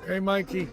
Hey, Mikey.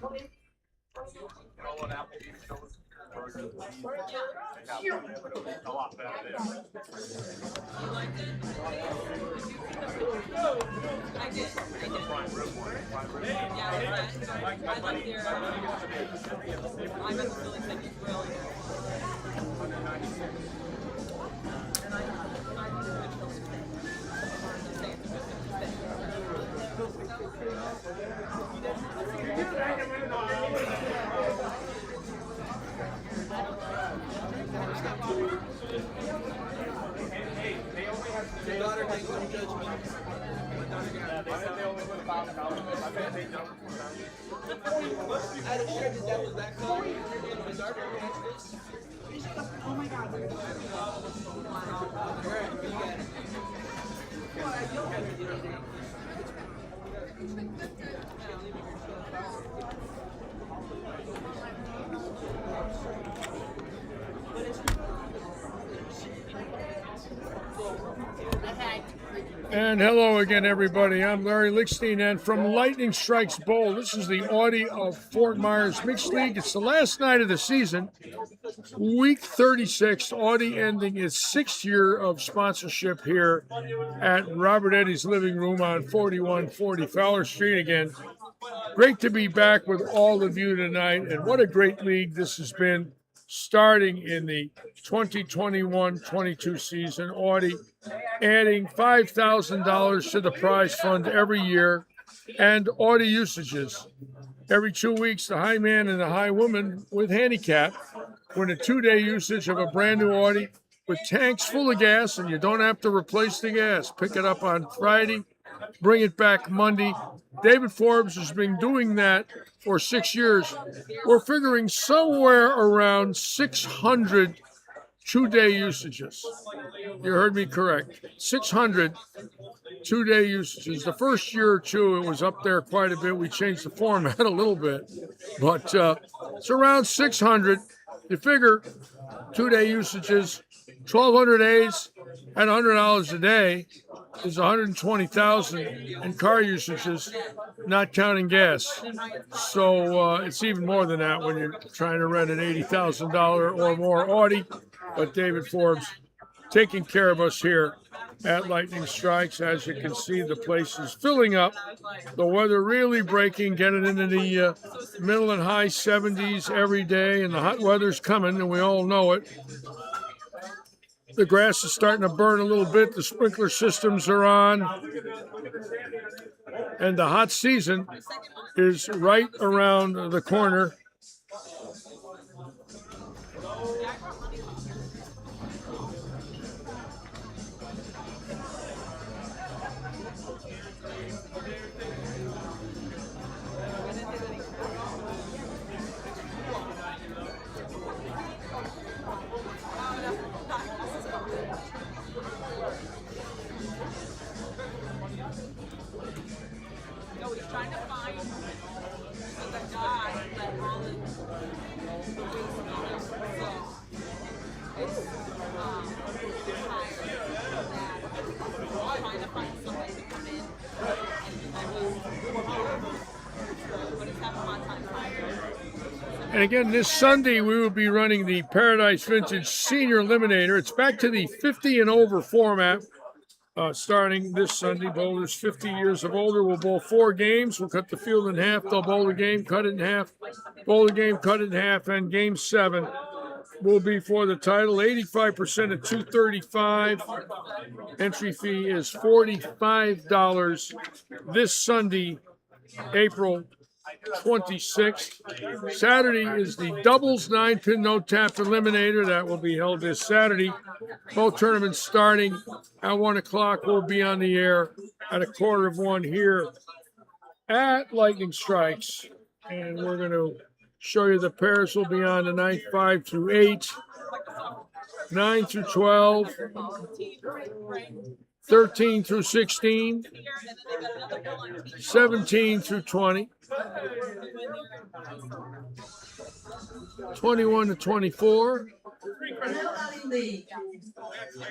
And hello again, everybody. I'm Larry Lickstein, and from Lightning Strikes Bowl, this is the Audi of Fort Myers Mixed League. It's the last night of the season, week 36. Audi ending its 6th year of sponsorship here at Robert Eddy's Living Room on 4140 Fowler Street again. Great to be back with all of you tonight, and what a great league this has been, starting in the 2021-22 season. Audi adding $5,000 to the prize fund every year, and Audi usages. Every 2 weeks, the high man and the high woman with handicap win a 2-day usage of a brand new Audi with tanks full of gas, and you don't have to replace the gas. Pick it up on Friday, bring it back Monday. David Forbes has been doing that for 6 years. We're figuring somewhere around 600 2-day usages. You heard me correct. 600 2-day usages. The first year or two, it was up there quite a bit. We changed the format a little bit, but it's around 600. You figure 2-day usages, 1,200 days at $100 a day is 120,000 in car usages, not counting gas. So it's even more than that when you're trying to rent an $80,000 or more Audi. But David Forbes taking care of us here at Lightning Strikes. As you can see, the place is filling up. The weather really breaking, getting into the middle and high 70s every day, and the hot weather's coming, and we all know it. The grass is starting to burn a little bit. The sprinkler systems are on. And the hot season is right around the corner. And again, this Sunday, we will be running the Paradise Vintage Senior Eliminator. It's back to the 50 and over format starting this Sunday. Bowlers 50 years of older will bowl 4 games. We'll cut the field in half. They'll bowl the game, cut it in half. Bowl the game, cut it in half. And game 7 will be for the title. 85% at $235. Entry fee is $45 this Sunday, April 26th. Saturday is the doubles 9-pin no-tap eliminator. That will be held this Saturday. Both tournaments starting at 1 o'clock. We'll be on the air at 1:15 here at Lightning Strikes. And we're going to show you the pairs will be on tonight, 5 through 8, 9 through 12, 13 through 16, 17 through 20, 21 to 24,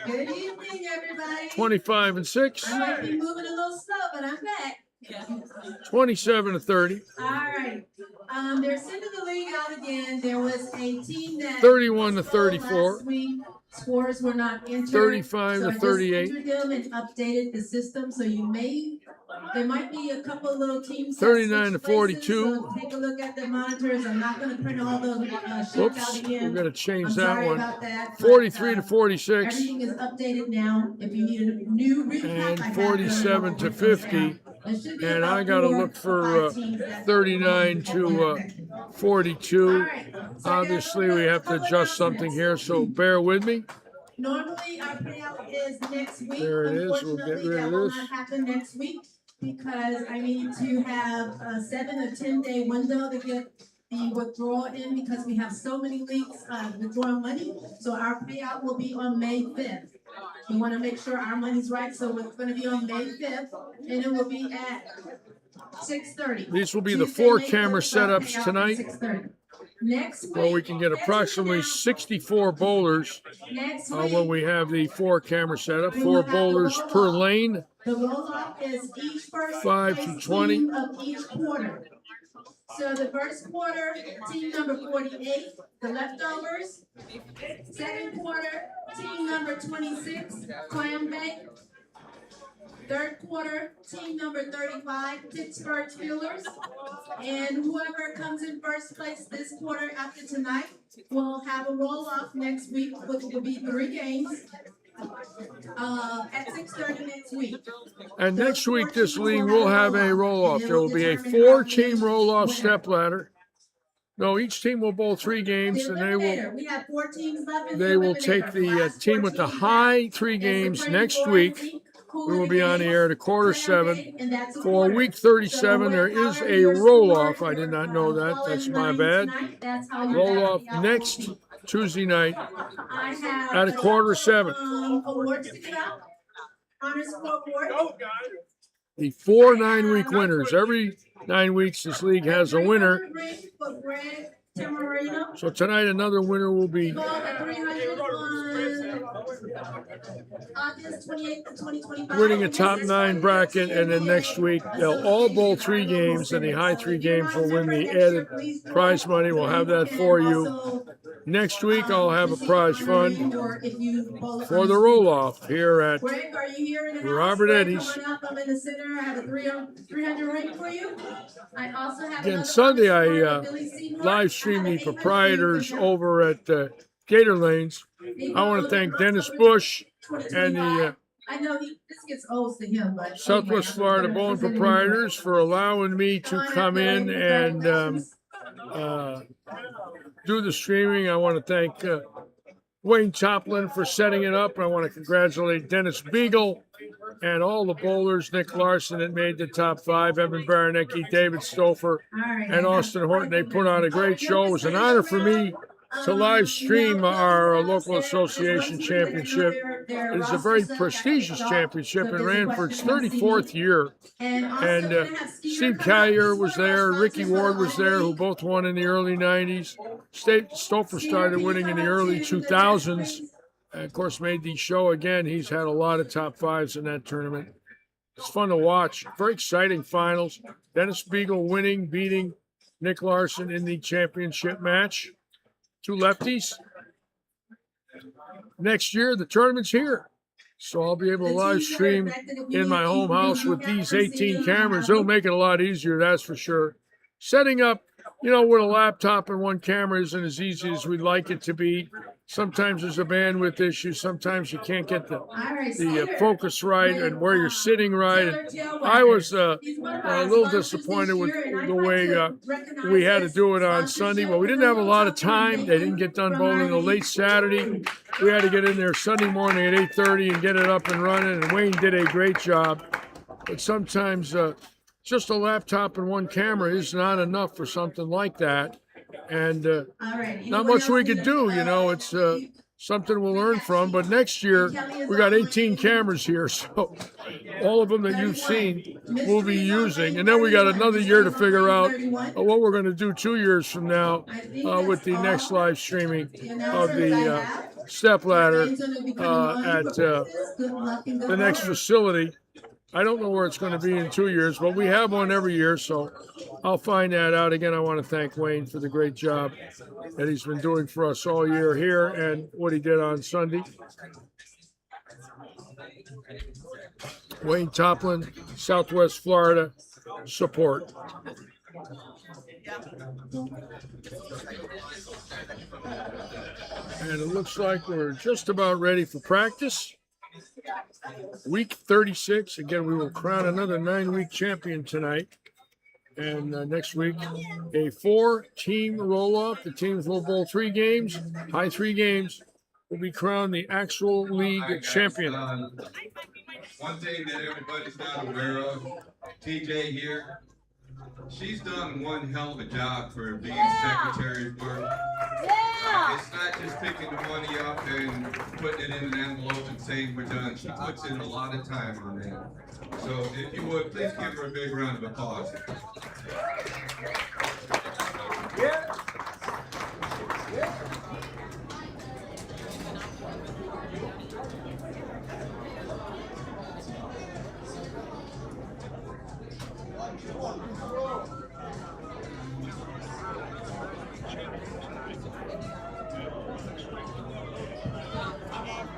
Good evening, everybody. 25 and 6, I might be moving a little slow, but I'm back. 27 to 30. All right. They're sending the league out again. There was a team that 31 to 34. last week. Scores were not entered. 35 to 38. I just entered them and updated the system, so there might be a couple little teams. 39 to 42. So take a look at the monitors. I'm not going to print all those sheets out again. We're going to change that one. About that, 43 to 46. Everything is updated now. If you need a new recap, and 47 to 50. And I got to look for 39 to 42. Obviously, we have to adjust something here, so bear with me. Normally, our payout is next week. There it is. We'll get rid of this. That will not happen next week because I need to have a 7 or 10 day window to get the withdrawal in because we have so many leagues withdrawing money. So our payout will be on May 5th. We want to make sure our money's right, so it's going to be on May 5th, and it will be at 6:30. These will be the 4-camera setups tonight. Next week, well, we can get approximately 64 bowlers when we have the 4-camera setup. 4 bowlers per lane. The roll-off is each first 5 to 20. Of each quarter. So the first quarter, team number 48, the leftovers. Second quarter, team number 26, Clam Bank. Third quarter, team number 35, Pittsburgh Steelers. And whoever comes in first place this quarter after tonight will have a roll-off next week, which will be 3 games. At 6:30 next week. And next week, this league will have a roll-off. There will be a 4-team roll-off step-ladder. No, each team will bowl 3 games, and they will take the team with the high 3 games next week. We will be on the air at 6:45. For week 37, there is a roll-off. I did not know that. That's my bad. Roll-off next Tuesday night at 6:45. The 4 9-week winners. Every 9 weeks, this league has a winner. So tonight, another winner will be winning a top 9 bracket, and then next week they'll all bowl 3 games, and the high 3 games will win the added prize money. We'll have that for you. Next week I'll have a prize fund for the roll-off here at Robert Eddie's. Again, Sunday I live streamed the proprietors over at Gator Lanes. I want to thank Dennis Bush and the Southwest Florida Bowling Proprietors for allowing me to come in and do the streaming. I want to thank Wayne Toplin for setting it up. I want to congratulate Dennis Beagle and all the bowlers, Nick Larson that made the top 5, Evan Baranecki, David Stouffer, and Austin Horton. They put on a great show. It was an honor for me to live stream our local association championship. It is a very prestigious championship. It ran for its 34th year. And Steve Callier was there, Ricky Ward was there, who both won in the early 90s. Stouffer started winning in the early 2000s. And of course, made the show again. He's had a lot of top 5s in that tournament. It's fun to watch. Very exciting finals. Dennis Beagle winning, beating Nick Larson in the championship match. 2 lefties. Next year, the tournament's here. So I'll be able to live stream in my home house with these 18 cameras. It'll make it a lot easier, that's for sure. Setting up, with a laptop and 1 camera isn't as easy as we'd like it to be. Sometimes there's a bandwidth issue. Sometimes you can't get the focus right and where you're sitting right. And I was a little disappointed with the way we had to do it on Sunday. Well, we didn't have a lot of time. They didn't get done bowling until late Saturday. We had to get in there Sunday morning at 8:30 and get it up and running. And Wayne did a great job. But sometimes just a laptop and 1 camera is not enough for something like that. And not much we could do, it's something we'll learn from. But next year, we got 18 cameras here, so all of them that you've seen we'll be using. And then we got another year to figure out what we're going to do 2 years from now with the next live streaming of the step ladder at the next facility. I don't know where it's going to be in 2 years, but we have one every year, so I'll find that out. Again, I want to thank Wayne for the great job that he's been doing for us all year here and what he did on Sunday. Wayne Toplin, Southwest Florida support. And it looks like we're just about ready for practice. Week 36. Again, we will crown another 9-week champion tonight. And next week, a 4-team roll-off. The teams will bowl 3 games. High 3 games will be crowned the actual league champion. One thing that everybody's not aware of, TJ here, she's done one hell of a job for being secretary work. It's not just picking the money up and putting it in an envelope and saying we're done. She puts in a lot of time on that. So if you would, please give her a big round of applause. Yeah.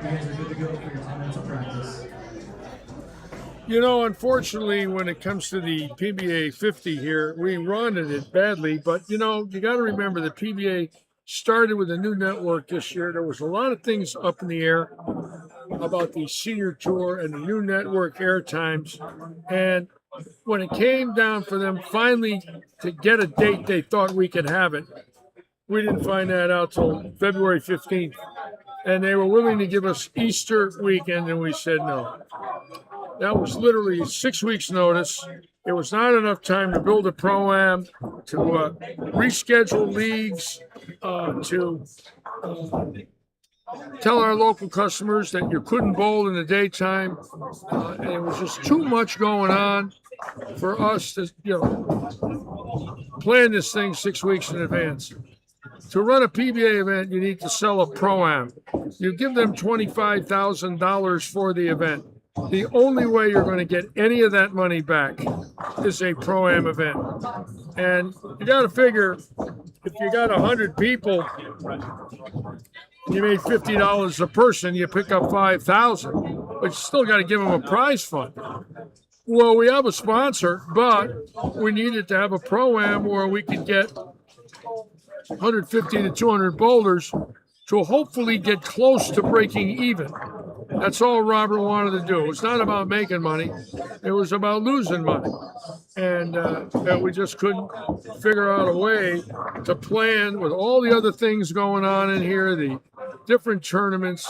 You guys are good to go for your 10 minutes of practice. You know, unfortunately, when it comes to the PBA 50 here, we run it badly. But, you know, you got to remember the PBA started with a new network this year. There was a lot of things up in the air about the senior tour and the new network air times. And when it came down for them finally to get a date they thought we could have it, we didn't find that out till February 15th. And they were willing to give us Easter weekend, and we said no. That was literally 6 weeks' notice. It was not enough time to build a pro-am, to reschedule leagues, to tell our local customers that you couldn't bowl in the daytime. And it was just too much going on for us to, plan this thing 6 weeks in advance. To run a PBA event, you need to sell a pro-am. You give them $25,000 for the event. The only way you're going to get any of that money back is a pro-am event. And you got to figure, if you got 100 people, you made $50 a person, you pick up $5,000, but you still got to give them a prize fund. Well, we have a sponsor, but we needed to have a pro-am where we could get 150 to 200 bowlers to hopefully get close to breaking even. That's all Robert wanted to do. It's not about making money. It was about losing money. And we just couldn't figure out a way to plan with all the other things going on in here, the different tournaments,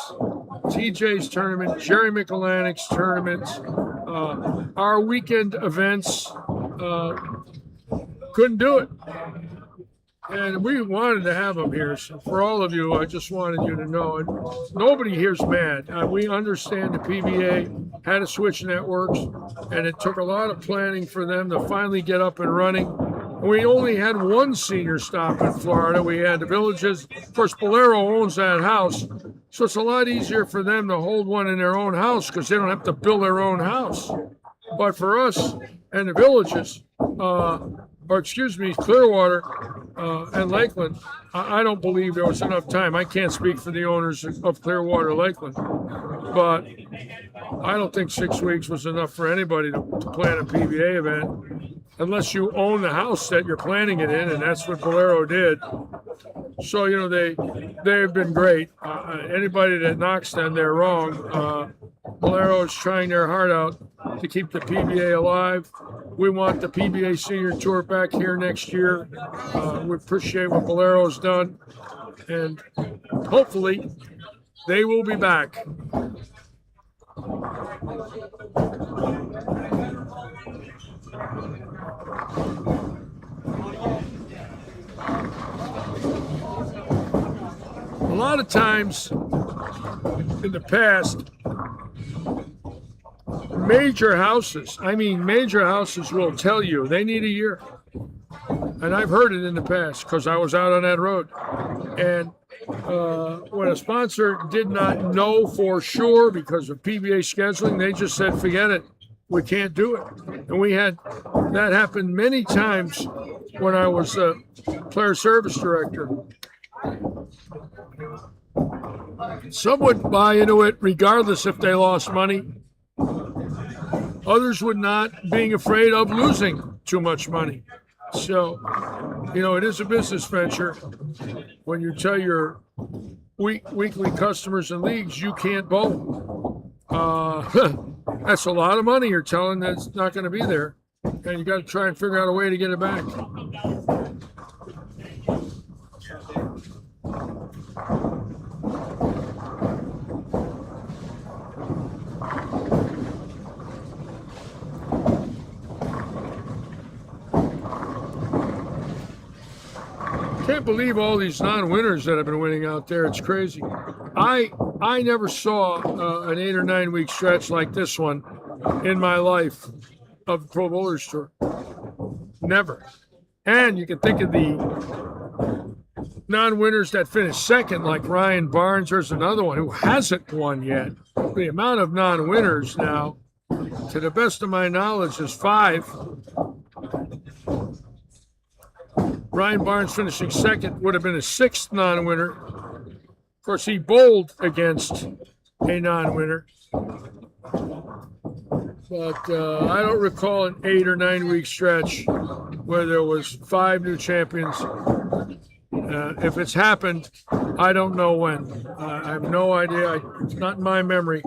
TJ's tournament, Jerry McEllannick's tournaments, our weekend events. Couldn't do it. And we wanted to have them here. So for all of you, I just wanted you to know. And nobody here's mad. We understand the PBA had to switch networks, and it took a lot of planning for them to finally get up and running. We only had one senior stop in Florida. We had the Villages. Of course, Bolero owns that house, so it's a lot easier for them to hold one in their own house because they don't have to build their own house. But for us and the Villages, Clearwater and Lakeland, I don't believe there was enough time. I can't speak for the owners of Clearwater, Lakeland, but I don't think 6 weeks was enough for anybody to plan a PBA event, unless you own the house that you're planning it in, and that's what Bolero did. So, they've been great. Anybody that knocks them, they're wrong. Bolero is trying their heart out to keep the PBA alive. We want the PBA Senior Tour back here next year. We appreciate what Bolero's done, and hopefully they will be back. A lot of times in the past, major houses will tell you they need a year. And I've heard it in the past because I was out on that road. And when a sponsor did not know for sure because of PBA scheduling, they just said, forget it. we can't do it. And we had that happen many times when I was a player service director. Some would buy into it regardless if they lost money. Others would not, being afraid of losing too much money. So, it is a business venture. When you tell your weekly customers and leagues you can't bowl, that's a lot of money you're telling that's not going to be there. And you got to try and figure out a way to get it back. Can't believe all these non-winners that have been winning out there. It's crazy. I never saw an 8 or 9 week stretch like this one in my life of the Pro Bowlers Tour. Never. And you can think of the non-winners that finished second, like Ryan Barnes. There's another one who hasn't won yet. The amount of non-winners now, to the best of my knowledge, is 5. Ryan Barnes finishing second would have been a 6th non-winner. Of course, he bowled against a non-winner. But I don't recall an 8 or 9 week stretch where there was 5 new champions. If it's happened, I don't know when. I have no idea. It's not in my memory.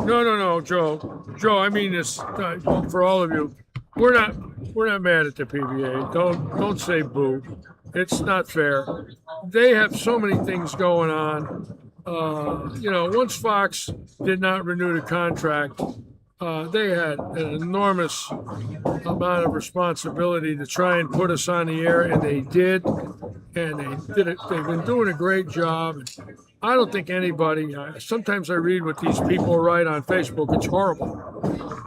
No, Joe. Joe, I mean this for all of you. We're not mad at the PBA. Don't say boo. It's not fair. They have so many things going on. Once Fox did not renew the contract, they had an enormous amount of responsibility to try and put us on the air, and they did. And they did it. They've been doing a great job. I don't think anybody, sometimes I read what these people write on Facebook. It's horrible.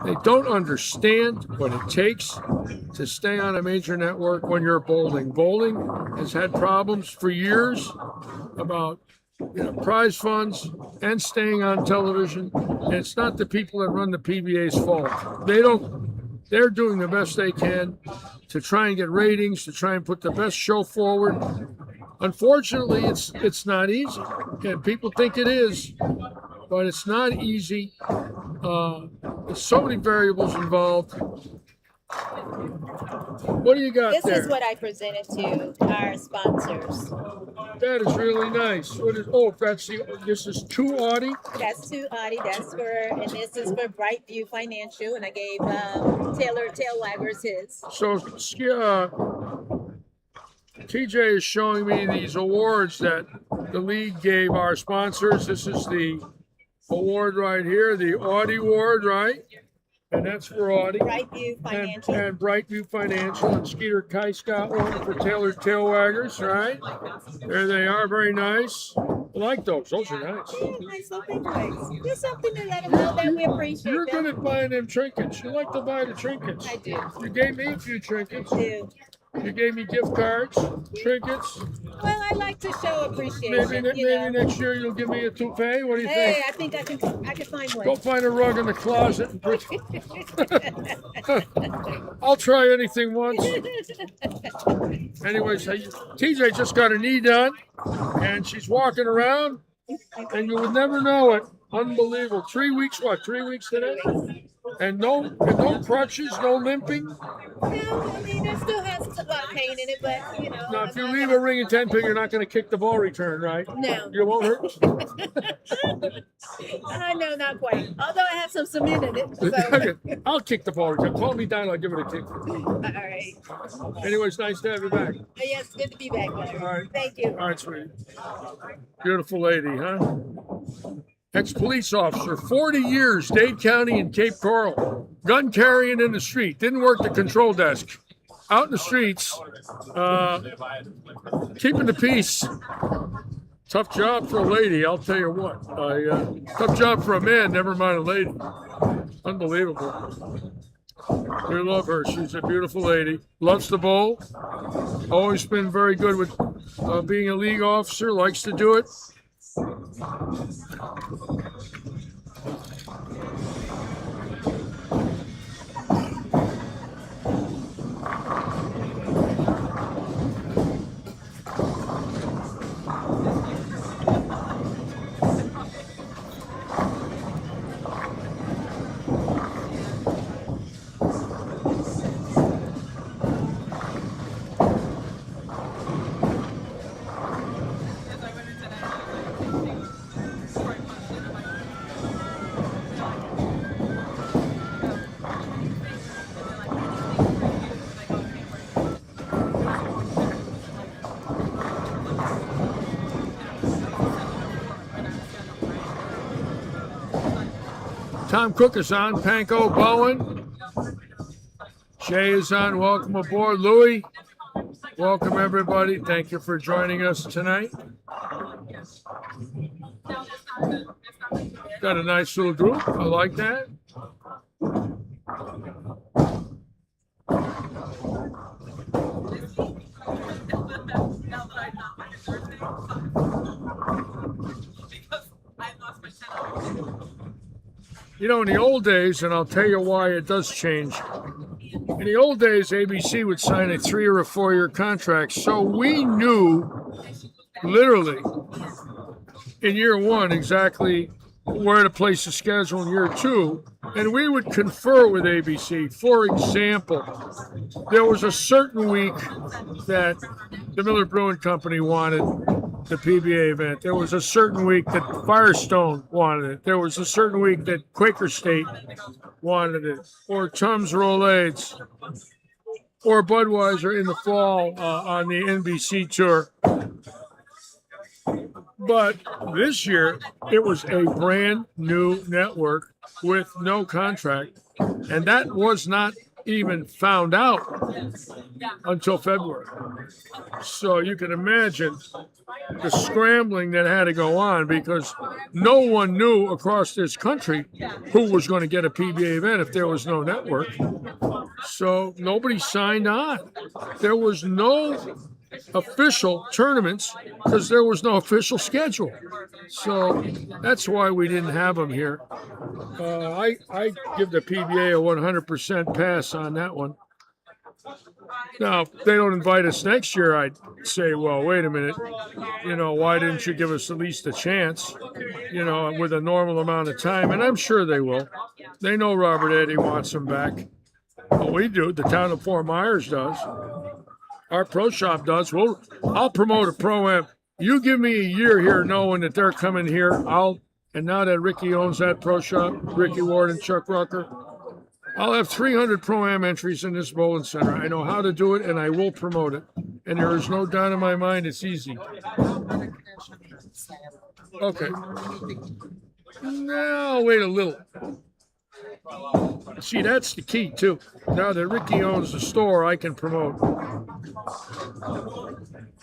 They don't understand what it takes to stay on a major network when you're bowling. Bowling has had problems for years about prize funds and staying on television. And it's not the people that run the PBA's fault. They're doing the best they can to try and get ratings, to try and put the best show forward. Unfortunately, it's not easy. And people think it is, but it's not easy. There's so many variables involved. What do you got This there? is what I presented to our sponsors. That is really nice. This is 2 Audi? That's to Audi, and this is for Brightview Financial, and I gave Taylor Tailwaggers his. So, TJ is showing me these awards that the league gave our sponsors. This is the award right here, the Audi Award, right? And that's for Audi. Brightview Financial. And Brightview Financial. And Skeeter Kice got one for Taylor Tailwaggers, right? There they are, very nice. I like those. Those are nice. Yeah, nice little big boys. Just something to let them know that we appreciate You're them. good at buying them trinkets. You like to buy the trinkets. I do. You gave me a few trinkets. I do. You gave me gift cards, trinkets. Well, I like to show appreciation. Maybe next year you'll give me a toupee. What do you Hey, think? I think I can find one. Go find a rug in the closet and put. I'll try anything once. Anyways, TJ just got her knee done, and she's walking around, and you would never know it. Unbelievable. 3 weeks, what? 3 weeks today? And no crutches, no limping. No, I mean, it still has a lot of pain in it, but Now, if you leave a ring and 10 pin, you're not going to kick the ball return, right? No. You won't hurt. No, not quite. Although I have some cement in it. So. I'll kick the ball return. Call me down, I'll give it a kick. All right. Anyways, nice to have you back. Yes, good to be back, Larry. All right. Thank you. All right, sweetie. Beautiful lady, huh? Ex-police officer, 40 years, Dade County and Cape Coral. Gun carrying in the street. Didn't work the control desk. Out in the streets, keeping the peace. Tough job for a lady, I'll tell you what. Tough job for a man, never mind a lady. Unbelievable. We love her. She's a beautiful lady. Loves the bowl. Always been very good with being a league officer. Likes to do it. Tom Cook is on. Panko Bowen. Jay is on. Welcome aboard. Louie. Welcome, everybody. Thank you for joining us tonight. Got a nice little group. I like that. You know, in the old days, and I'll tell you why it does change. In the old days, ABC would sign a 3 or a 4-year contract, so we knew literally in year 1 exactly where to place the schedule in year 2, and we would confer with ABC. For example, there was a certain week that the Miller Brewing Company wanted the PBA event. There was a certain week that Firestone wanted it. There was a certain week that Quaker State wanted it, or Tums Rolaids, or Budweiser in the fall on the NBC tour. But this year, it was a brand new network with no contract, and that was not even found out until February. So you can imagine the scrambling that had to go on, because no one knew across this country who was going to get a PBA event if there was no network. So nobody signed on. There was no official tournaments because there was no official schedule. So that's why we didn't have them here. I give the PBA a 100% pass on that one. Now, if they don't invite us next year, I'd say, well, wait a minute. You know, why didn't you give us at least a chance, you know, with a normal amount of time? And I'm sure they will. They know Robert Eddy wants them back. Well, we do. The town of Fort Myers does. Our pro shop does. Well, I'll promote a pro-am. You give me a year here knowing that they're coming here. And now that Ricky owns that pro shop, Ricky Ward and Chuck Rucker, I'll have 300 pro-am entries in this bowling center. I know how to do it, and I will promote it. And there is no doubt in my mind it's easy. Okay. Now, wait a little. See, that's the key, too. Now that Ricky owns the store, I can promote.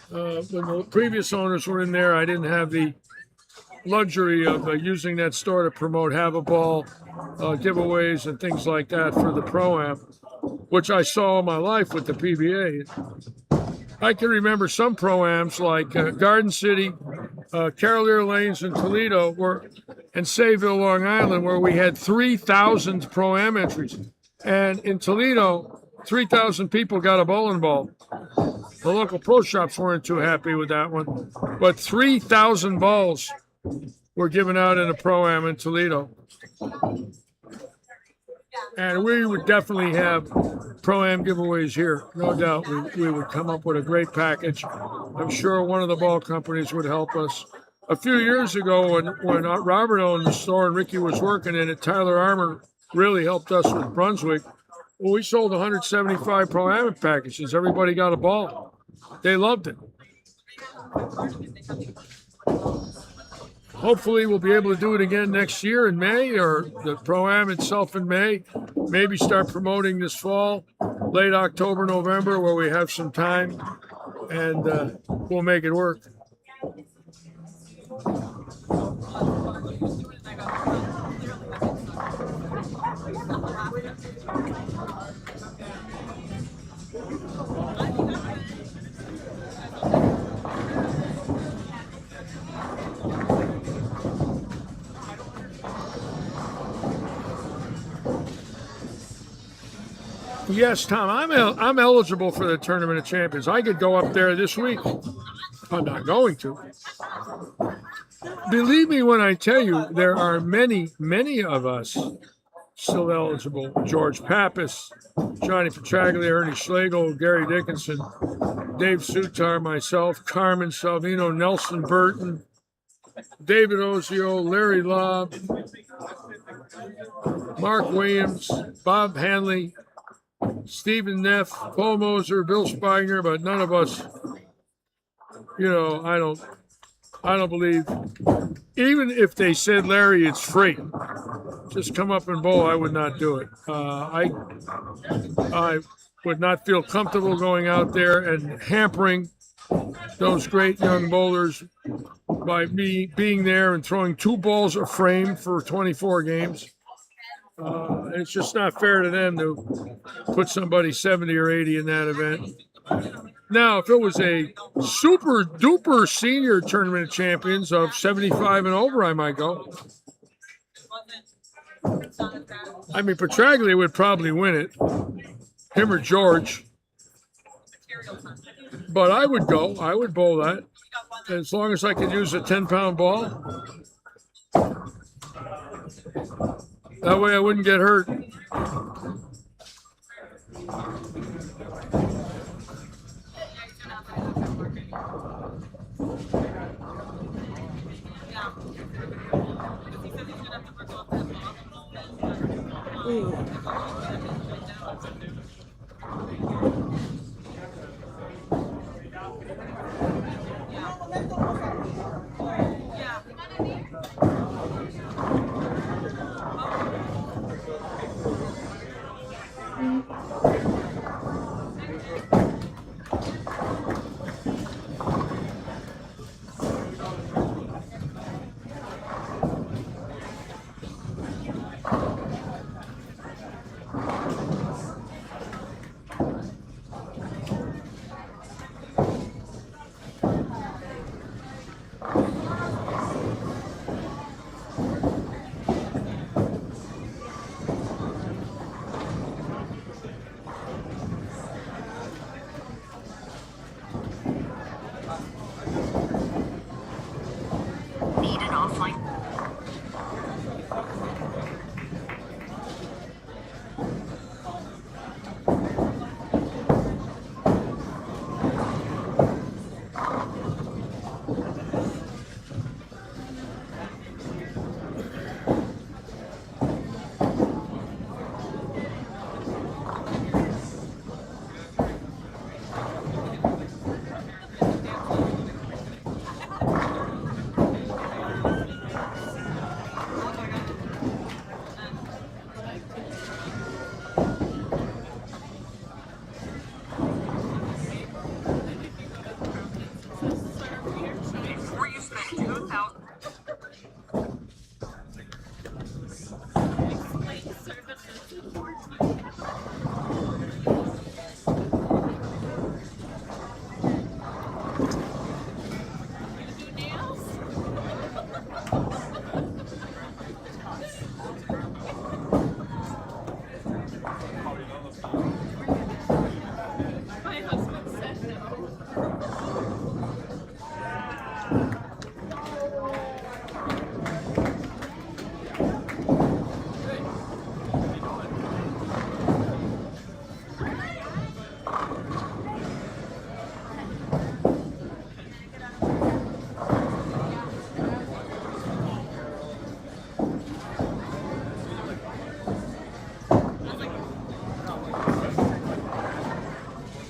When the previous owners were in there, I didn't have the luxury of using that store to promote Have a Ball, giveaways, and things like that for the Pro-Am, which I saw all my life with the PBA. I can remember some Pro-Ams like Garden City, Carolier Lanes in Toledo, and Sayville, Long Island, where we had 3,000 Pro-Am entries. And in Toledo, 3,000 people got a bowling ball. The local pro shops weren't too happy with that one. But 3,000 balls were given out in a Pro-Am in Toledo. And we would definitely have Pro-Am giveaways here. No doubt we would come up with a great package. I'm sure one of the ball companies would help us. A few years ago, when Robert owned the store and Ricky was working in it, Tyler Armour really helped us with Brunswick. Well, we sold 175 Pro-Am packages. Everybody got a ball. They loved it. Hopefully, we'll be able to do it again next year in May, or the Pro-Am itself in May. Maybe start promoting this fall, late October, November, where we have some time, and we'll make it work. Yes, Tom, I'm eligible for the Tournament of Champions. I could go up there this week. I'm not going to. Believe me when I tell you, there are many, many of us still eligible. George Pappas, Johnny Petraglia, Ernie Schlegel, Gary Dickinson, Dave Sutar, myself, Carmen Salvino, Nelson Burton, David Ozio, Larry Lobb, Mark Williams, Bob Hanley, Stephen Neff, Paul Moser, Bill Spigner, but none of us, I don't believe, even if they said, Larry, it's free, just come up and bowl, I would not do it. I would not feel comfortable going out there and hampering those great young bowlers by me being there and throwing 2 balls a frame for 24 games. It's just not fair to them to put somebody 70 or 80 in that event. Now, if it was a super duper senior Tournament of Champions of 75 and over, I might go. I mean, Petraglia would probably win it, him or George. But I would go. I would bowl that as long as I could use a 10-pound ball. That way I wouldn't get hurt.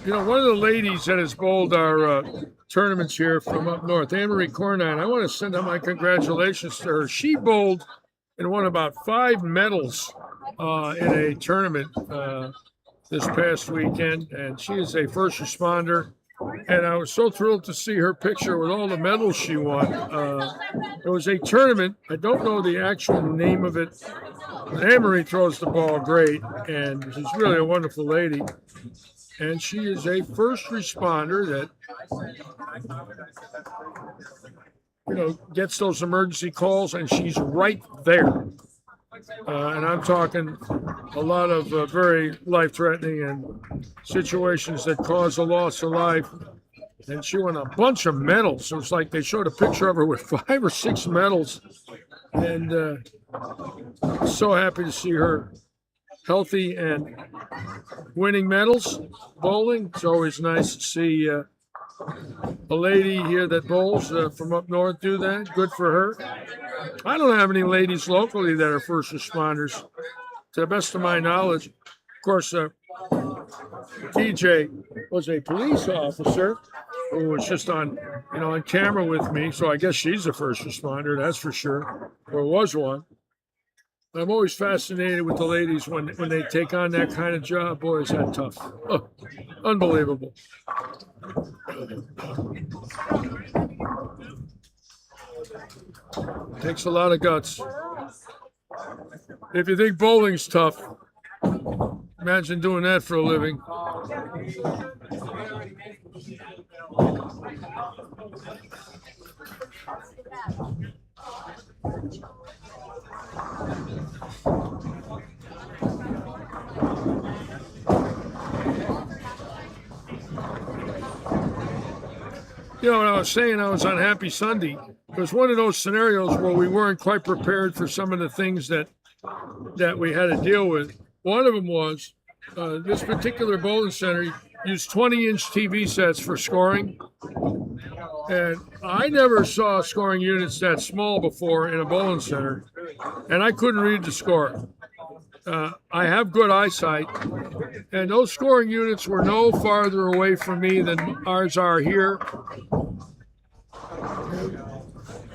One of the ladies that has bowled our tournaments here from up north, Anne-Marie Cornine, I want to send out my congratulations to her. She bowled and won about 5 medals in a tournament this past weekend, and she is a first responder. And I was so thrilled to see her picture with all the medals she won. It was a tournament. I don't know the actual name of it. Anne-Marie throws the ball great, and she's really a wonderful lady. And she is a first responder that, gets those emergency calls, and she's right there. And I'm talking a lot of very life-threatening and situations that cause a loss of life. And she won a bunch of medals. It was like they showed a picture of her with 5 or 6 medals. And so happy to see her healthy and winning medals. Bowling, it's always nice to see a lady here that bowls from up north do that. Good for her. I don't have any ladies locally that are first responders, to the best of my knowledge. Of course, DJ was a police officer who was just on camera with me, so I guess she's a first responder, that's for sure, or was one. I'm always fascinated with the ladies when they take on that kind of job. Boy, is that tough. Oh, unbelievable. Takes a lot of guts. If you think bowling's tough, imagine doing that for a living. What I was saying, I was on Happy Sunday. It was one of those scenarios where we weren't quite prepared for some of the things that we had to deal with. One of them was this particular bowling center used 20-inch TV sets for scoring. And I never saw scoring units that small before in a bowling center. And I couldn't read the score. I have good eyesight. And those scoring units were no farther away from me than ours are here.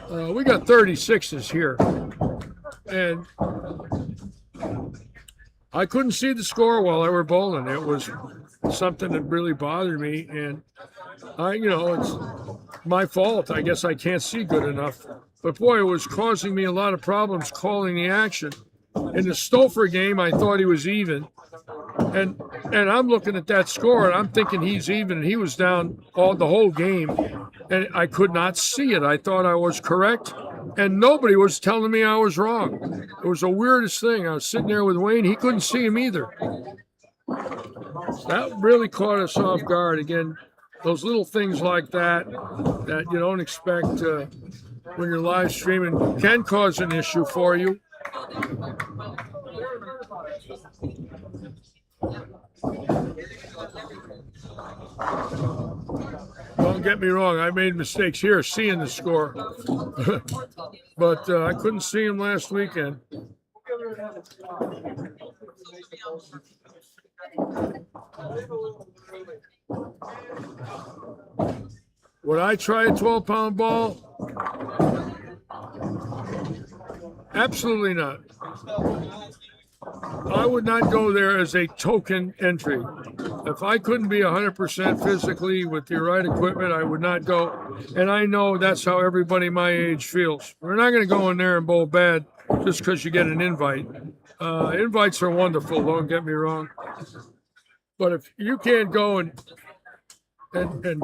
We got 36s here. And I couldn't see the score while I were bowling. It was something that really bothered me. And it's my fault. I guess I can't see good enough. But boy, it was causing me a lot of problems calling the action. In the Stouffer game, I thought he was even. And I'm looking at that score, and I'm thinking he's even. And he was down the whole game, and I could not see it. I thought I was correct, and nobody was telling me I was wrong. It was the weirdest thing. I was sitting there with Wayne. He couldn't see him either. That really caught us off guard. Again, those little things like that you don't expect when you're live streaming can cause an issue for you. Don't get me wrong, I made mistakes here seeing the score, but I couldn't see him last weekend. Would I try a 12-pound ball? Absolutely not. I would not go there as a token entry. If I couldn't be 100% physically with the right equipment, I would not go. And I know that's how everybody my age feels. We're not going to go in there and bowl bad just because you get an invite. Invites are wonderful, don't get me wrong. But if you can't go and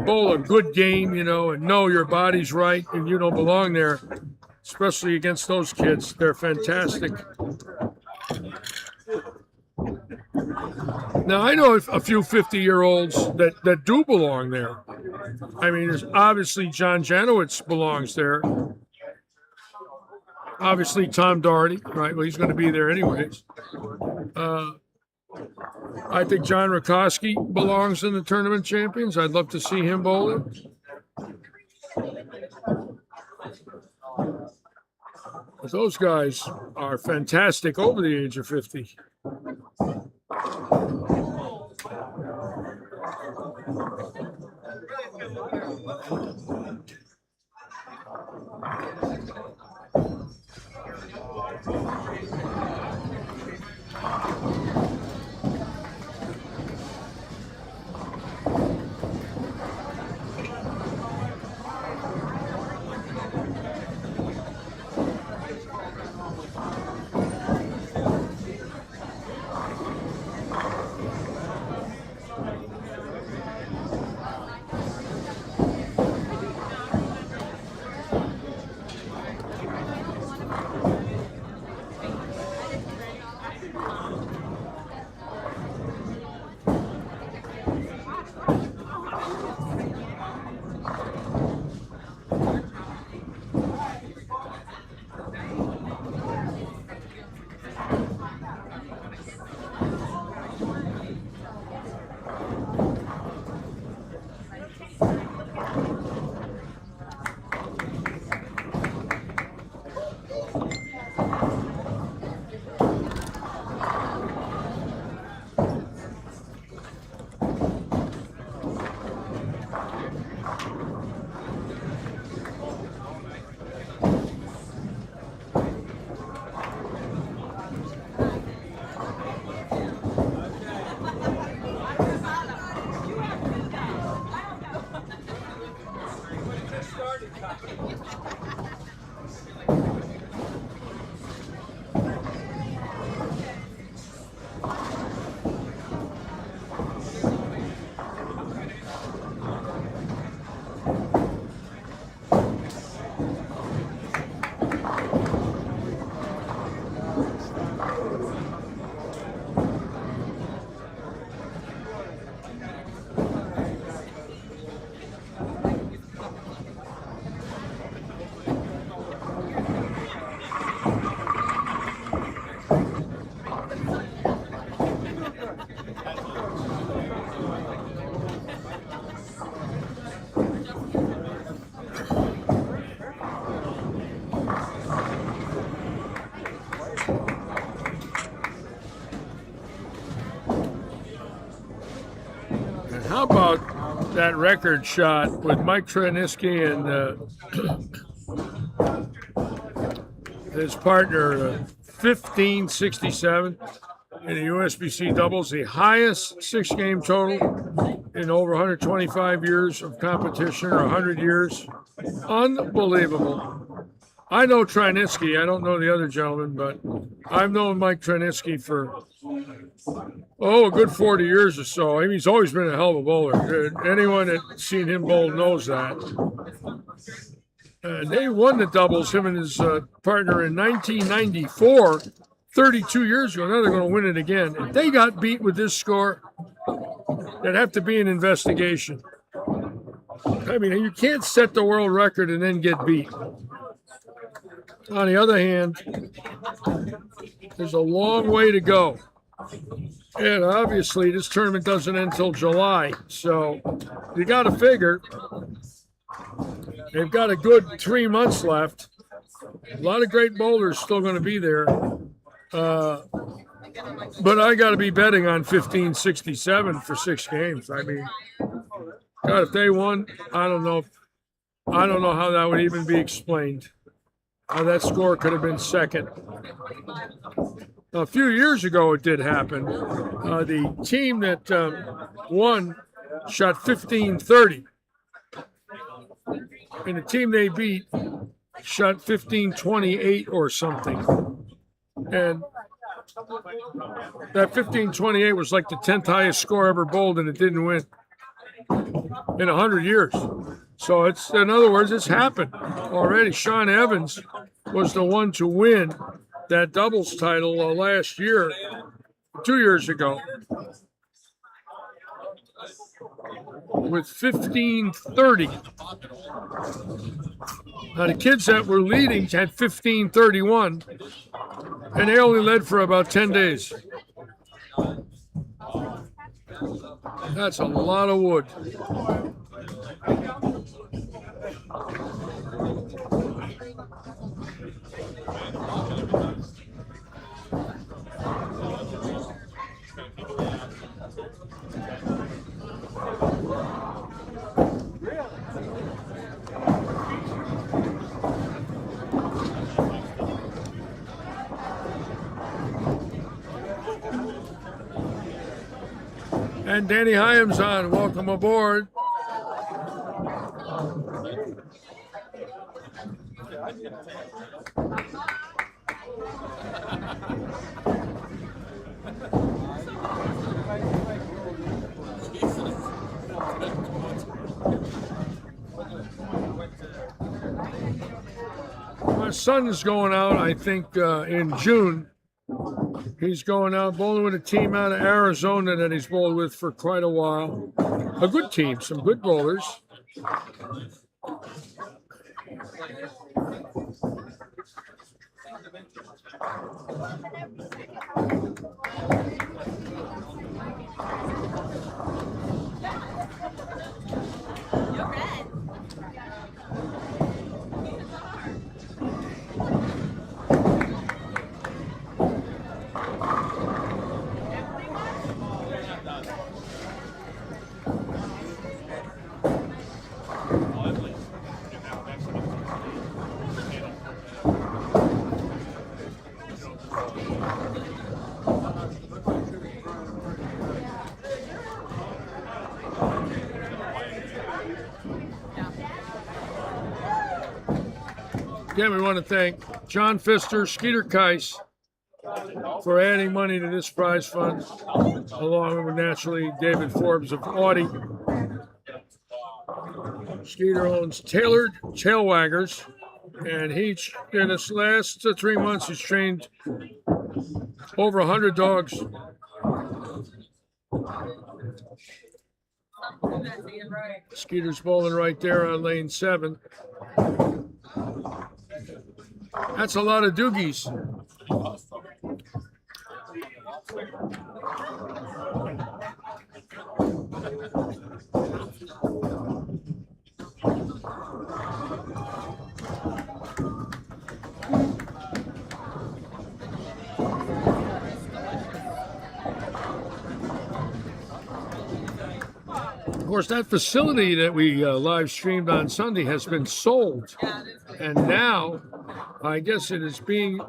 bowl a good game, and know your body's right and you don't belong there, especially against those kids, they're fantastic. Now, I know a few 50-year-olds that do belong there. I mean, there's obviously John Janowitz belongs there. Obviously, Tom Doherty, right? Well, he's going to be there anyways. I think John Rakoski belongs in the tournament champions. I'd love to see him bowling. Those guys are fantastic over the age of 50. How about that record shot with Mike Treniski and his partner, 1567 in the USBC doubles, the highest six-game total in over 125 years of competition, or 100 years. Unbelievable. I know Treniski. I don't know the other gentleman, but I've known Mike Treniski for, a good 40 years or so. I mean, he's always been a hell of a bowler. Anyone that's seen him bowl knows that. They won the doubles, him and his partner, in 1994, 32 years ago. Now they're going to win it again. If they got beat with this score, there'd have to be an investigation. I mean, you can't set the world record and then get beat. On the other hand, there's a long way to go. And obviously, this tournament doesn't end until July. So you got to figure they've got a good 3 months left. A lot of great bowlers still going to be there. But I got to be betting on 1567 for 6 games. I mean, God, if they won, I don't know how that would even be explained. How that score could have been second. A few years ago, it did happen. The team that won shot 1530. And the team they beat shot 1528 or something. And that 1528 was like the 10th highest score ever bowled, and it didn't win in 100 years. So it's, in other words, it's happened already. Sean Evans was the one to win that doubles title last year, 2 years ago, with 1530. Now the kids that were leading had 1531, and they only led for about 10 days. That's a lot of wood. And Danny Hyams on. Welcome aboard. My son's going out, I think, in June. He's going out bowling with a team out of Arizona that he's bowled with for quite a while. A good team, some good bowlers. Again, we want to thank John Pfister, Skeeter Keiss for adding money to this prize fund, along with, naturally, David Forbes of Audi. Skeeter owns Tailored Tail Waggers, and he, in his last 3 months, he's trained over 100 dogs. Skeeter's bowling right there on lane 7. That's a lot of doogies. course, that facility that we live streamed on Sunday has been sold. And now, I guess it is being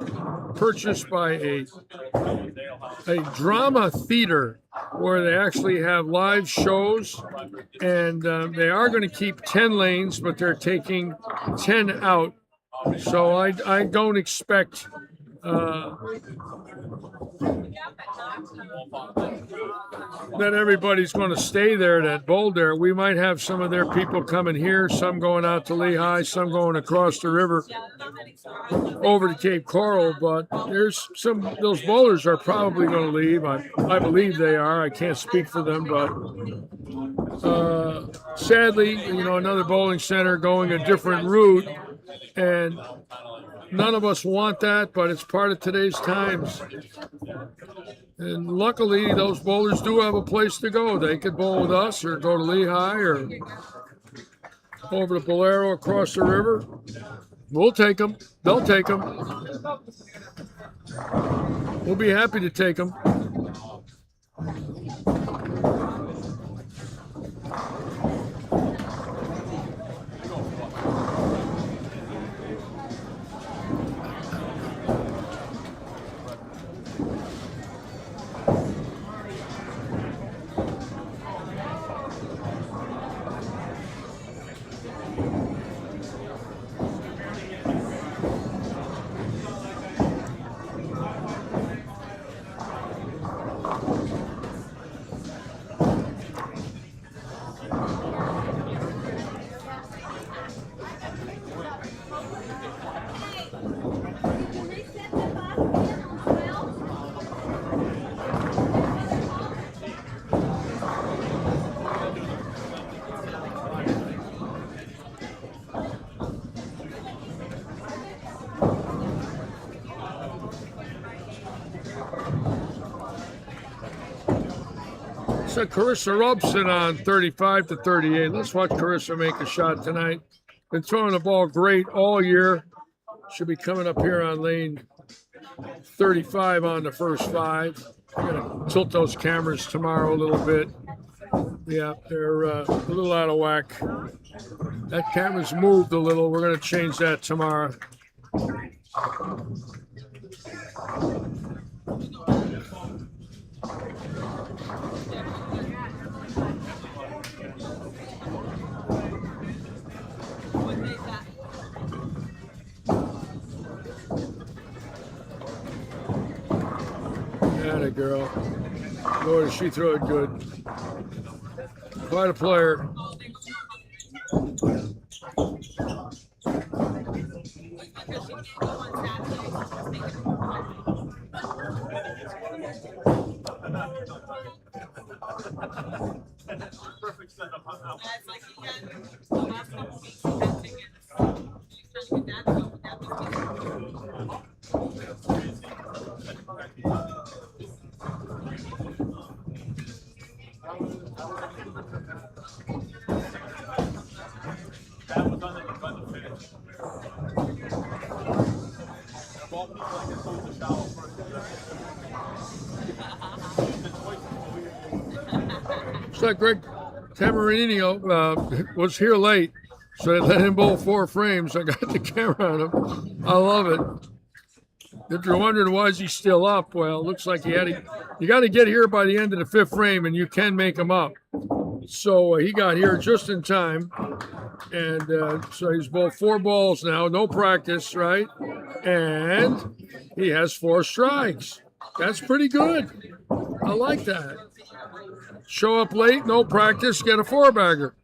purchased by a drama theater where they actually have live shows. And they are going to keep 10 lanes, but they're taking 10 out. So I don't expect that everybody's going to stay there that bowl there. We might have some of their people coming here, some going out to Lehigh, some going across the river over to Cape Coral. But there's some, those bowlers are probably going to leave. I believe they are. I can't speak for them, but sadly, another bowling center going a different route, and none of us want that, but it's part of today's times. And luckily, those bowlers do have a place to go. They could bowl with us or go to Lehigh or over to Bolero across the river. We'll take them. They'll take them. We'll be happy to take them. So Carissa Robson on 35 to 38. Let's watch Carissa make a shot tonight. Been throwing the ball great all year. Should be coming up here on lane 35 on the first 5. I'm going to tilt those cameras tomorrow a little bit. Yeah, they're a little out of whack. That camera's moved a little. We're going to change that tomorrow. Atta girl. Lord, she threw it good. Quite a player. Perfect setup. That was on the finish. Of all people, I guess use the shallow first. Looks like Greg Tamarinio was here late, so they let him bowl 4 frames. I got the camera on him. I love it. If you're wondering why is he still up, well, it looks like you got to get here by the end of the 5th frame, and you can make him up. So he got here just in time, and so he's bowled 4 balls now, no practice, right? And he has 4 strikes. That's pretty good. I like that. Show up late, no practice, get a 4-bagger.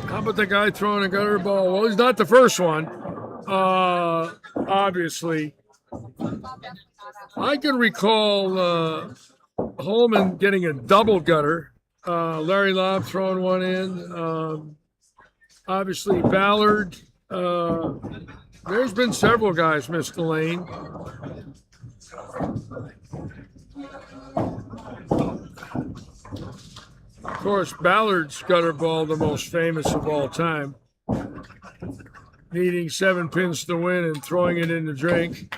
How about the guy throwing a gutter ball? Well, he's not the first one. Obviously. I can recall Holman getting a double gutter. Larry Lobb throwing one in. Obviously, Ballard. There's been several guys miss the lane. Of course, Ballard's gutter ball, the most famous of all time. Needing 7 pins to win and throwing it in the drink.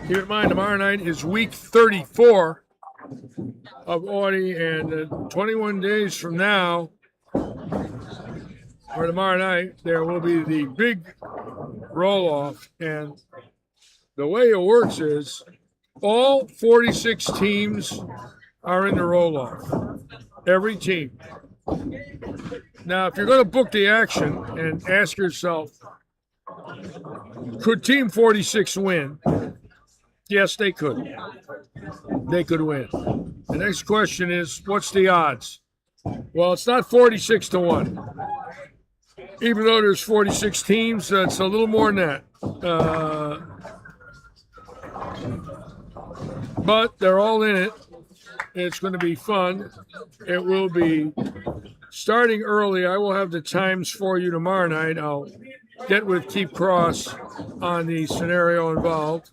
Keep in mind, tomorrow night is week 34 of Audi, and 21 days from now, or tomorrow night, there will be the big roll-off. And the way it works is all 46 teams are in the roll-off. Every team. Now, if you're going to book the action and ask yourself, could Team 46 win? Yes, they could. They could win. The next question is, what's the odds? Well, it's not 46 to 1. Even though there's 46 teams, it's a little more than that. But they're all in it. It's going to be fun. It will be starting early. I will have the times for you tomorrow night. I'll get with Keith Cross on the scenario involved.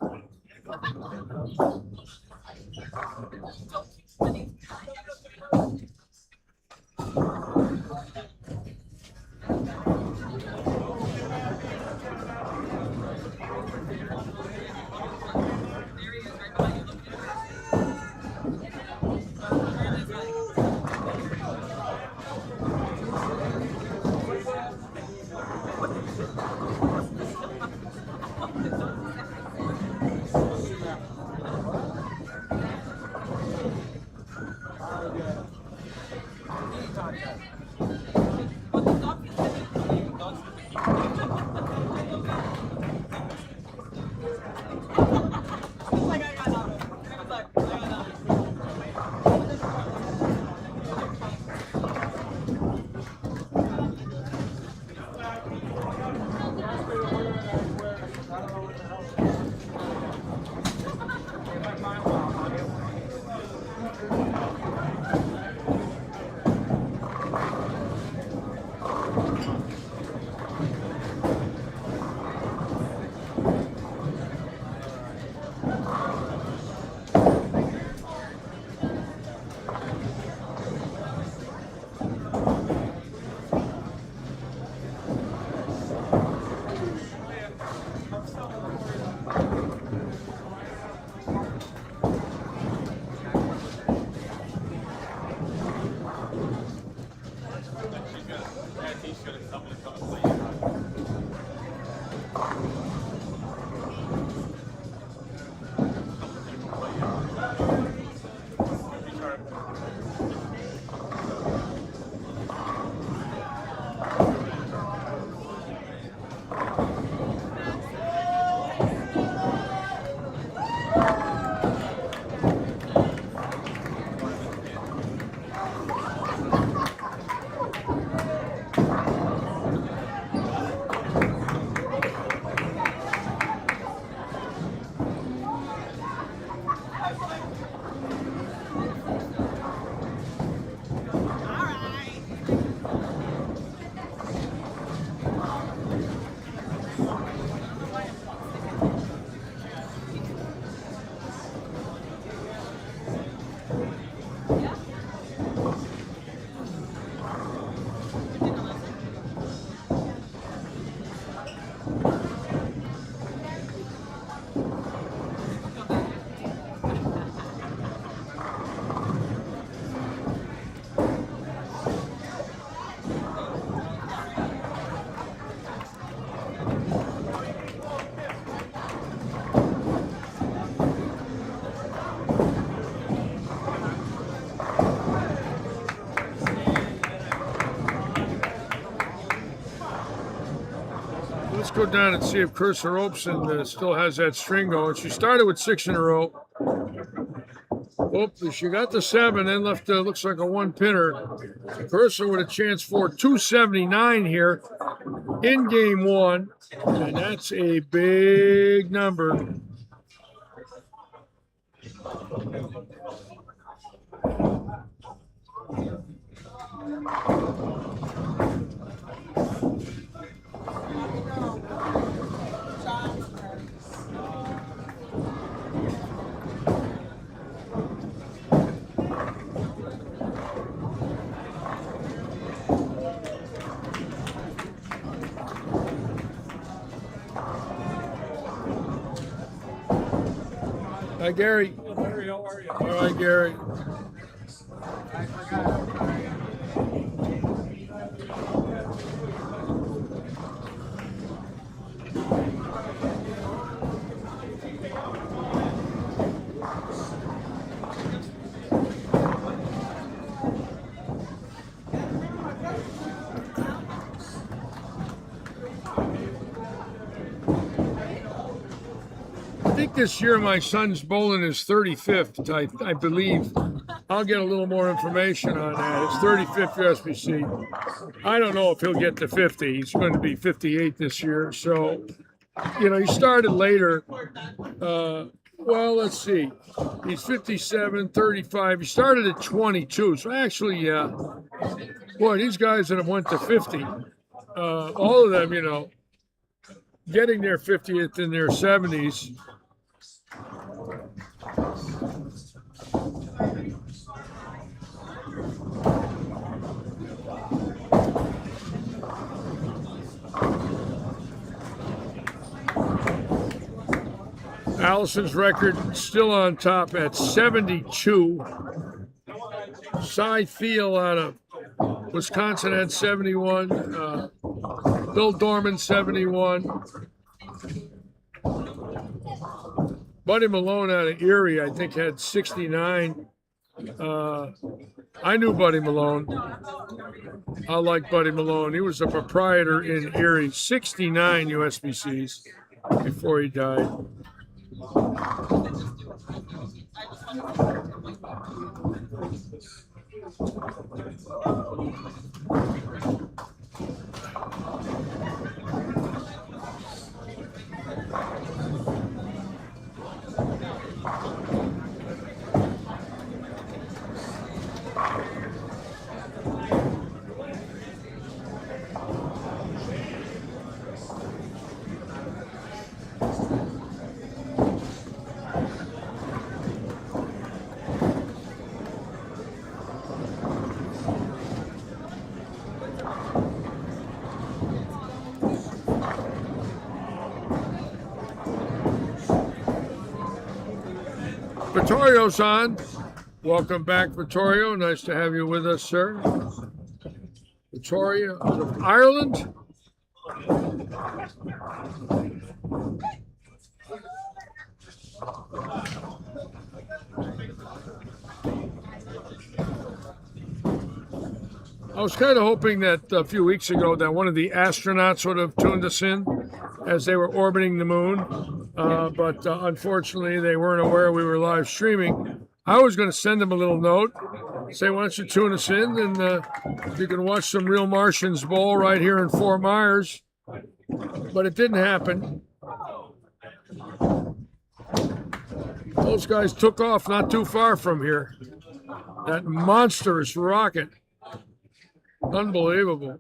He's gonna come let's go down and see if Cursor Opeson still has that string going. She started with 6 in a row. Oops, she got the 7, then left looks like a 1-pinner. Cursor with a chance for 279 here in game 1, and that's a big number. Hi, Gary. Larry, how are you? All right, Gary. I think this year my son's bowling his 35th, I believe. I'll get a little more information on that. His 35th USBC. I don't know if he'll get to 50. He's going to be 58 this year. So, you know, he started later. Well, let's see. He's 57, 35. He started at 22. So actually, boy, these guys that have went to 50, all of them, you know, getting their 50th in their 70s. Allison's record still on top at 72. Cy Thiel out of Wisconsin had 71. Bill Dorman, 71. Buddy Malone out of Erie, I think, had 69. I knew Buddy Malone. I like Buddy Malone. He was a proprietor in Erie, 69 USBCs before he died. Vittorio's on. Welcome back, Vittorio. Nice to have you with us, sir. Vittorio of Ireland. I was kind of hoping that a few weeks ago that one of the astronauts would have tuned us in as they were orbiting the moon, but unfortunately they weren't aware we were live streaming. I was going to send them a little note, say, why don't you tune us in, and you can watch some real Martians bowl right here in Fort Myers, but it didn't happen. Those guys took off not too far from here. That monstrous rocket. Unbelievable.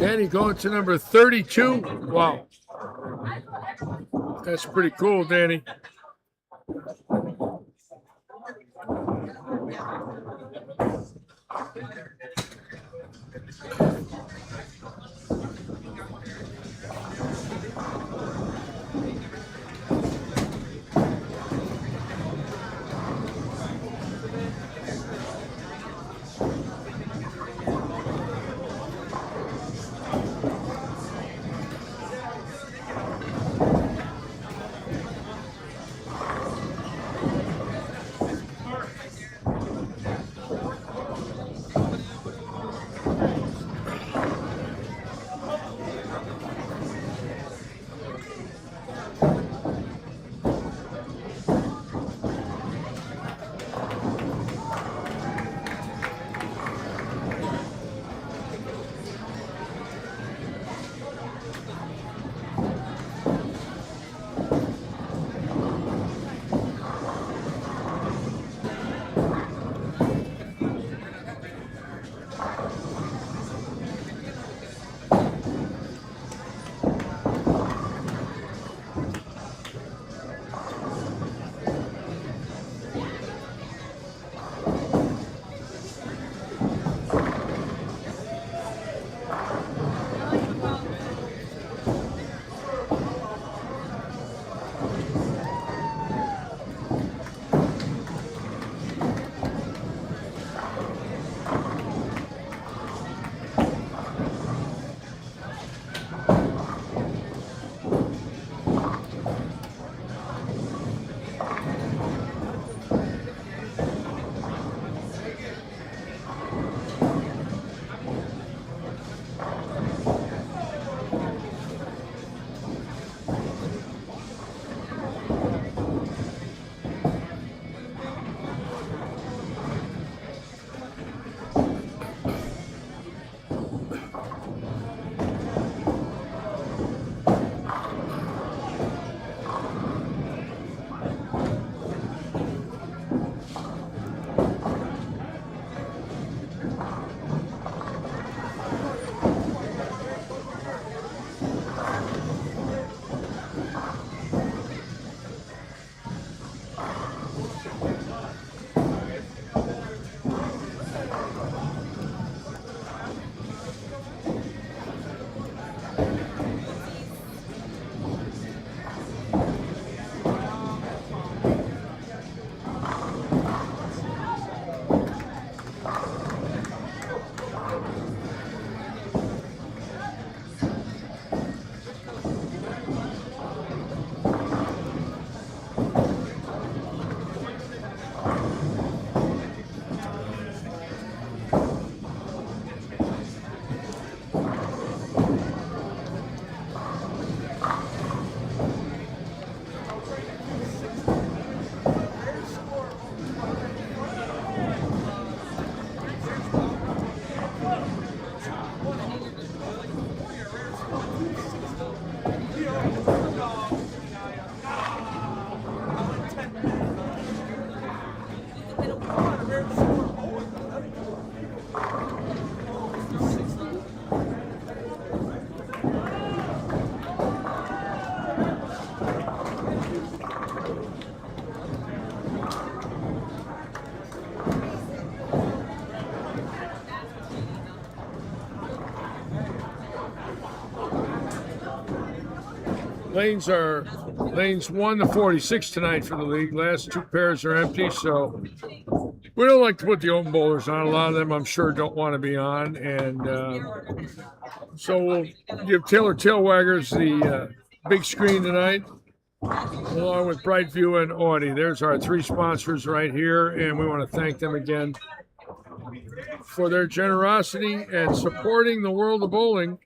Danny going to number 32. Wow. That's pretty cool, Danny. lanes 1 to 46 tonight for the league. Last two pairs are empty, so we don't like to put the open bowlers on. A lot of them, I'm sure, don't want to be on, and so we'll give Taylor Tailwaggers the big screen tonight, along with Brightview and Audi. There's our three sponsors right here, and we want to thank them again for their generosity and supporting the world of bowling.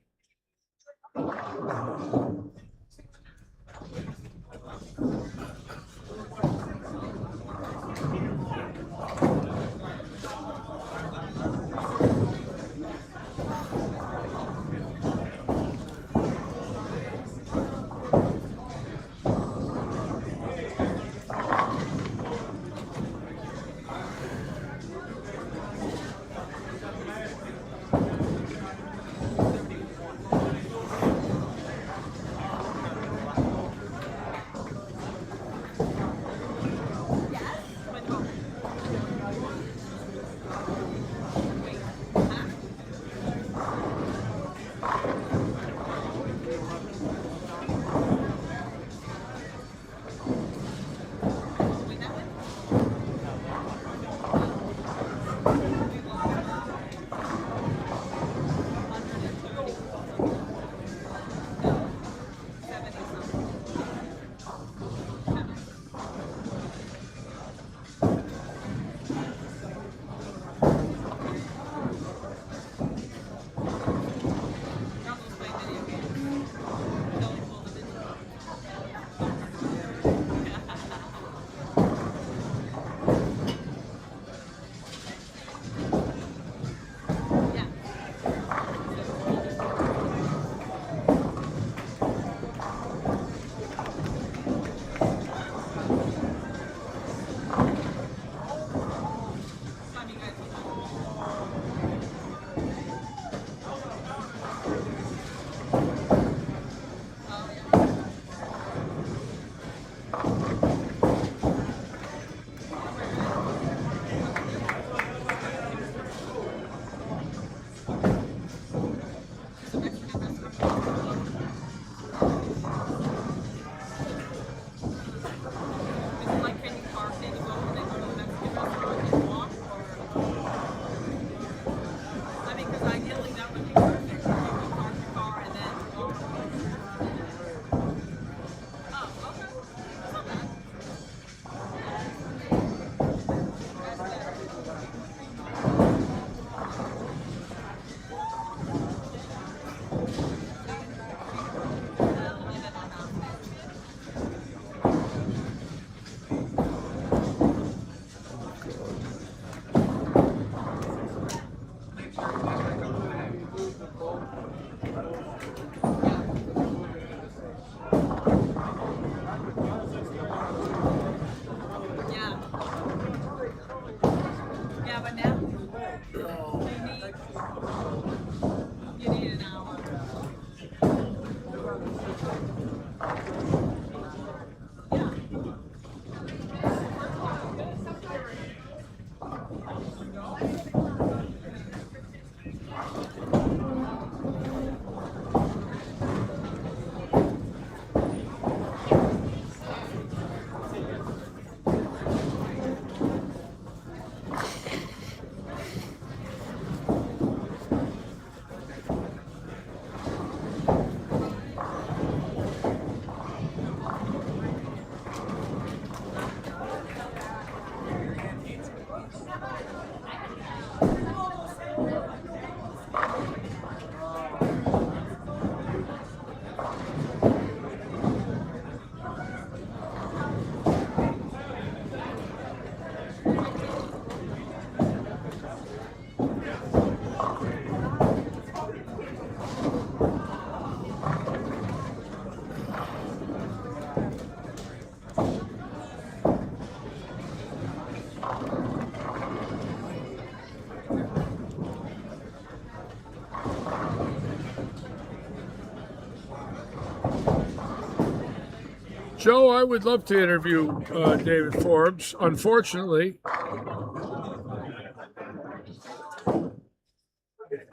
Joe, I would love to interview David Forbes. Unfortunately,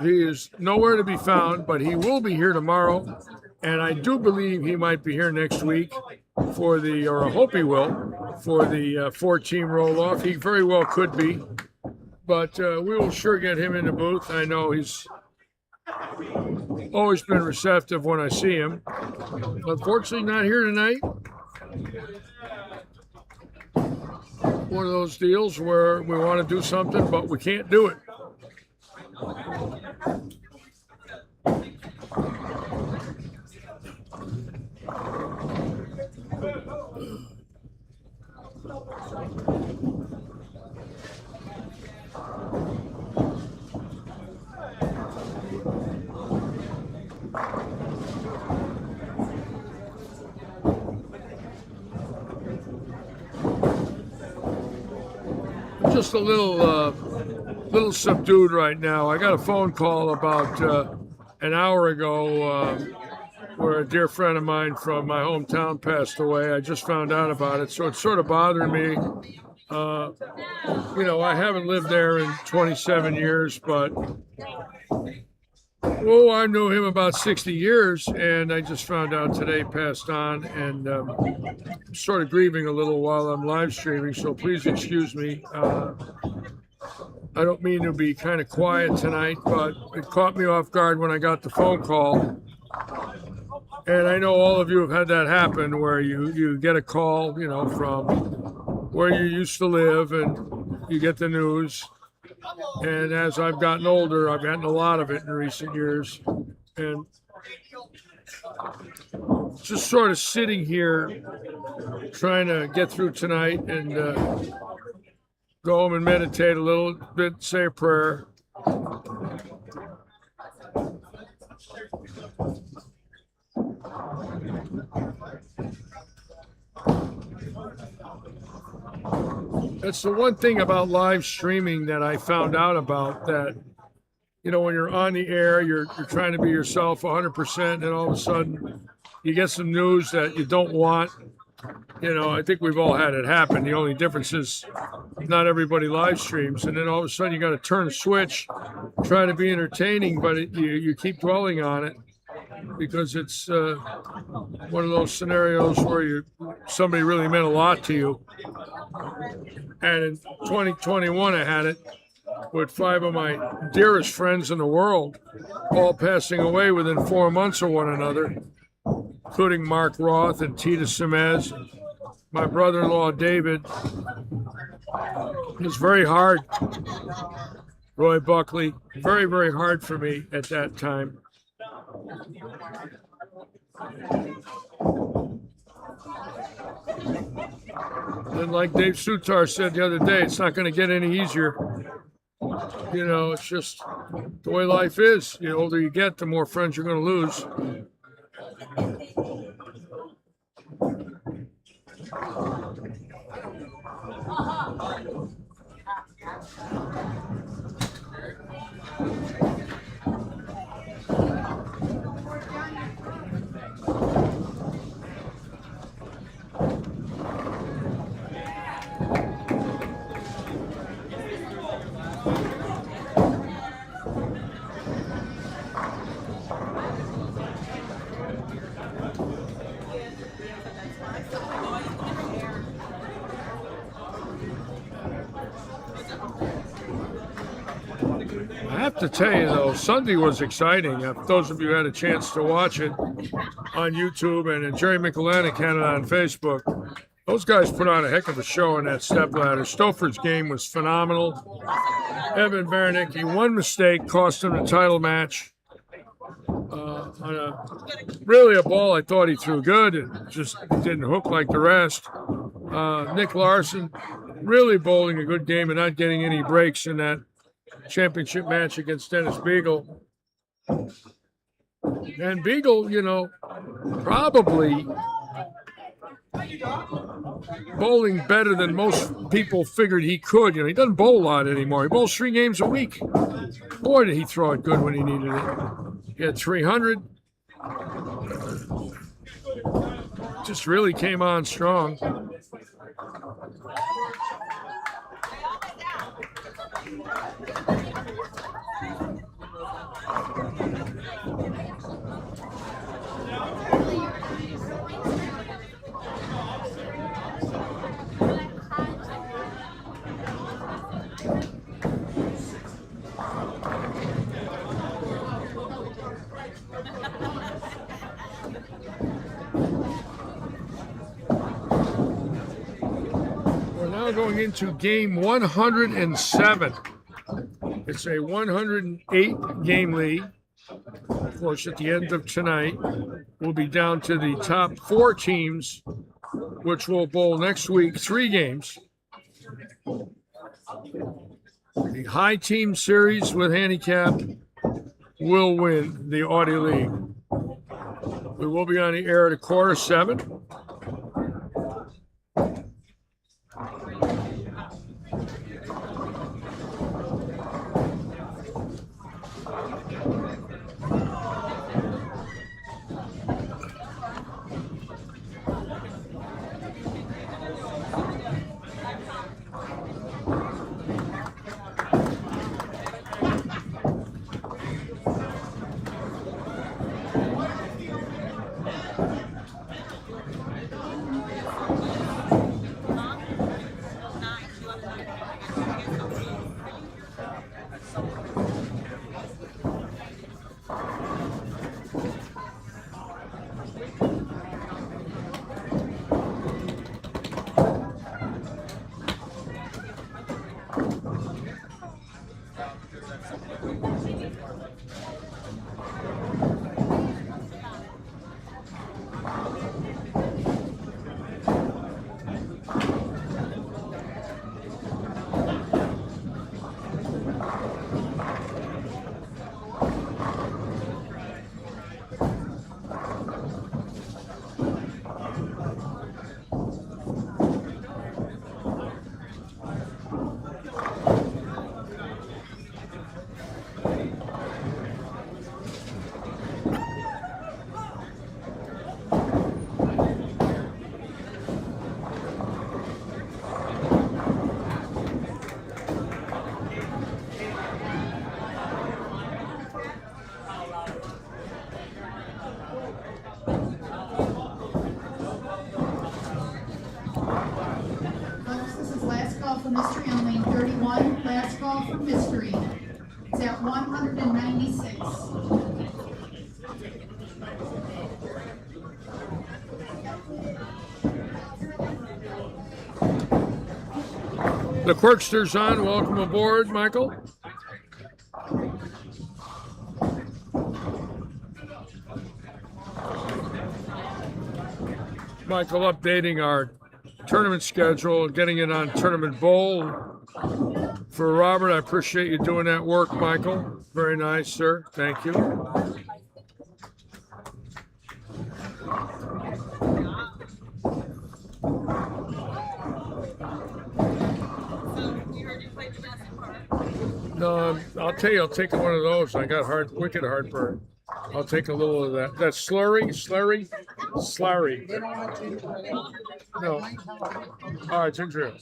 he is nowhere to be found, but he will be here tomorrow And I do believe he might be here next week for the, or I hope he will, for the 4-team roll-off. He very well could be. But we will sure get him in the booth. I know he's always been receptive when I see him. Unfortunately, not here tonight. One of those deals where we want to do something, but we can't do it. I'm just a little subdued right now. I got a phone call about an hour ago where a dear friend of mine from my hometown passed away. I just found out about it, so it's sort of bothering me. You know, I haven't lived there in 27 years, but I knew him about 60 years, and I just found out today passed on, and sort of grieving a little while I'm live streaming, so please excuse me. I don't mean to be kind of quiet tonight, but it caught me off guard when I got the phone call. And I know all of you have had that happen where you get a call, you know, from where you used to live, and you get the news. And as I've gotten older, I've gotten a lot of it in recent years. And just sort of sitting here trying to get through tonight and go home and meditate a little bit, say a prayer. That's the one thing about live streaming that I found out about, that, you know, when you're on the air, you're trying to be yourself 100%, and all of a sudden you get some news that you don't want. You know, I think we've all had it happen. The only difference is not everybody live streams, and then all of a sudden you got to turn a switch, try to be entertaining, but you keep dwelling on it because it's one of those scenarios where somebody really meant a lot to you. And in 2021, I had it with 5 of my dearest friends in the world, all passing away within 4 months of one another, including Mark Roth and Tita Semez, my brother-in-law David. It was very hard. Roy Buckley, very, very hard for me at that time. And like Dave Sutar said the other day, it's not going to get any easier. You know, it's just the way life is. The older you get, the more friends you're going to lose. I have to tell you, though, Sunday was exciting. If those of you who had a chance to watch it on YouTube, and Jerry Michalanic had it on Facebook, those guys put on a heck of a show in that stepladder. Stoffer's game was phenomenal. Evan Bernicki, one mistake cost him the title match. On really a ball I thought he threw good. It just didn't hook like the rest. Nick Larson really bowling a good game and not getting any breaks in that championship match against Dennis Beagle. And Beagle, you know, probably bowling better than most people figured he could. You know, he doesn't bowl a lot anymore. He bowls 3 games a week. Boy, did he throw it good when he needed it. He had 300. Just really came on strong. Now going into game 107. It's a 108 game league. Of course, at the end of tonight, we'll be down to the top 4 teams, which will bowl next week, 3 games. The high team series with handicap will win the Audi League. We will be on the air at 6:45. For mystery on lane 31, last call for mystery. It's at 196. The Quirkster's on. Welcome aboard, Michael. Michael updating our tournament schedule, getting it on Tournament Bowl. For Robert, I appreciate you doing that work, Michael. Very nice, sir. Thank you. No, I'll tell you, I'll take one of those. I got wicked heartburn. I'll take a little of that. That's slurry. No. All right, ginger ale.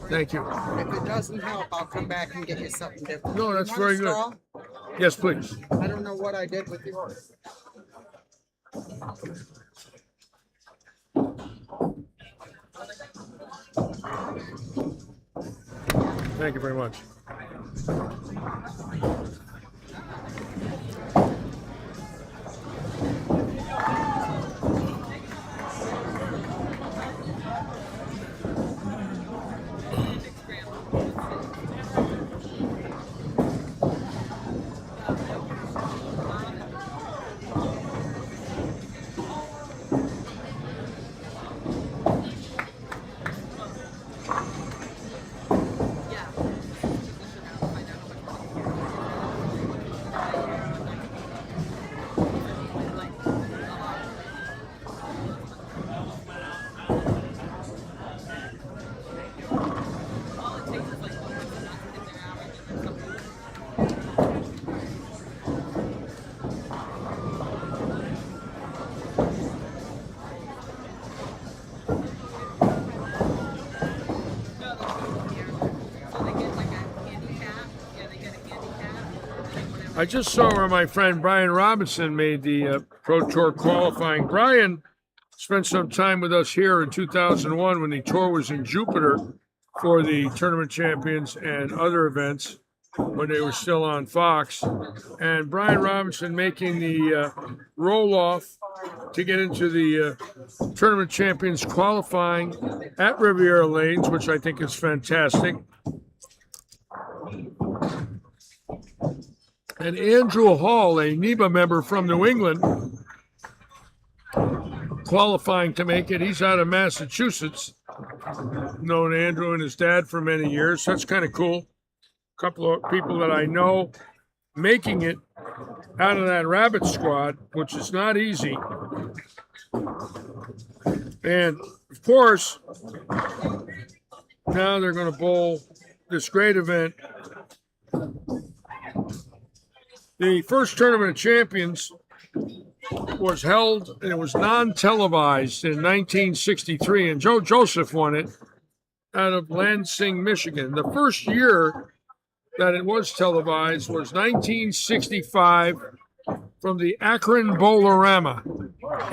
Thank you. If it doesn't help, I'll come back and get you something different. No, that's You want very a good. straw? Yes, please. I don't know what I did with yours. Thank you very much. I just saw where my friend Brian Robinson made the Pro Tour qualifying. Brian spent some time with us here in 2001 when the tour was in Jupiter for the Tournament Champions and other events when they were still on Fox. And Brian Robinson making the roll-off to get into the Tournament Champions qualifying at Riviera Lanes, which I think is fantastic. And Andrew Hall, a NEBA member from New England, qualifying to make it. He's out of Massachusetts. Known Andrew and his dad for many years. That's kind of cool. A couple of people that I know making it out of that rabbit squad, which is not easy. And of course, now they're going to bowl this great event. The first Tournament of Champions was held, and it was non-televised in 1963, and Joe Joseph won it out of Lansing, Michigan. The first year that it was televised was 1965 from the Akron Bowlerama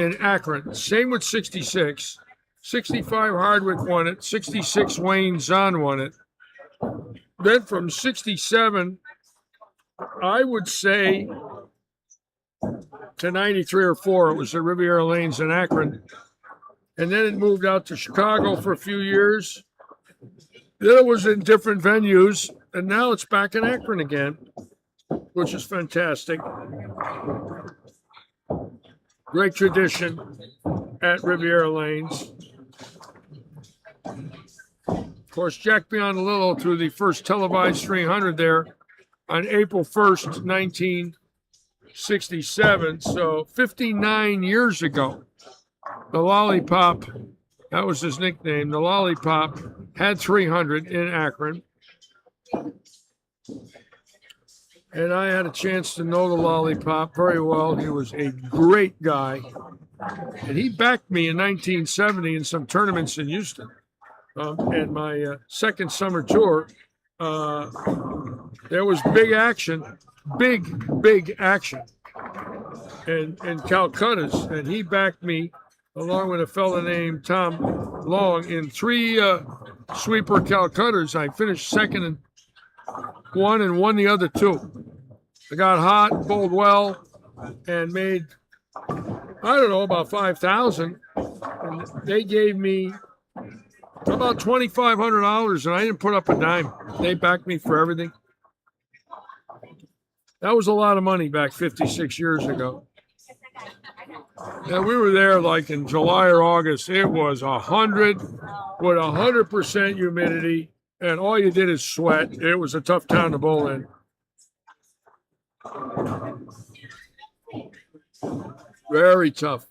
in Akron. Same with 66. 65 Hardwick won it. 66 Wayne Zahn won it. Then from 67, I would say to 93 or 4, it was the Riviera Lanes in Akron. And then it moved out to Chicago for a few years. Then it was in different venues, and now it's back in Akron again, which is fantastic. Great tradition at Riviera Lanes. Of course, Jack Biondelillo threw the first televised 300 there on April 1st, 1967. So 59 years ago, the Lollipop, that was his nickname, the Lollipop, had 300 in Akron. And I had a chance to know the Lollipop very well. He was a great guy. And he backed me in 1970 in some tournaments in Houston. And my second summer tour, there was big action, big action in Calcutta's. And he backed me along with a fella named Tom Long in 3 sweeper Calcuttas. I finished second in one and won the other 2. I got hot, bowled well, and made, I don't know, about 5,000. And they gave me about $2,500, and I didn't put up a dime. They backed me for everything. That was a lot of money back 56 years ago. And we were there like in July or August. It was 100 with 100% humidity, and all you did is sweat. It was a tough town to bowl in. Very tough.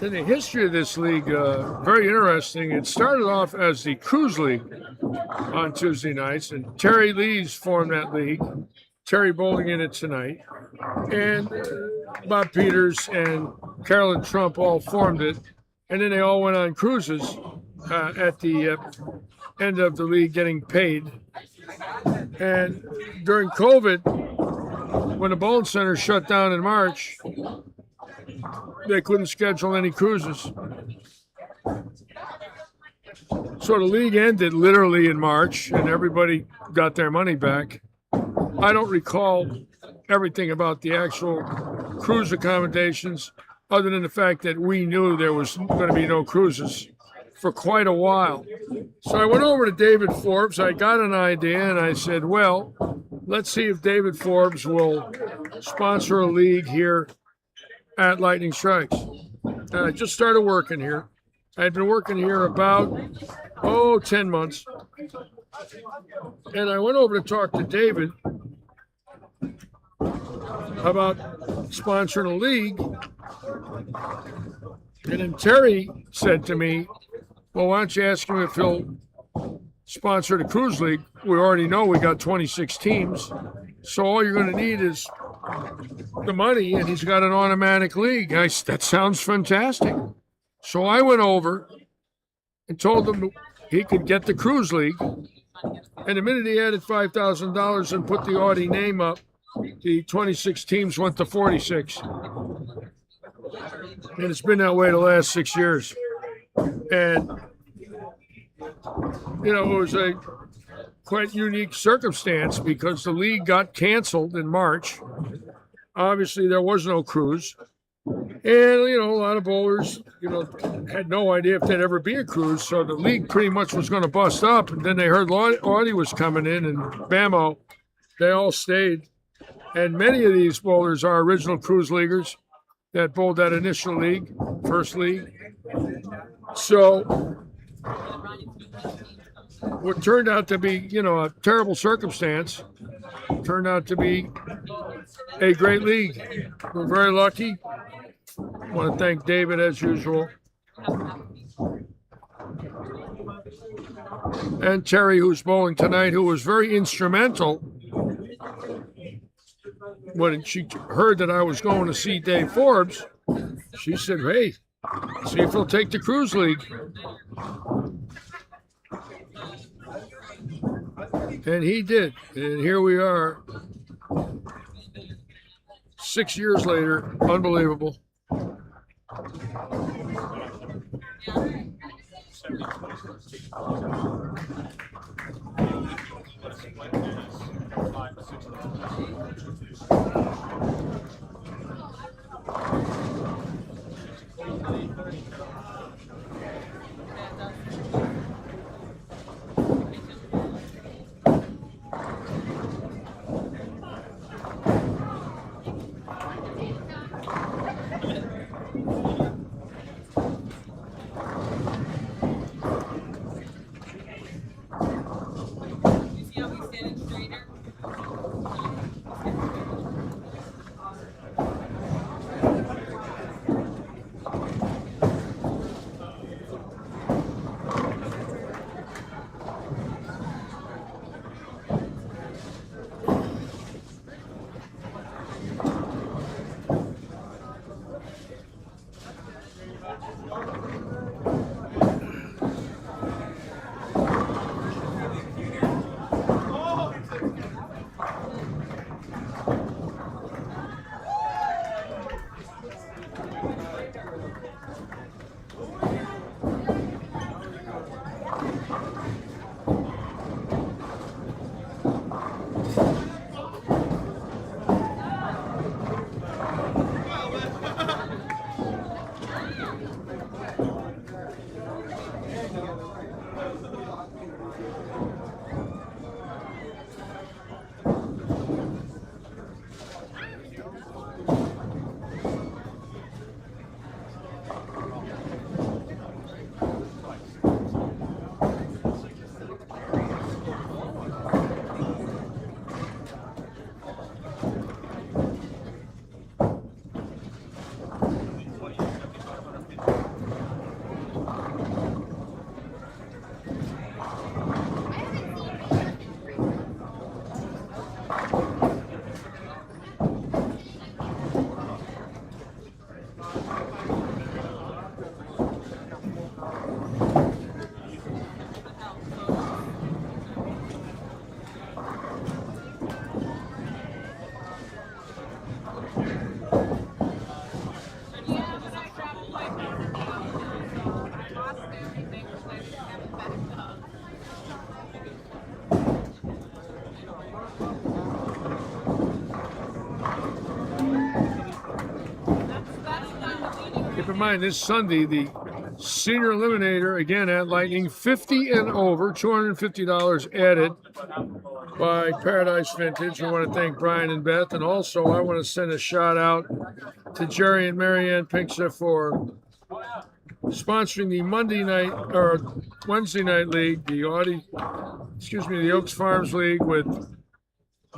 in the history of this league, very interesting. It started off as the Cruise League on Tuesday nights, and Terry Lees formed that league. Terry bowling in it tonight. And Bob Peters and Carolyn Trump all formed it. And then they all went on cruises at the end of the league getting paid. And during COVID, when the bowling center shut down in March, they couldn't schedule any cruises. So the league ended literally in March, and everybody got their money back. I don't recall everything about the actual cruise accommodations, other than the fact that we knew there was going to be no cruises for quite a while. So I went over to David Forbes. I got an idea, and I said, well, let's see if David Forbes will sponsor a league here at Lightning Strikes. And I just started working here. I had been working here about, 10 months. And I went over to talk to David about sponsoring a league. And then Terry said to me, well, why don't you ask him if he'll sponsor the Cruise League? We already know we got 26 teams. So all you're going to need is the money, and he's got an automatic league. That sounds fantastic. So I went over and told him he could get the Cruise League. And the minute he added $5,000 and put the Audi name up, the 26 teams went to 46. And it's been that way the last 6 years. And, it was a quite unique circumstance because the league got canceled in March. Obviously, there was no cruise. And, a lot of bowlers, had no idea if there'd ever be a cruise. So the league pretty much was going to bust up. And then they heard Audi was coming in, and bammo, they all stayed. And many of these bowlers are original cruise leaguers that bowled that initial league, first league. So what turned out to be, a terrible circumstance turned out to be a great league. We're very lucky. I want to thank David as usual. And Terry, who's bowling tonight, who was very instrumental when she heard that I was going to see Dave Forbes. She said, hey, see if he'll take the Cruise League. And he did. And here we are 6 years later. Unbelievable. in mind this Sunday, the senior eliminator again at Lightning, 50 and over, $250 added by Paradise Vintage. I want to thank Brian and Beth, and also I want to send a shout out to Jerry and Marianne Pinksa for sponsoring the Wednesday night league, the the Oaks Farms League with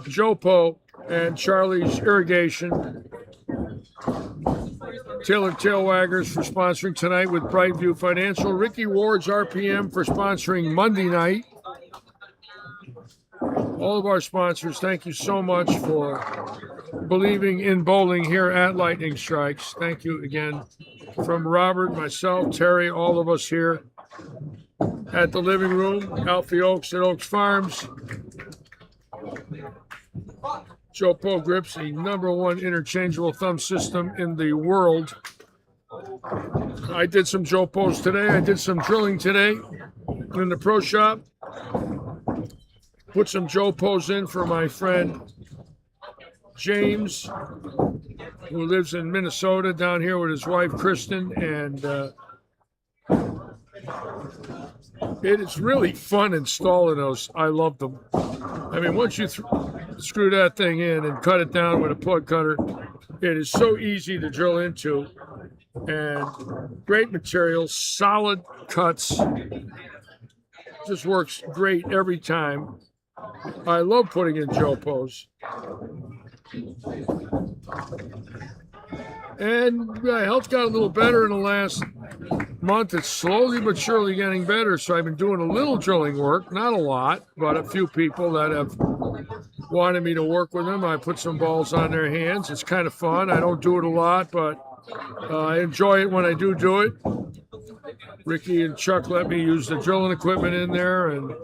Joe Poe and Charlie's Irrigation. Taylor Tailwaggers for sponsoring tonight with Brightview Financial. Ricky Ward's RPM for sponsoring Monday night. All of our sponsors, thank you so much for believing in bowling here at Lightning Strikes. Thank you again from Robert, myself, Terry, all of us here at the living room, Alfie Oaks at Oaks Farms. Joe Poe Grips, the #1 interchangeable thumb system in the world. I did some Joe Poes today. I did some drilling today in the pro shop. Put some Joe Poes in for my friend James, who lives in Minnesota, down here with his wife Kristen, and it is really fun installing those. I love them. I mean, once you screw that thing in and cut it down with a plug cutter, it is so easy to drill into, and great material, solid cuts, just works great every time. I love putting in Joe Poes. And my health got a little better in the last month. It's slowly but surely getting better. So I've been doing a little drilling work, not a lot, but a few people that have wanted me to work with them. I put some balls on their hands. It's kind of fun. I don't do it a lot, but I enjoy it when I do it. Ricky and Chuck let me use the drilling equipment in there, and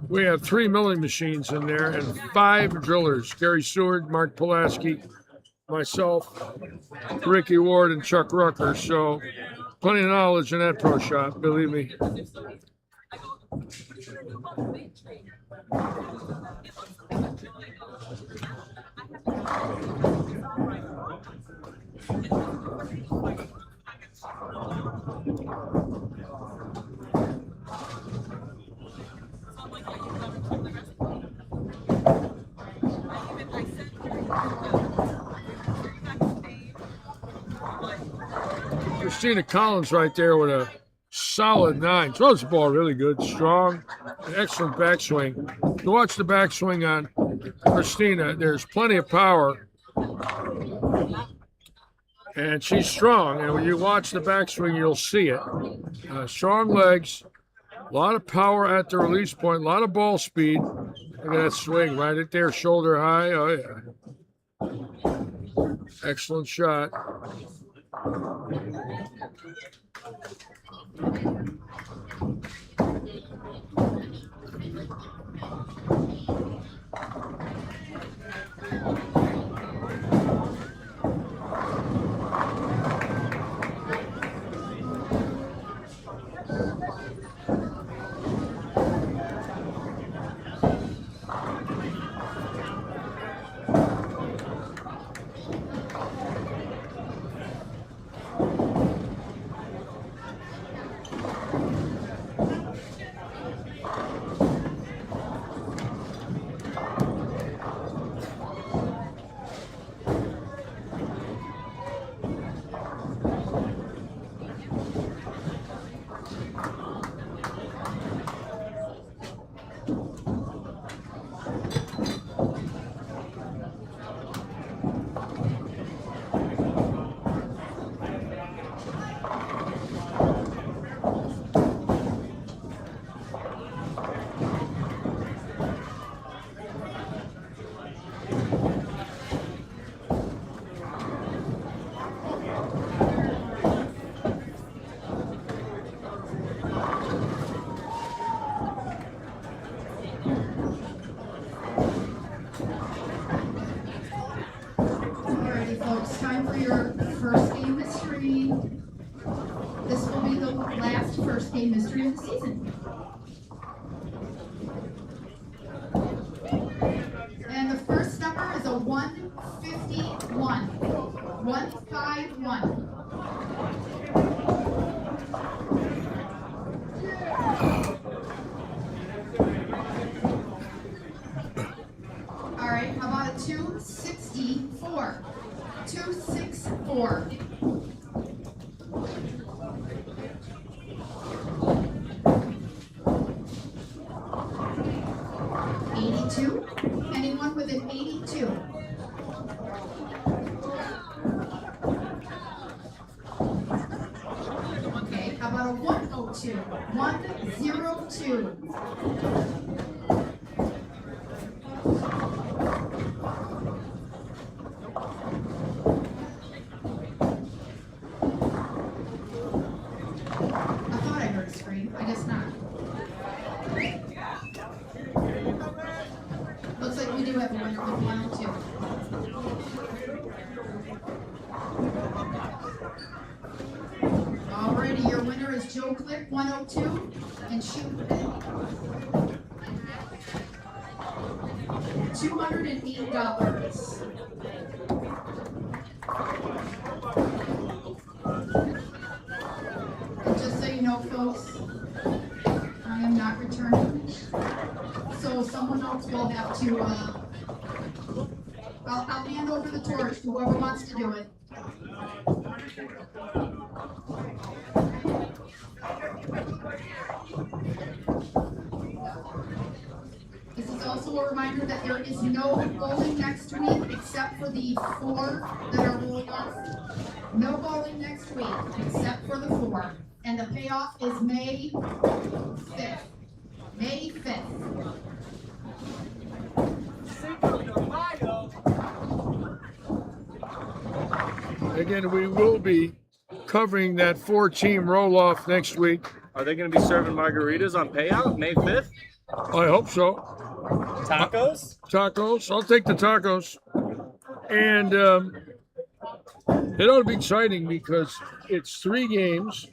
we have 3 milling machines in there and 5 drillers. Gary Seward, Mark Pulaski, myself, Ricky Ward, and Chuck Rucker. So plenty of knowledge in that pro shop, believe me. Christina Collins right there with a solid 9. Throws the ball really good, strong, excellent backswing. You watch the backswing on Christina, there's plenty of power. And she's strong, and when you watch the backswing, you'll see it. Strong legs, a lot of power at the release point, a lot of ball speed. Look at that swing right at there, shoulder high. Oh, yeah. Excellent shot. Time for your first game mystery. This will be the last first game mystery of the season. And the first number is a 151. 151. 102. I thought I heard a scream. I guess not. Looks like we do have a winner with 102. Alrighty, your winner is Joe Click 102 and shoot $208. And just so you know, folks, I am not returning. So someone else will have to, I'll hand over the torch to whoever wants to do it. This is also a reminder that there is no bowling next week except for the 4 that are rolling off. No bowling next week except for the 4. And the payoff is May 5th. May 5th. Again, we will be covering that 4-team roll-off next week. Are they going to be serving margaritas on payout May 5th? I hope so. Tacos? Tacos. I'll take the tacos. And it ought to be exciting because it's 3 games.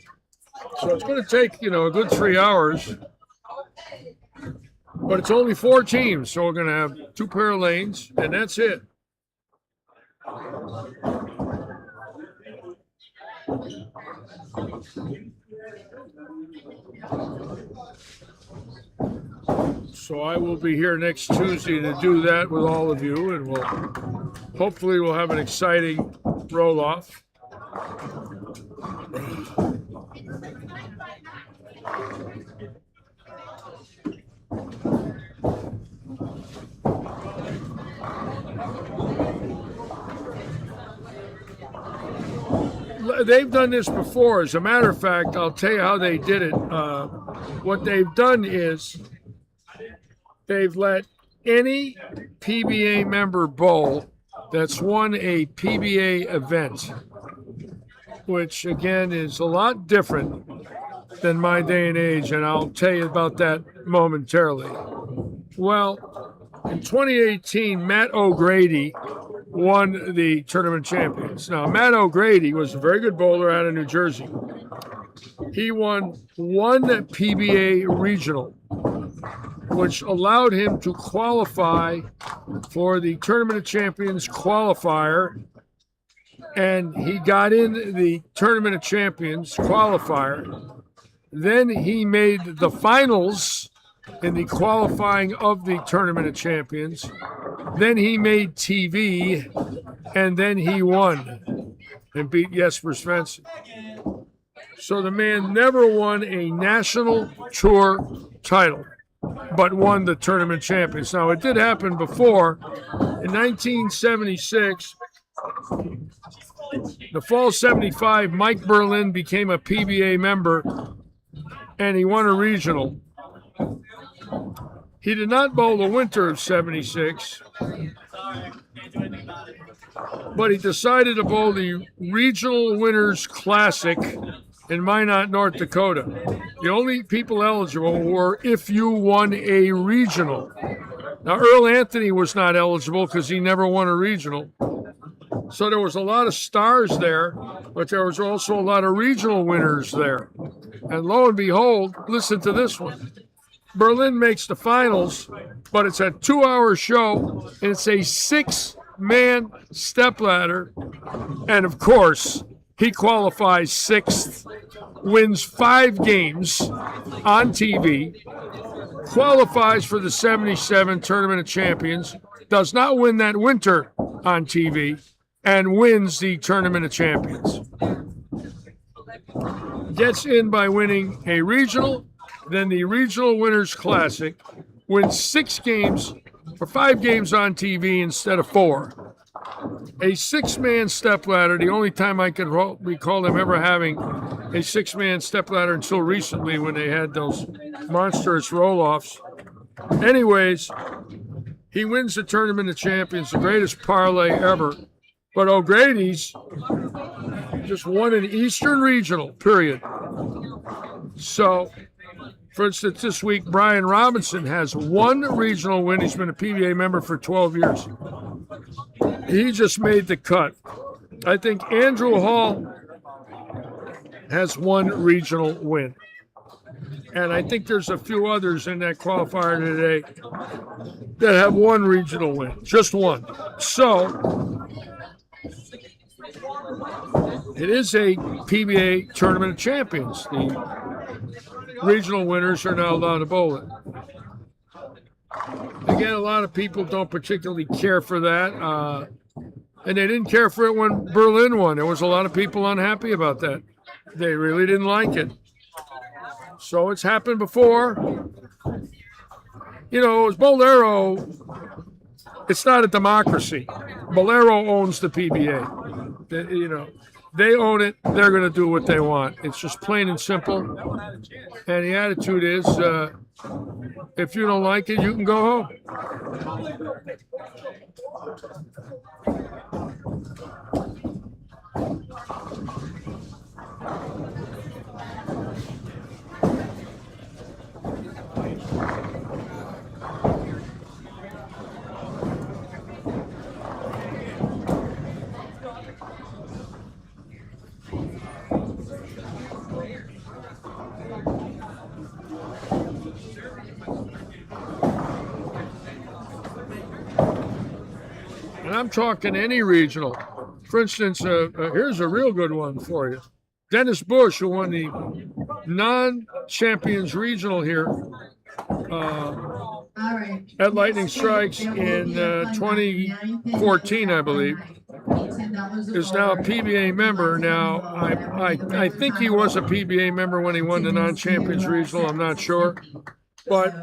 So it's going to take, a good 3 hours. But it's only 4 teams. So we're going to have 2 pair of lanes, and that's it. So I will be here next Tuesday to do that with all of you, and hopefully we'll have an exciting roll-off. They've done this before. As a matter of fact, I'll tell you how they did it. What they've done is they've let any PBA member bowl that's won a PBA event, which again is a lot different than my day and age, and I'll tell you about that momentarily. Well, in 2018, Matt O'Grady won the tournament champions. Now, Matt O'Grady was a very good bowler out of New Jersey. He won 1 PBA regional, which allowed him to qualify for the Tournament of Champions qualifier, and he got in the Tournament of Champions qualifier. Then he made the finals in the qualifying of the Tournament of Champions. Then he made TV, and then he won and beat Jesper Svensson. So the man never won a national tour title, but won the Tournament Champions. Now, it did happen before. In 1976, the fall 75, Mike Berlin became a PBA member, and he won a regional. He did not bowl the winter of 76, but he decided to bowl the Regional Winners Classic in Minot, North Dakota. The only people eligible were if you won a regional. Now, Earl Anthony was not eligible because he never won a regional. So there was a lot of stars there, but there was also a lot of regional winners there. And lo and behold, listen to this one. Berlin makes the finals, but it's a 2-hour show, and it's a 6-man stepladder. And of course, he qualifies 6th, wins 5 games on TV, qualifies for the 77 Tournament of Champions, does not win that winter on TV, and wins the Tournament of Champions. Gets in by winning a regional, then the Regional Winners Classic, wins 6 games or 5 games on TV instead of 4. a six-man stepladder. The only time I could recall them ever having a six-man stepladder until recently when they had those monstrous roll-offs. Anyways, he wins the Tournament of Champions, the greatest parlay ever. But O'Grady's just won an Eastern Regional, period. So, for instance, this week, Brian Robinson has one regional win. He's been a PBA member for 12 years. He just made the cut. I think Andrew Hall has one regional win. And I think there's a few others in that qualifier today that have one regional win, just one. So, it is a PBA Tournament of Champions. The regional winners are now allowed to bowl it. Again, a lot of people don't particularly care for that. And they didn't care for it when Berlin won. There was a lot of people unhappy about that. They really didn't like it. So it's happened before. You know, it's Bolero. It's not a democracy. Bolero owns the PBA. You know, they own it. They're going to do what they want. It's just plain and simple. And the attitude is, if you don't like it, you can go home. And I'm talking any regional. For instance, here's a real good one for you. Dennis Bush, who won the non-champions regional here at Lightning Strikes in 2014, I believe, is now a PBA member. Now, I think he was a PBA member when he won the non-champions regional. I'm not sure. But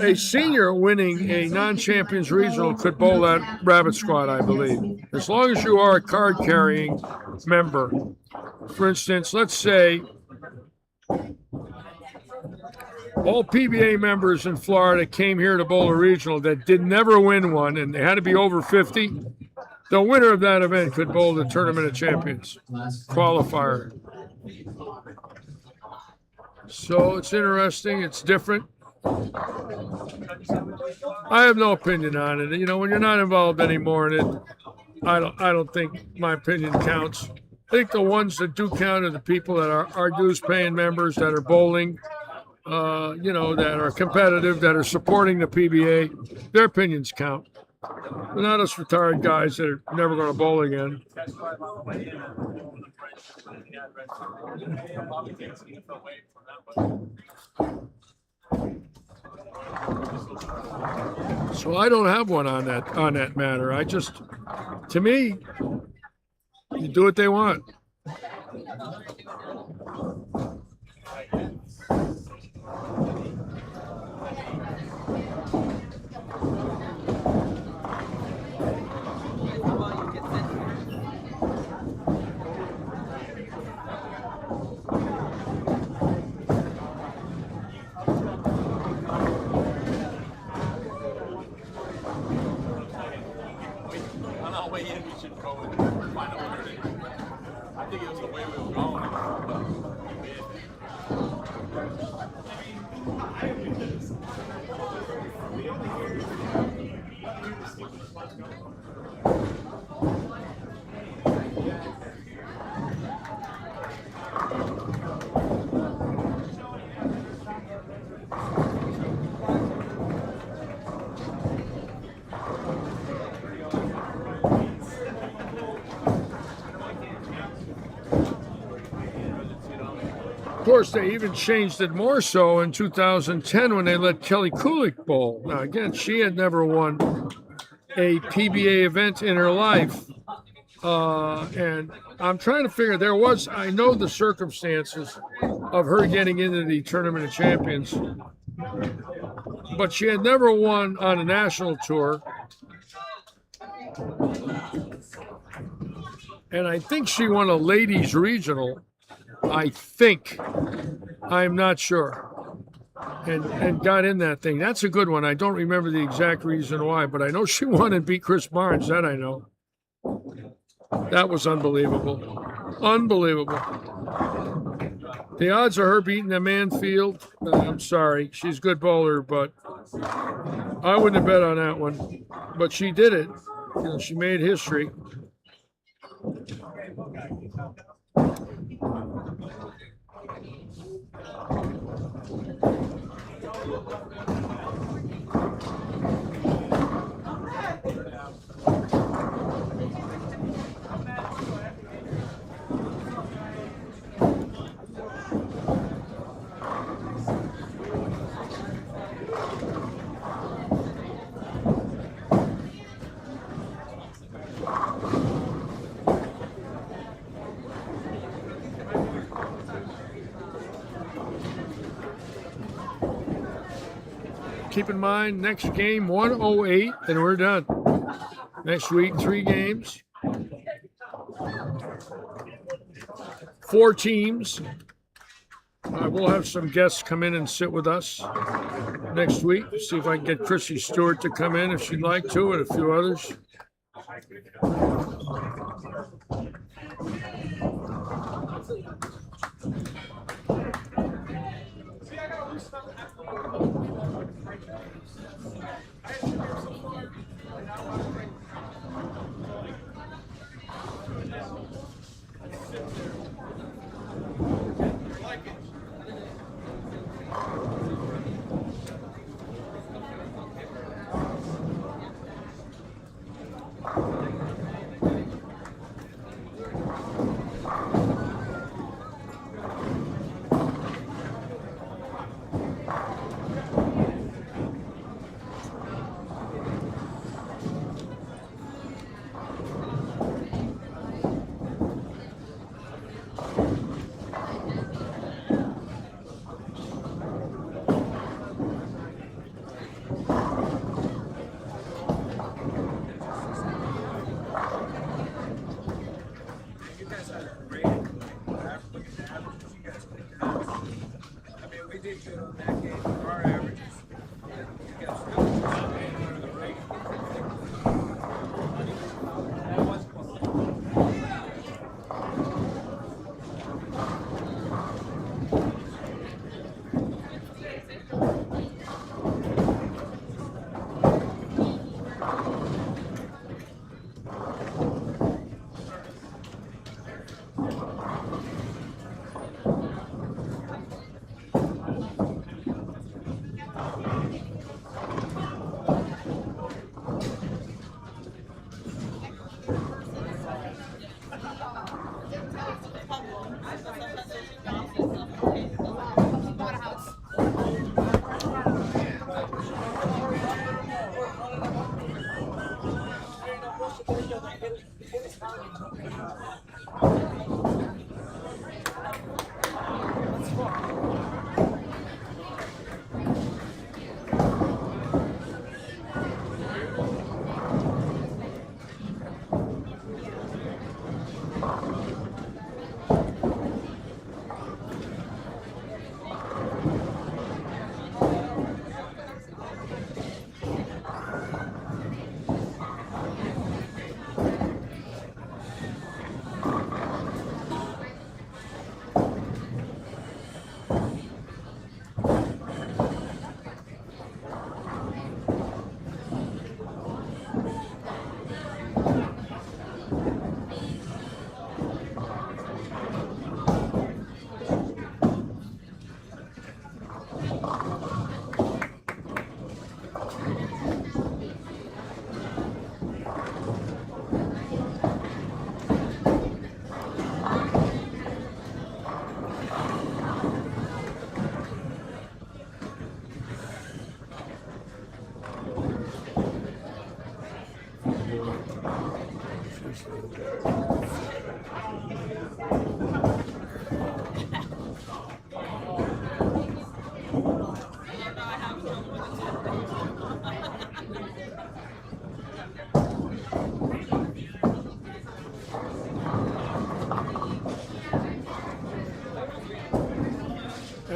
a senior winning a non-champions regional could bowl that rabbit squad, I believe, as long as you are a card-carrying member. For instance, let's say all PBA members in Florida came here to bowl a regional that did never win one, and they had to be over 50. The winner of that event could bowl the Tournament of Champions qualifier. So it's interesting. It's different. I have no opinion on it. You know, when you're not involved anymore in it, I don't think my opinion counts. I think the ones that do count are the people that are dues-paying members, that are bowling, you know, that are competitive, that are supporting the PBA. Their opinions count. But not us retired guys that are never going to bowl again. So I don't have one on that matter. I just, to me, you do what they want. I think it was the way we were going. Of course, they even changed it more so in 2010 when they let Kelly Kulik bowl. Now, again, she had never won a PBA event in her life. And I'm trying to figure, I know the circumstances of her getting into the Tournament of Champions, but she had never won on a national tour. And I think she won a ladies regional. I think. I'm not sure. And got in that thing. That's a good one. I don't remember the exact reason why, but I know she won and beat Chris Barnes. That I know. That was unbelievable. Unbelievable. The odds of her beating the Manfield, I'm sorry. She's a good bowler, but I wouldn't have bet on that one. But she did it. You know, she made history. Keep in mind, next game, 108, and we're done. Next week, 3 games. 4 teams. We'll have some guests come in and sit with us next week. See if I can get Chrissy Stewart to come in if she'd like to, and a few others.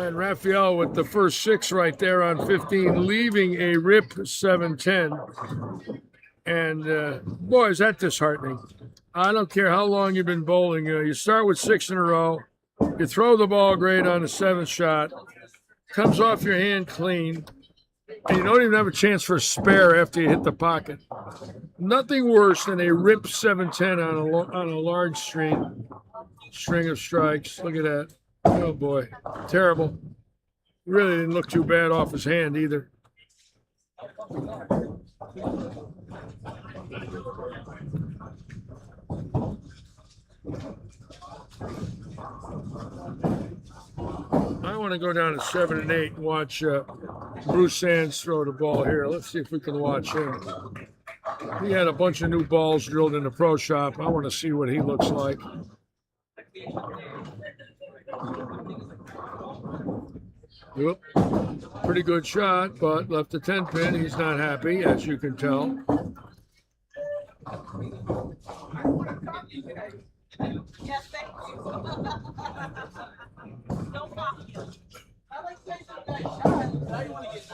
And Raphael with the first 6 right there on 15, leaving a rip 710. And boy, is that disheartening. I don't care how long you've been bowling. You start with 6 in a row. You throw the ball great on the 7th shot. Comes off your hand clean. And you don't even have a chance for a spare after you hit the pocket. Nothing worse than a rip 710 on a large string of strikes. Look at that. Oh, boy. Terrible. Really didn't look too bad off his hand either. I want to go down to 7 and 8 and watch Bruce Sands throw the ball here. Let's see if we can watch him. He had a bunch of new balls drilled in the pro shop. I want to see what he looks like. Whoop. Pretty good shot, but left the 10 pin. He's not happy, as you can tell. Yes, thank you. No problem. I like to say something nice shot. Now you want to get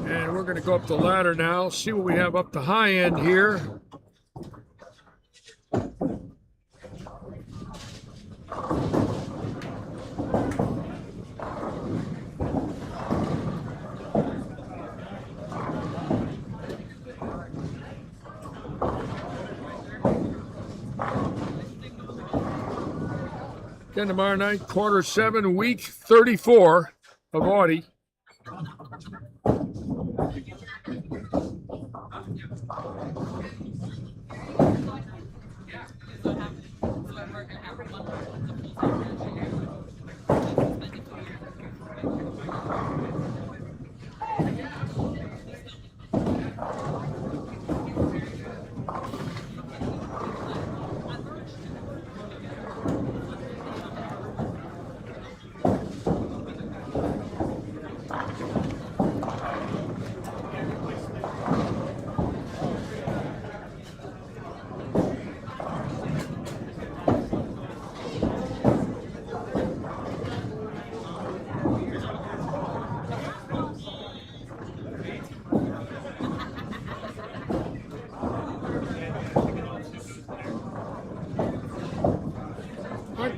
And we're going to go up the ladder now, see what we have up the high end here. Again tomorrow night, quarter 7, week 34 of Audi.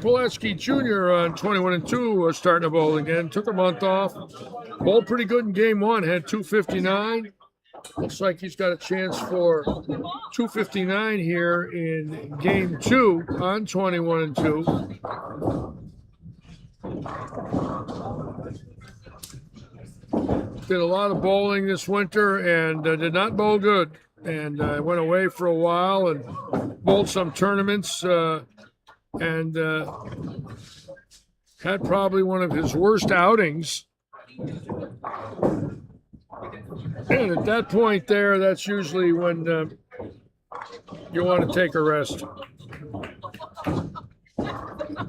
Pulaski Jr. on 21 and 2 was starting to bowl again. Took a month off. Bowled pretty good in game 1. Had 259. Looks like he's got a chance for 259 here in game 2 on 21 and 2. Did a lot of bowling this winter and did not bowl good. And went away for a while and bowled some tournaments. And had probably one of his worst outings. And at that point there, that's usually when you want to take a rest.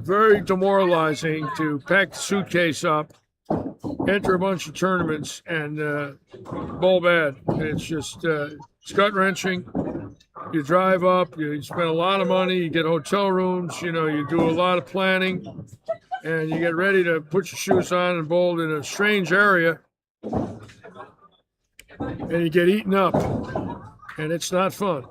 Very demoralizing to pack the suitcase up, enter a bunch of tournaments, and bowl bad. It's just it's gut-wrenching. You drive up, you spend a lot of money, you get hotel rooms, you know, you do a lot of planning, and you get ready to put your shoes on and bowl in a strange area, and you get eaten up, and it's not fun.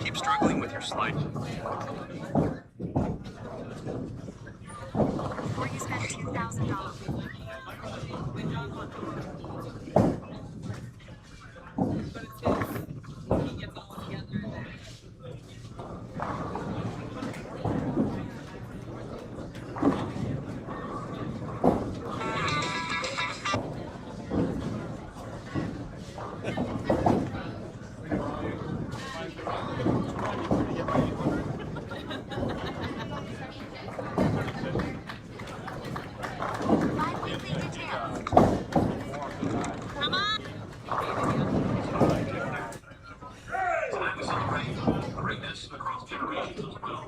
Keep struggling with your slide. Before you spend $2,000. Tonight we celebrate greatness across generations as well.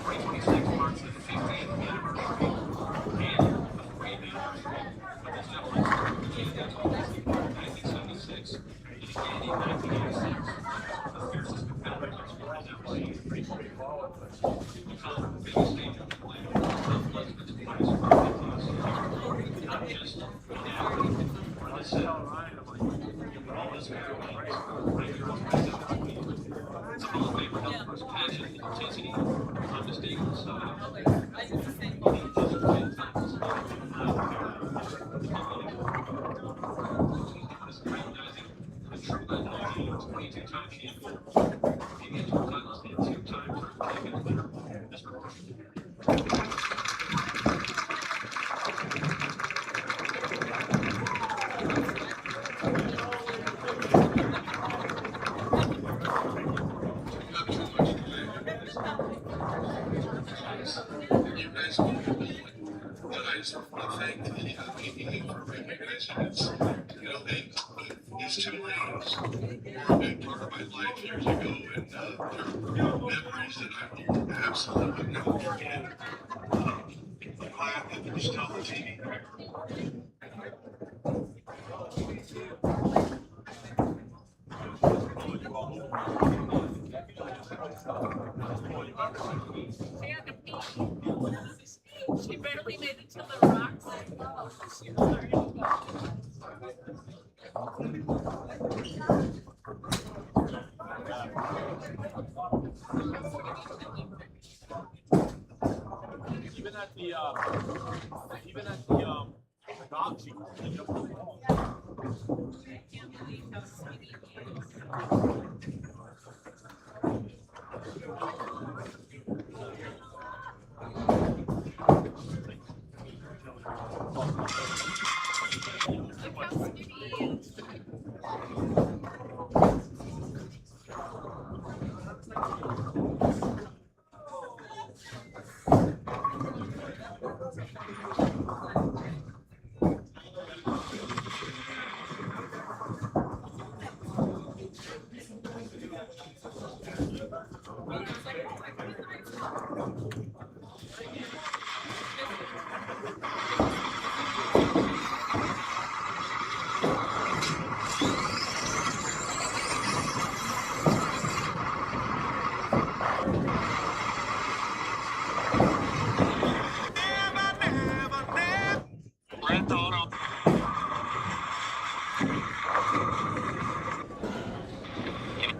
2026 marks the 50th anniversary and the 40th anniversary of this gentleman's in 1976 and again in 1986. The fiercest competitors our sport has ever seen. Become the biggest stage of the planet. Not Elizabeth's place for us. Not just one athlete, but this is all this family. It's a Hall of Famer known for his passion, intensity, unmistakable style. Recognizing a true legend, 22-time champion, being two titles and 2-time first champion winner. This promotion. You guys will be but I just want to thank the PPA for recognizing it's, you know, these 2 lanes were a big part of my life years ago, and they're memories that I will absolutely never forget. I'm glad that they're still on TV. She barely made it to the rocks. Even at the dock, she was picking up the ball. I can't believe how skinny he is. Look how skinny he is.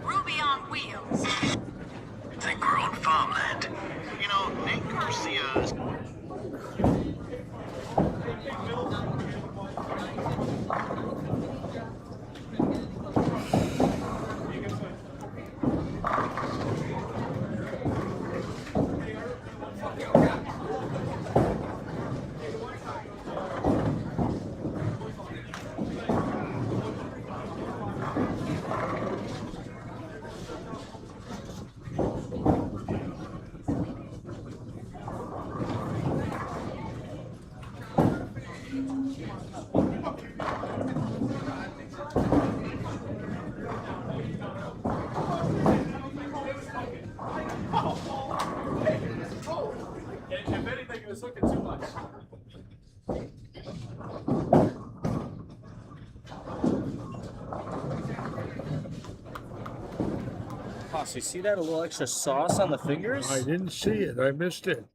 Ruby on wheels. Think we're on farmland. You know, Nick Garcia's. If anything, it was looking too much. Boss, you see that? A little extra sauce on the fingers? I didn't see it. I missed it.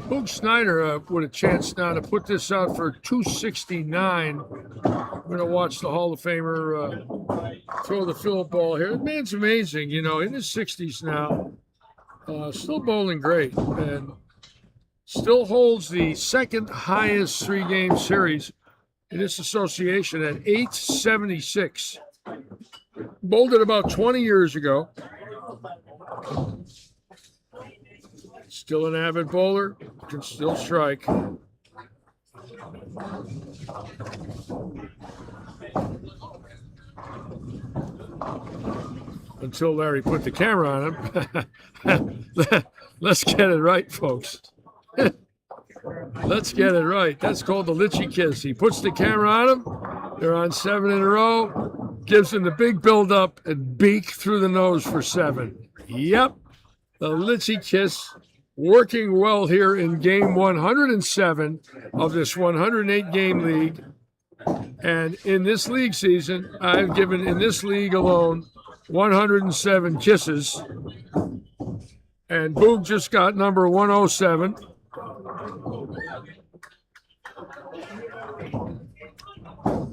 Boog Snyder with a chance now to put this out for $269. We're going to watch the Hall of Famer throw the Philip ball here. The man's amazing, you know, in his 60s now. Still bowling great and still holds the second highest three-game series in this association at 876. Bowled it about 20 years ago. Still an avid bowler, can still strike. Until Larry put the camera on him. Let's get it right, folks. Let's get it right. That's called the Litchi Kiss. He puts the camera on him. They're on 7 in a row. Gives him the big build-up and beak through the nose for 7. Yep, the Litchi Kiss working well here in game 107 of this 108-game league. And in this league season, I've given, in this league alone, 107 kisses. And Boog just got number 107.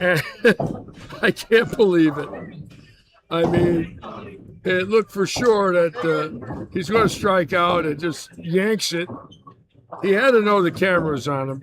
And I can't believe it. I mean, it looked for sure that he's going to strike out and just yanks it. He had to know the camera was on him.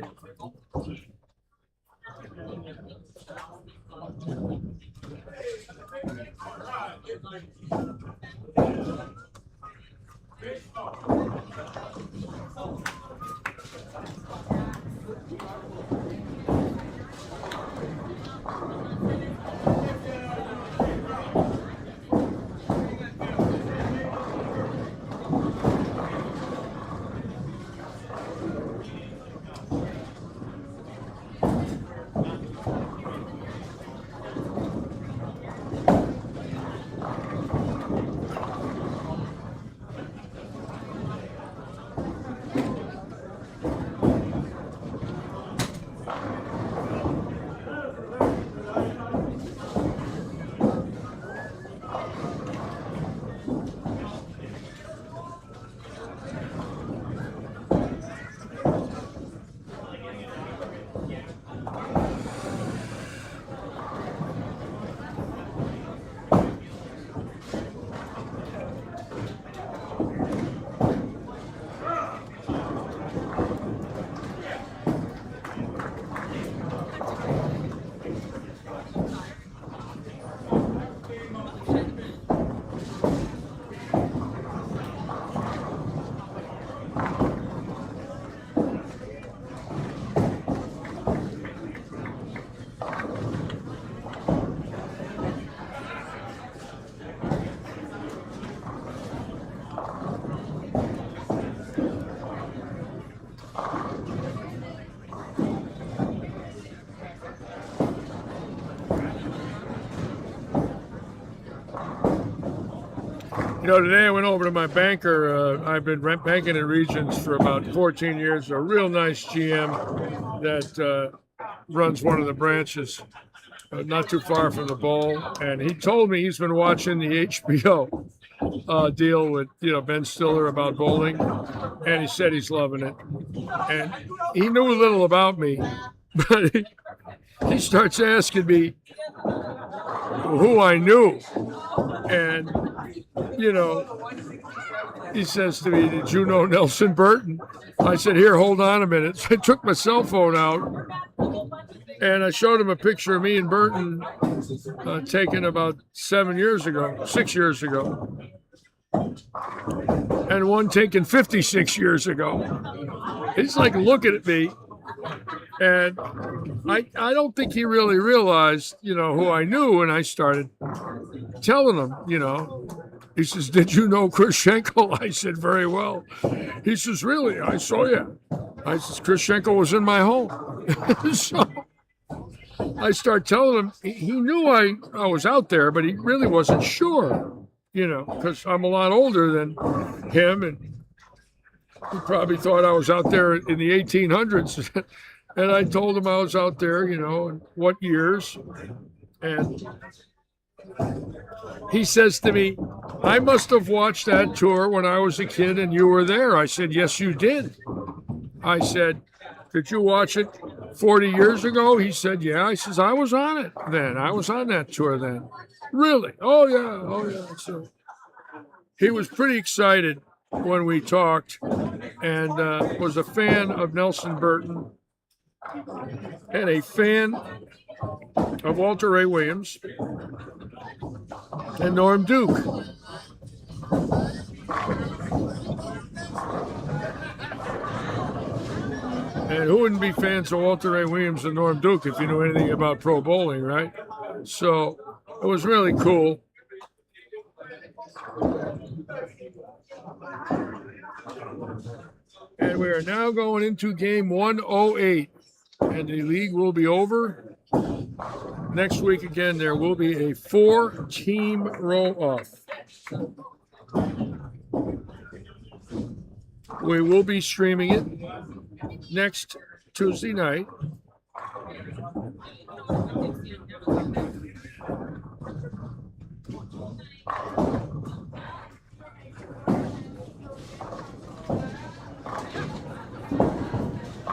You know, today I went over to my banker. I've been banking in Regions for about 14 years. A real nice GM that runs one of the branches not too far from the bowl. And he told me he's been watching the HBO deal with, you know, Ben Stiller about bowling. And he said he's loving it. And he knew a little about me, but he starts asking me who I knew. And you know, he says to me, "Did you know Nelson Burton?" I said, "Here, hold on a minute." So I took my cell phone out and I showed him a picture of me and Burton taken about 6 years ago, and one taken 56 years ago. He's like looking at me, and I don't think he really realized, you know, who I knew when I started telling him, you know, he says, "Did you know Chris Schenkel?" I said, "Very well." He says, "Really?" I saw you. I says, "Chris Schenkel was in my home." So I start telling him, he knew I was out there, but he really wasn't sure, you know, because I'm a lot older than him, and he probably thought I was out there in the 1800s. And I told him I was out there, you know, and what years. And he says to me, "I must have watched that tour when I was a kid and you were there." I said, "Yes, you did." I said, "Did you watch it 40 years ago?" He said, "Yeah." I says, "I was on it then. I was on that tour then." "Really?" "Oh, yeah. Oh, yeah." So he was pretty excited when we talked, and was a fan of Nelson Burton and a fan of Walter Ray Williams and Norm Duke. And who wouldn't be fans of Walter Ray Williams and Norm Duke if you knew anything about pro bowling, right? So it was really cool. And we are now going into game 108, and the league will be over. Next week, again, there will be a 4-team roll-off. We will be streaming it next Tuesday night.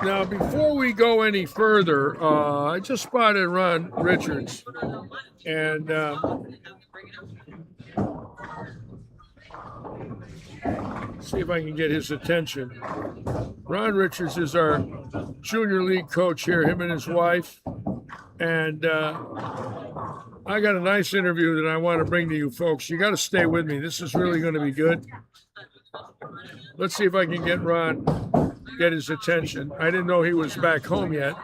Now, before we go any further, I just spotted Ron Richards, and see if I can get his attention. Ron Richards is our junior league coach here, him and his wife, and I got a nice interview that I want to bring to you folks. You got to stay with me. This is really going to be good. Let's see if I can get his attention. I didn't know he was back home yet.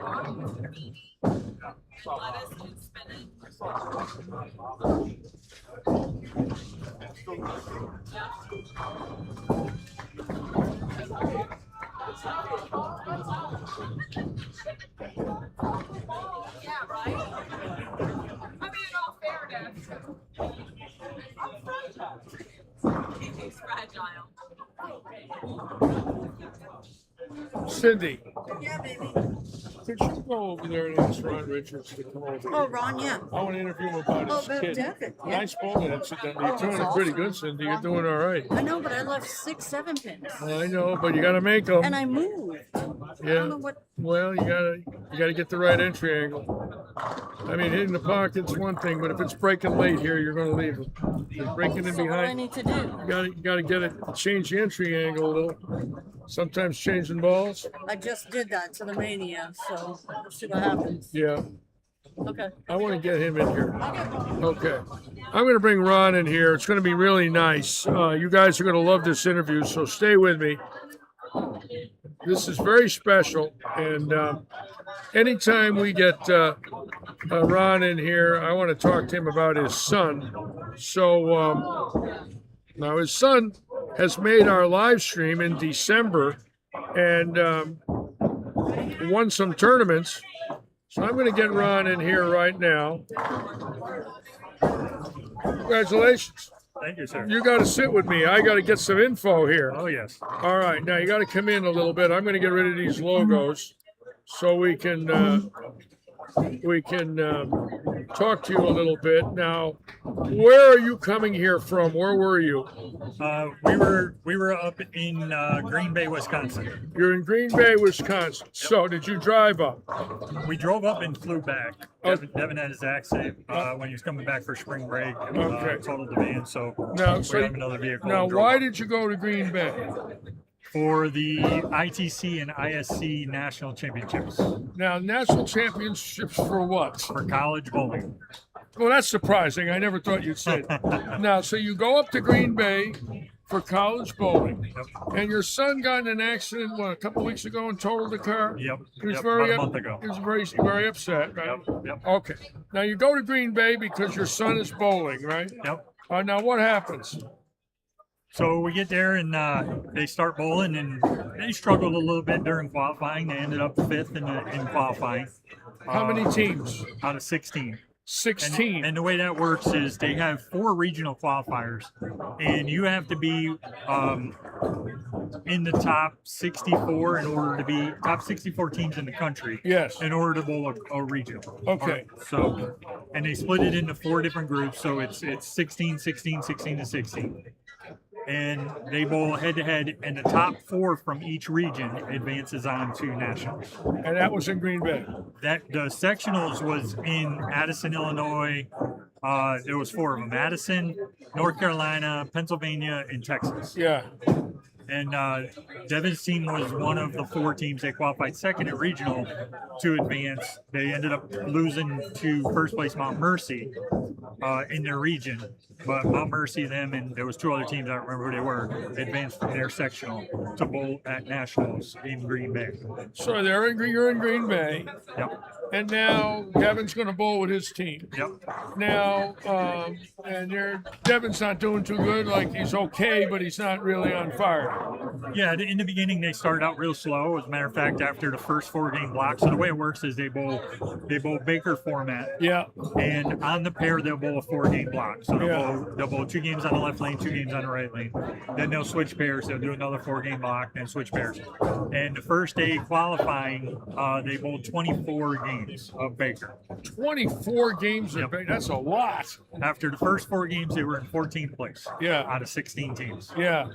Yeah, right? I mean, in all fairness, I'm fragile. He's fragile. Cindy, Yeah, baby. could you go over there and ask Ron Richards to come over? Oh, Ron, yeah. I want to interview him about his but kid. definitely. Nice bowling incidentally. You're doing that's pretty awesome. good, Cindy. You're doing all right. I know, but I left 6, 7 pins. I know, but you got to make them. And I moved. I Yeah. don't know what. Well, you gotta get the right entry angle. I mean, hitting the pocket's one thing, but if it's breaking late here, you're going to leave it. If it's breaking in So what I behind. need to do? You gotta get it. Change the entry angle a little. Sometimes changing balls. I just did that to the Mania, so we'll see what happens. Yeah. Okay. I want to get him in here. Okay. I'm going to bring Ron in here. It's going to be really nice. You guys are going to love this interview, so stay with me. This is very special, and anytime we get Ron in here, I want to talk to him about his son. So now his son has made our live stream in December and won some tournaments. So I'm going to get Ron in here right now. Congratulations. Thank you, sir. You got to sit with me. I got to get some info here. Oh, yes. All right. Now you got to come in a little bit. I'm going to get rid of these logos so we can talk to you a little bit. Now, where are you coming here from? Where were you? We were up in Green Bay, Wisconsin. You're in Green Bay, Wisconsin. So did you drive up? We drove up and flew back. Devin had his accident when he was coming back for spring break. Okay. Totaled the van, so Now, we have another vehicle. Now, and drove why up. did you go to Green Bay? For the ITC and ISC national championships Now, national championships for what? for college bowling. Well, that's surprising. I never thought you'd say that. Now, so you go up to Green Bay for college bowling, and your son got in an accident a couple weeks ago and totaled the car. Yep. He was About a month ago. He was very upset, right? Yep. Okay. Now you go to Green Bay because your son is bowling, right? Yep. Now what happens? So we get there and they start bowling, and they struggled a little bit during qualifying. They ended up 5th in qualifying. How many teams? Out of 16. 16. And the way that works is they have 4 regional qualifiers, and you have to be in the top 64 in order to be top 64 teams in the country. Yes. In order to bowl a regional. Okay. So, and they split it into 4 different groups. So it's 16, 16, 16, and 16. And they bowl head to head, and the top 4 from each region advances on to nationals. And that was in Green Bay. The sectionals was in Addison, Illinois. There was 4 of them: Addison, North Carolina, Pennsylvania, and Texas. Yeah. And Devin's team was one of the 4 teams. They qualified second at regional to advance. They ended up losing to first place Mount Mercy in their region. But Mount Mercy, them, and there was 2 other teams, I don't remember who they were, advanced from their sectional to bowl at nationals in Green Bay. So you're in Green Bay. Yep. And now Devin's going to bowl with his team. Yep. Now, Devin's not doing too good. Like, he's okay, but he's not really on fire. Yeah, in the beginning they started out real slow. As a matter of fact, after the first 4-game block, so the way it works is they bowl Baker format. Yeah. And on the pair they'll bowl a 4-game block. So they'll bowl 2 games on the left lane, 2 games on the right lane. Then they'll switch pairs. They'll do another 4-game block, then switch pairs. And the first day qualifying, they bowled 24 games of Baker. 24 games of Baker. That's a lot. After the first 4 games, they were in 14th place. Yeah. Out of 16 teams. Yeah.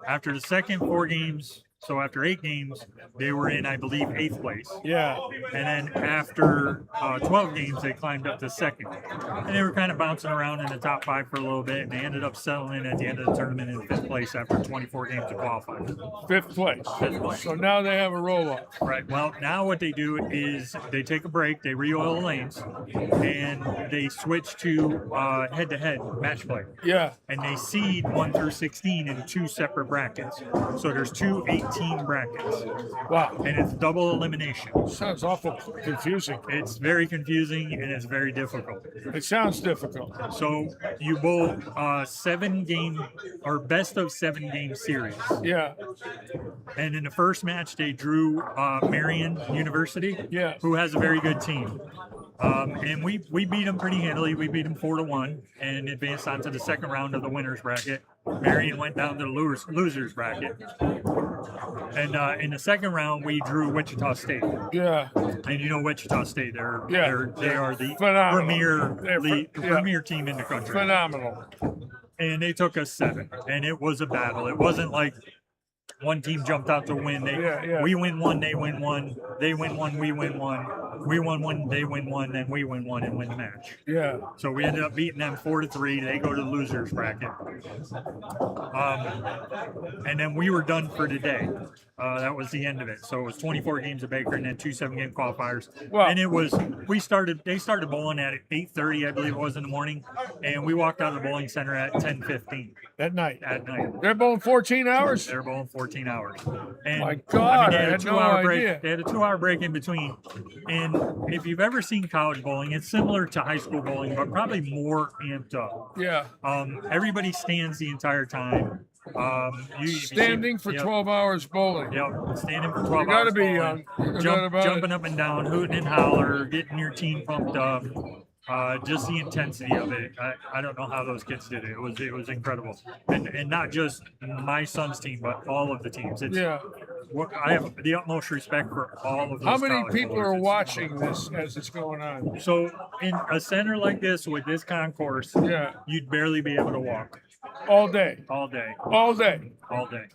After the second 4 games, so after 8 games, they were in, I believe, 8th place. Yeah. And then after 12 games, they climbed up to 2nd. And they were kind of bouncing around in the top 5 for a little bit, and they ended up settling at the end of the tournament in 5th place after 24 games to qualify. 5th place. 5th place. So now they have a roll-off. Right. Well, now what they do is they take a break, they re-oil the lanes, and they switch to head-to-head match play. Yeah. And they seed 1 through 16 in 2 separate brackets. So there's 2 8-team brackets. Wow. And it's double elimination. Sounds awful confusing. It's very confusing and it's very difficult. It sounds difficult. So you bowl 7-game or best of 7-game series. Yeah. And in the first match, they drew Marion University, who has a very good team. And we beat them pretty handily. We beat them 4-1 and advanced on to the second round of the winners bracket. Marion went down to the losers bracket. And in the second round, we drew Wichita State. Yeah. And you know Wichita State, they are the premier team in the country. Phenomenal. And they took us 7, and it was a battle. It wasn't like one team jumped out to win. We win 1, they win 1. They win 1, we win 1. We won 1, they win 1, then we win 1 and win the match. Yeah. So we ended up beating them 4-3. They go to the losers bracket. And then we were done for today. That was the end of it. So it was 24 games of Baker and then 2 7-game qualifiers. Wow. And they started bowling at 8:30, I believe it was, in the morning. And we walked out of the bowling center at 10:15. At night. They're bowling 14 hours? They're bowling 14 hours. And my God, they I had a had no 2-hour break. idea. They had a 2-hour break in between. And if you've ever seen college bowling, it's similar to high school bowling, but probably more amped up. Yeah. Everybody stands the entire time. Standing for 12 hours bowling. Yep, standing for 12 hours. You gotta be bowling. young. Jumping up and down, hooting and holler, getting your team pumped up. Just the intensity of it. I don't know how those kids did it. It was incredible. And not just my son's team, but all of the teams. I have the utmost respect for all of those. How many college people bowlers. are watching this as it's going on? So in a center like this with this concourse, you'd barely be able to walk. All day. All day. All day. All day.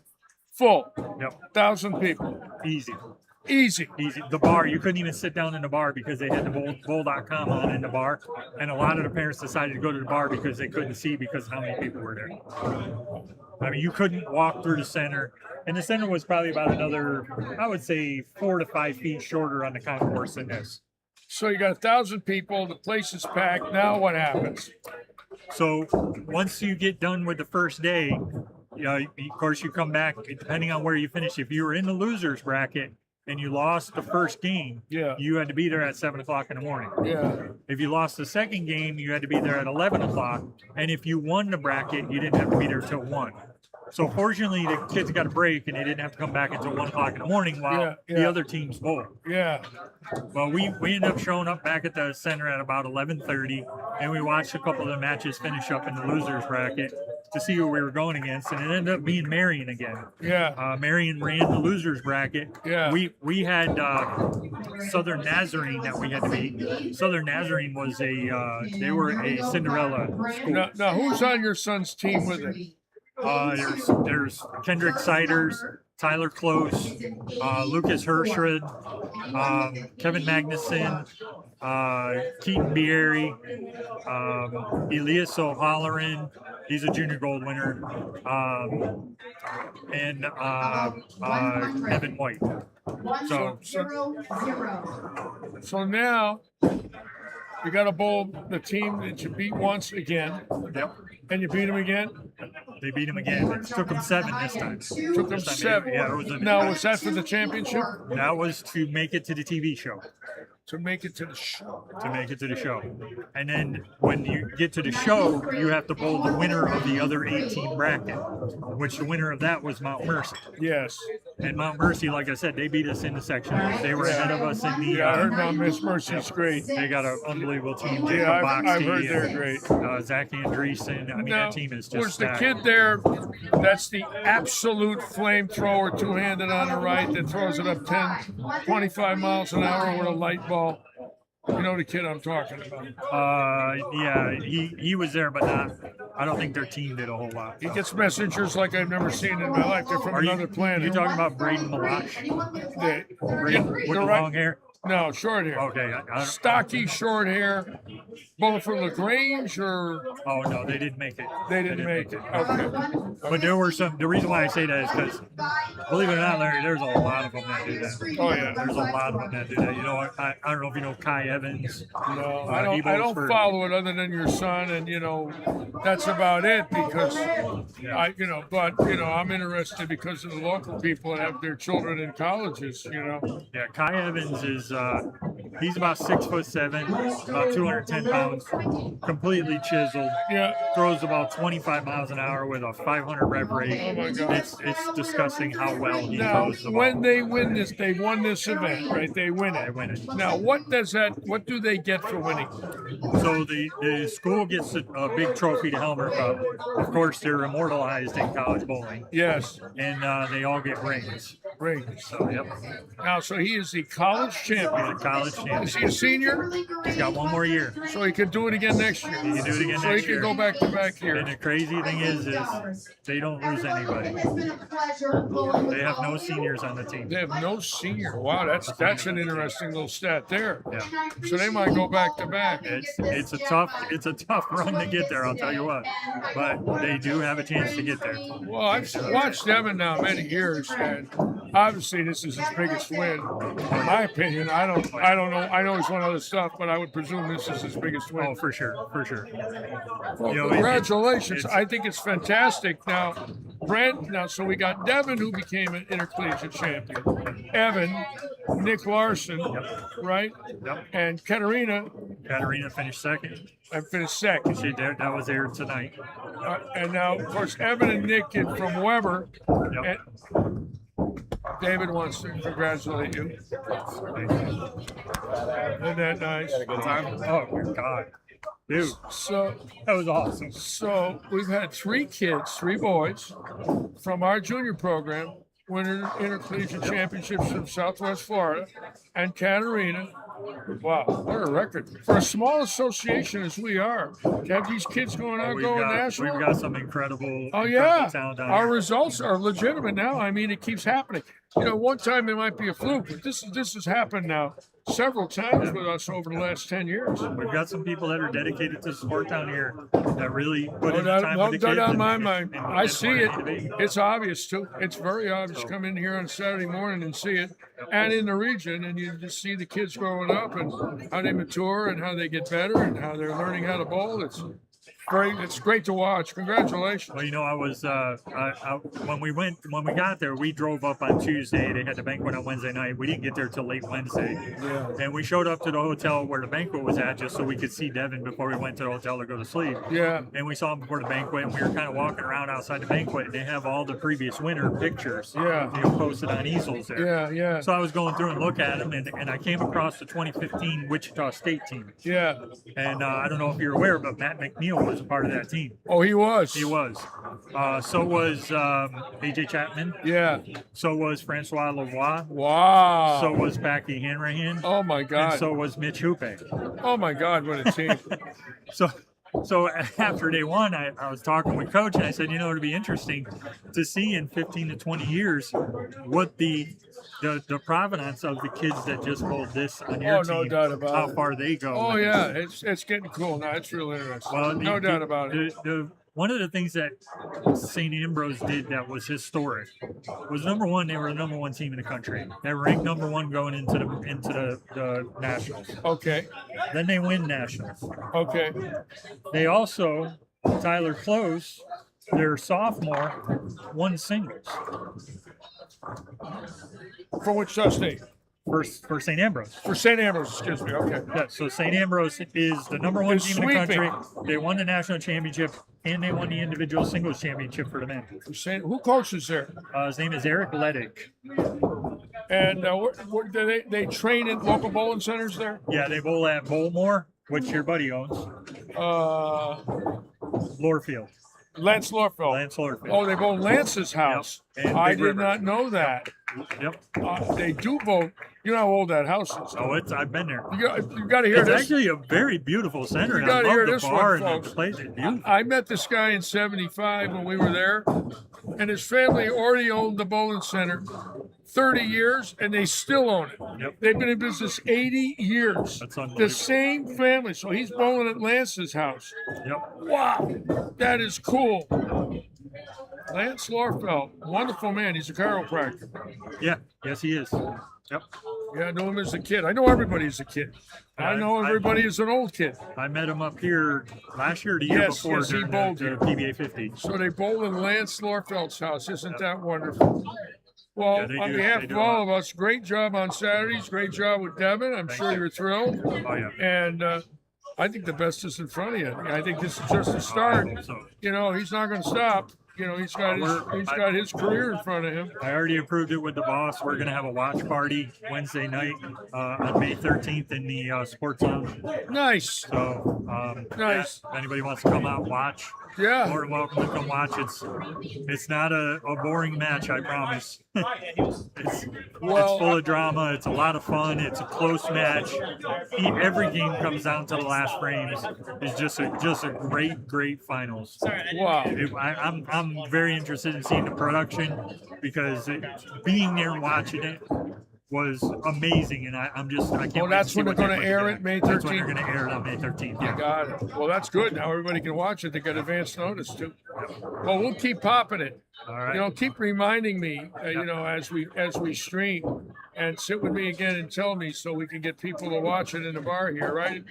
Full. Yep. 1,000 people. Easy. Easy. The bar, you couldn't even sit down in the bar because they had the bowl.com on in the bar. And a lot of the parents decided to go to the bar because they couldn't see because how many people were there. I mean, you couldn't walk through the center. And the center was probably about another, I would say, 4 to 5 feet shorter on the concourse than this. So you got 1,000 people. The place is packed. Now what happens? So once you get done with the first day, of course you come back depending on where you finish. If you were in the losers bracket and you lost the first game, you had to be there at 7 o'clock in the morning. Yeah. If you lost the second game, you had to be there at 11 o'clock. And if you won the bracket, you didn't have to be there till 1. So fortunately, the kids got a break and they didn't have to come back until 1 o'clock in the morning while the other teams bowled. Yeah. Well, we ended up showing up back at the center at about 11:30, and we watched a couple of the matches finish up in the losers bracket to see who we were going against, and it ended up being Marion again. Yeah. Marion ran the losers bracket. Yeah. We had Southern Nazarene that we had to beat. Southern Nazarene was they were a Cinderella school. Now who's on your son's team with it? There's Kendrick Siders, Tyler Close, Lucas Hershred, Kevin Magnuson, Keaton Bierry, Elias O'Halloran. He's a junior gold winner, and Evan White. So now you got to bowl the team that you beat once again. Yep. And you beat them again? They beat him again. It took them 7 this time. Took them 7. Yeah. Now, was that for the championship? That was to make it to the TV show. To make it to the show. To make it to the show. And then when you get to the show, you have to bowl the winner of the other 18 bracket, which the winner of that was Mount Mercy. Yes. And Mount Mercy, like I said, they beat us in the section. They were ahead of us in the. Yeah, I heard Mount Mercy's great. They got an unbelievable team. Yeah, I've heard they're great. Zach Andreessen. I mean, that team is just. Was the kid there? That's the absolute flamethrower, two-handed on the right that throws it up 10, 25 miles an hour with a light ball. You know the kid I'm talking about. Yeah, he was there, but not. I don't think their team did a whole lot. He gets messengers like I've never seen in my life. They're from another planet. You talking about Braden Malash? Braden with the long hair? No, short hair. Okay. Stocky, short hair. Both from LaGrange or? Oh, no, they didn't make it. They didn't make it. Okay. But there were some, the reason why I say that is because, believe it or not, Larry, there's a lot of them that do that. Oh, yeah. There's a lot of them that do that. You know, I don't know if you know Kai Evans. No, I don't follow it other than your son, and, that's about it because I'm interested because of the local people that have their children in colleges, Yeah, Kai Evans is, he's about 6'7", about 210 pounds, completely chiseled. Yeah. Throws about 25 miles an hour with a 500 rev rate. Oh my God. It's disgusting how well he now, throws the ball. when they win this, they won this event, right? They win it. They win it. Now, what do they get for winning? So the school gets a big trophy to Helmer Cup. Of course, they're immortalized in college bowling. Yes. And they all get rings. Rings. So, yep. Now, so he is the college champion. He's a college champion. Is he a senior? He's got one more year. So he can do it again next year. He can do it again so next he year. can go back to back here. And the crazy thing is they don't lose anybody. They have no seniors on the team. They have no senior. Wow, that's an interesting little stat there. Yeah. So they might go back to back. It's a tough run to get there, I'll tell you what. But they do have a chance to get there. Well, I've watched Evan now many years, and obviously this is his biggest win. In my opinion, I don't know. I know he's won other stuff, but I would presume this is his biggest win. Oh, for sure. Well, congratulations. I think it's fantastic. Now, so we got Devin, who became an intercollegiate champion. Evan, Nick Larson, right? Yep. And Katerina finished second. And finished second. That was there tonight. And now, of course, Evan and Nick from Weber. Yep. And David wants to congratulate you. Isn't that nice? Oh, my God. Dude, so that was awesome. So we've had 3 boys from our junior program win intercollegiate championships from Southwest Florida, and Katerina. Wow, what a record for a small association as we are. To have these kids going national. We've got some incredible. Oh yeah, talent down our here. results are legitimate now. I mean, it keeps happening. One time it might be a fluke, but this has happened now several times with us over the last 10 years. We've got some people that are dedicated to sport down here that really put in the No time with the doubt kids. on my mind. I and see wanna it. innovate. It's obvious too. It's very obvious. Come in here on Saturday morning and see it, and in the region, and you just see the kids growing up and how they mature and how they get better and how they're learning how to bowl. It's great. It's great to watch. Congratulations. Well, you know, I was when we got there, we drove up on Tuesday. They had the banquet on Wednesday night. We didn't get there till late Wednesday, and we showed up to the hotel where the banquet was at just so we could see Devin before we went to the hotel to go to sleep. Yeah. And we saw him before the banquet, and we were kind of walking around outside the banquet, and they have all the previous winter pictures. Yeah. Posted on easels there. Yeah, yeah. So I was going through and look at them, and I came across the 2015 Wichita State team. Yeah. And I don't know if you're aware, but Matt McNeil was a part of that team. Oh, he was. He was. So was AJ Chapman. Yeah. So was Francois Lavoie. Wow. So was Packy Hanrahan. Oh my God. And so was Mitch Hoope. Oh my God, what a team. So after day one, I was talking with Coach, and I said, you know, it'd be interesting to see in 15 to 20 years what the provenance of the kids that just bowled this on your team, no doubt about how it. far they go. Oh yeah, it's getting cool now. It's real interesting. Well, No doubt about it. One of the things that St. Ambrose did that was historic was, number one, they were the number one team in the country. They were ranked number one going into the nationals. Okay. Then they win nationals. Okay. They also, Tyler Close, their sophomore, won singles. For Wichita State. For St. Ambrose. For St. Ambrose, excuse me. Okay. Yeah, so St. Ambrose is the number one team in the country. They won the national championship, and they won the individual singles championship for the men. Who coaches there? His name is Eric Ledig. And do they train in local bowling centers there? Yeah, they bowl at Bowlmore, which your buddy owns. Lorfield. Lance Lorfield. Lance Lorfield. Oh, they bowl Lance's house. Yep. And I Big did River. not know that. Yep. They do bowl. You know how old that house is. Oh, I've been there. You got to hear it's this. It's actually a very beautiful center. You And got I to love hear the this bar one, and folks. the place. It's beautiful. I met this guy in '75 when we were there, and his family already owned the bowling center 30 years, and they still own it. Yep. They've been in business 80 years. That's unbelievable. The same family. So he's bowling at Lance's house. Yep. Wow, that is cool. Lance Lorfeld, wonderful man. He's a chiropractor. Yeah. Yes, he is. Yep. Yeah, I know him as a kid. I know everybody as a kid. I know everybody as an old kid. I met him up here last year or the year Yes, before yes, he during bowled the here. PBA 50. So they bowl in Lance Lorfeld's house. Isn't that wonderful? Well, Yeah, they on do- behalf they of do a all lot. of us, great job on Saturdays. Great job with Devin. I'm sure you're thrilled. Oh, yeah. And I think the best is in front of you. I think this is just the start. You know, he's not going to stop. You know, he's got his career in front of him. I already approved it with the boss. We're going to have a watch party Wednesday night on May 13th in the Sports Zone. Nice. So, nice. If anybody wants to come out and watch, yeah, more than welcome to come watch. It's not a boring match, I promise. It's full of drama. It's a lot of fun. It's a close match. Every game comes down to the last frames. It's just a great finals. Wow. I'm very interested in seeing the production because being there and watching it was amazing, and I can't wait to that's see when they're what they going to put air together. it May 13th. That's when they're going to air it on May 13th. Yeah. Got it. Well, that's good. Now everybody can watch it. They got advance notice too. Well, we'll keep popping it. All right. You know, keep reminding me. You know, as we stream, and sit with me again and tell me so we can get people to watch it in the bar here, right?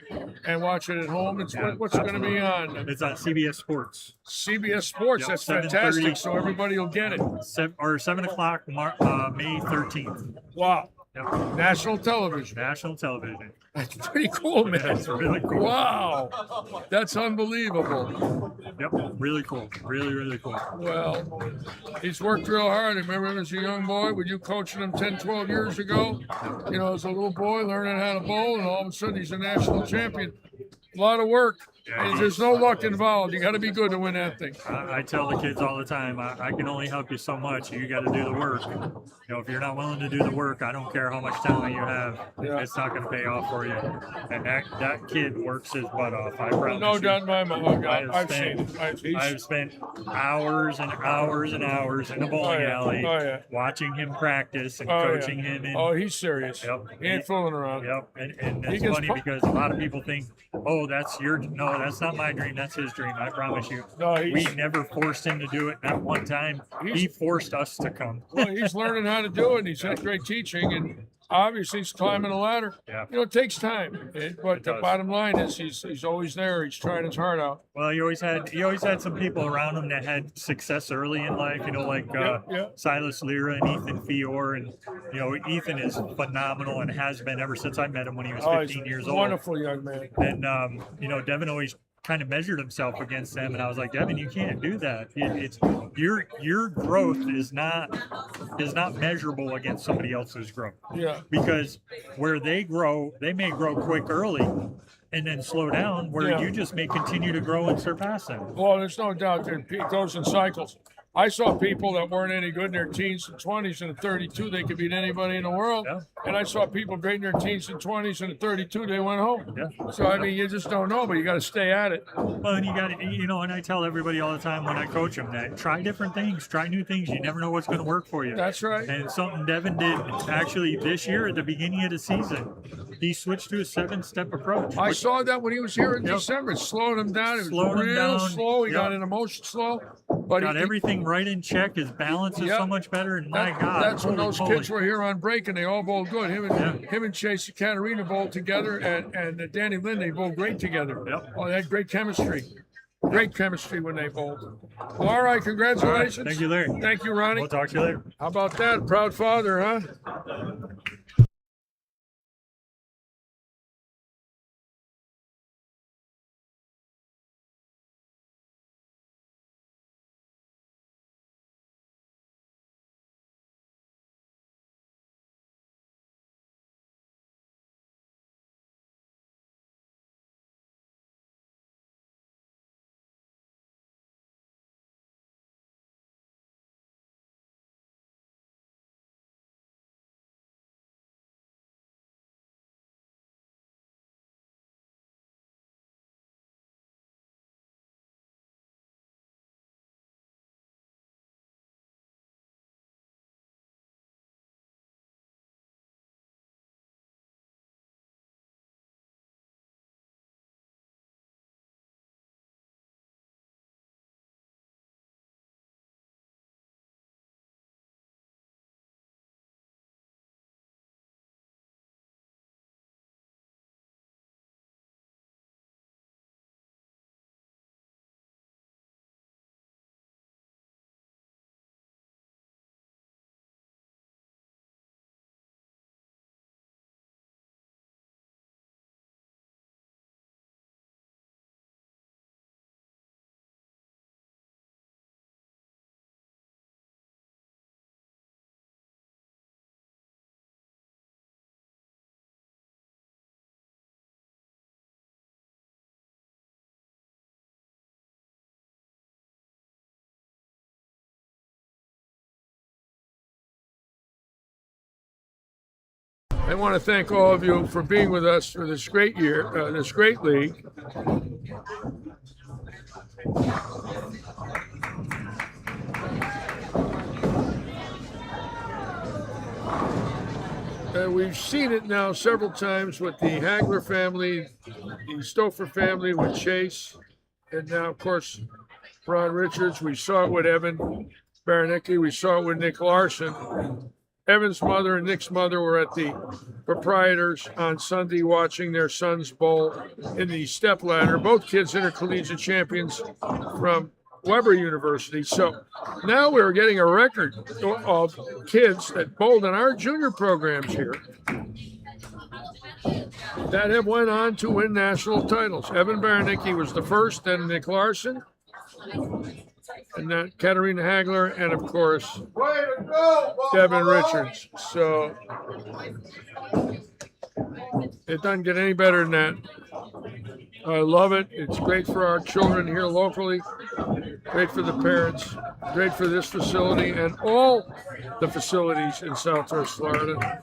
And watch it at home. What's it going to be on? It's on CBS Sports. CBS Sports. Yep, That's 7:30. fantastic. So everybody will get it. 7 o'clock, May 13th. Wow. Yep. National television. National television. That's pretty cool, man. That's really cool. Wow. That's unbelievable. Yep. Really cool. Really cool. Well, he's worked real hard. I remember him as a young boy with you coaching him 10, 12 years ago. You know, as a little boy learning how to bowl, and all of a sudden he's a national champion. A lot of work. Yeah, There's no luck involved. You got to be good to win that thing. I tell the kids all the time, I can only help you so much. You got to do the work. If you're not willing to do the work, I don't care how much talent you have. Yeah. It's not going to pay off for you. And that kid works his butt off. I promise No you. doubt in my mind. I've seen it. I've spent hours and hours and hours in the bowling alley watching him practice and coaching him. Oh, he's serious. Yep. He ain't fooling around. Yep. And it's funny because a lot of people think, oh, that's not my dream. That's his dream. I promise you. No, we never forced him to do it. Not one time. He forced us to come. Well, he's learning how to do it. And he's had great teaching, and obviously he's climbing the ladder. Yeah. It takes time, but the bottom line is he's always there. He's trying his heart out. Well, he always had some people around him that had success early in life. Like Silas Lira and Ethan Fior, and Ethan is phenomenal and has been ever since I met him when he was 15 years old. Wonderful young man. And Devin always kind of measured himself against them, and I was like, Devin, you can't do that. It's your growth is not measurable against somebody else's growth. Yeah. Because where they grow, they may grow quick early and then slow down, where you just may continue to grow and surpass them. Well, there's no doubt that it goes in cycles. I saw people that weren't any good in their teens and 20s, and at 32 they could beat anybody in the world. Yeah. And I saw people great in their teens and 20s, and at 32 they went home. Yeah. So I mean, you just don't know, but you got to stay at it. Well, and you got to, and I tell everybody all the time when I coach them that try different things, try new things. You never know what's going to work for you. That's right. And something Devin did actually this year at the beginning of the season, he switched to a 7-step approach. I saw that when he was here in December. It slowed him down. It was real slow. He got into motion slow. But got everything right in check. His balance is so much better. And my God, that's when those kids were here on break, and they all bowled good. Him and Chase Katarina bowled together, and Danny Lynn, they bowled great together. Yep. Oh, they had great chemistry. Great chemistry when they bowled. All right, congratulations. All right. Thank you, Larry. Thank you, Ronnie. We'll talk to you later. How about that? Proud father, huh? I want to thank all of you for being with us for this great year, this great league. We've seen it now several times with the Hagler family, the Stouffer family with Chase, and now, of course, Ron Richards. We saw it with Evan Baranicki. We saw it with Nick Larson. Evan's mother and Nick's mother were at the Proprietors on Sunday watching their sons bowl in the step ladder. Both kids intercollegiate champions from Weber University. So now we're getting a record of kids that bowled in our junior programs here that have went on to win national titles. Evan Baranicki was the first, then Nick Larson, and that Katarina Hagler, and of course, Devin Richards. So it doesn't get any better than that. I love it. It's great for our children here locally, great for the parents, great for this facility and all the facilities in Southwest Florida.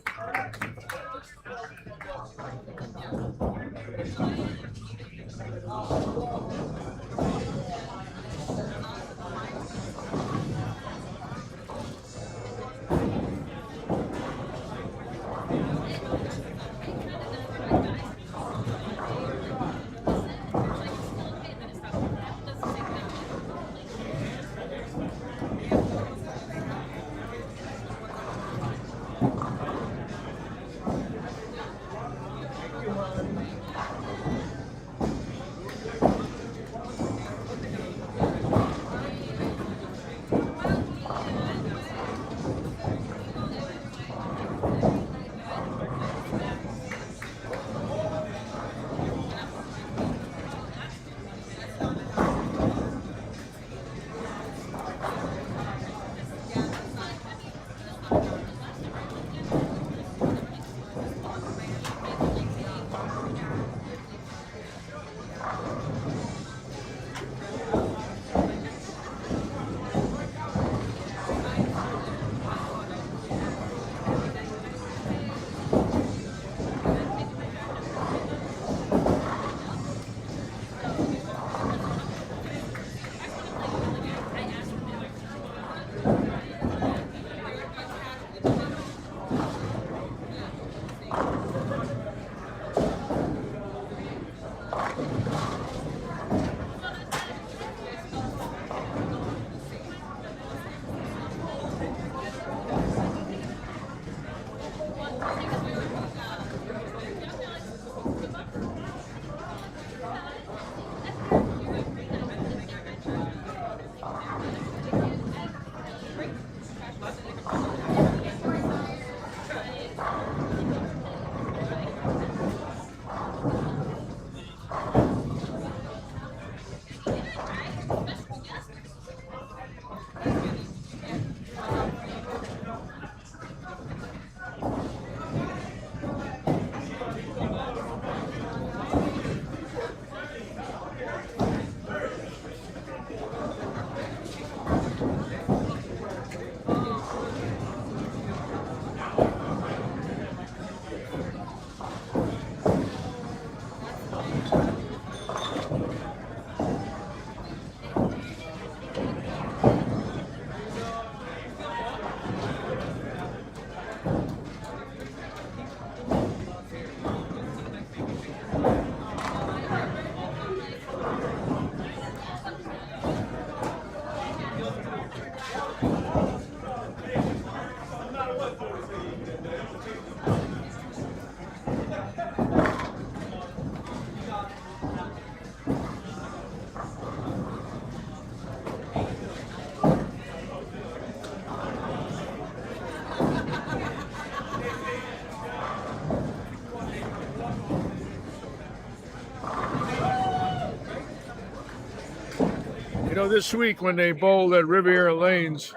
You know, this week when they bowled at Riviera Lanes,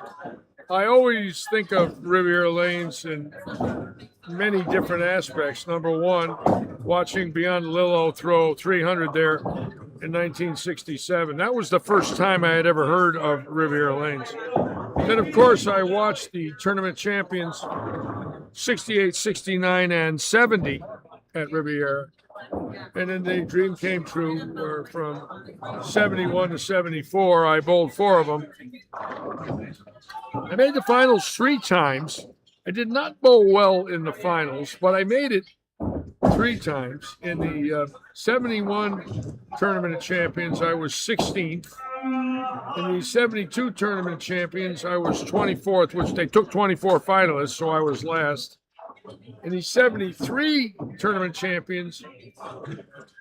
I always think of Riviera Lanes in many different aspects. Number one, watching Beyond Lillo throw 300 there in 1967. That was the first time I had ever heard of Riviera Lanes. Then, of course, I watched the tournament champions 68, 69, and 70 at Riviera. And then the dream came true where from 71 to 74, I bowled 4 of them. I made the finals 3 times. I did not bowl well in the finals, but I made it 3 times. In the 71 Tournament of Champions, I was 16th. In the 72 Tournament of Champions, I was 24th, which they took 24 finalists, so I was last. In the 73 Tournament Champions,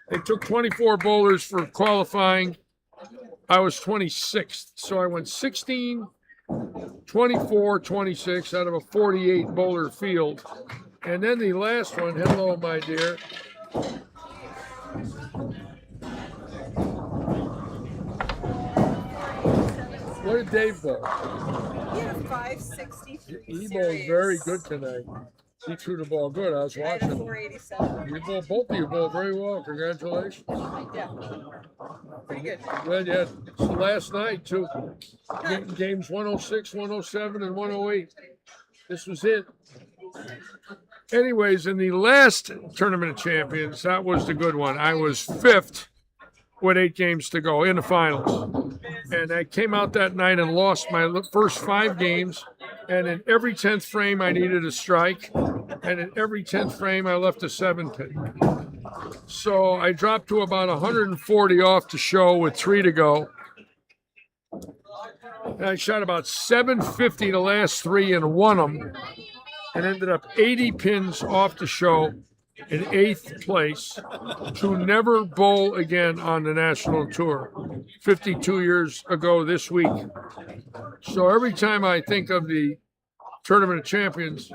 they took 24 bowlers for qualifying. I was 26th, so I went 16, 24, 26 out of a 48 bowler field. And then the last one, hello, my dear. What did Dave bowl? He had a 560. He bowled very good tonight. You threw the ball good. I was I had a watching. 487. You bowled, both of you bowled very well. Congratulations. Yeah. Pretty good. Well, yeah, last night too. Games 106, 107, and 108. This was it. Anyways, in the last Tournament of Champions, that was the good one. I was fifth with 8 games to go in the finals. And I came out that night and lost my first 5 games. And in every 10th frame, I needed a strike. And in every 10th frame, I left a 7 pin. So I dropped to about 140 off the show with 3 to go. And I shot about 750 the last 3 and won them. And ended up 80 pins off the show in 8th place to never bowl again on the national tour 52 years ago this week. So every time I think of the Tournament of Champions,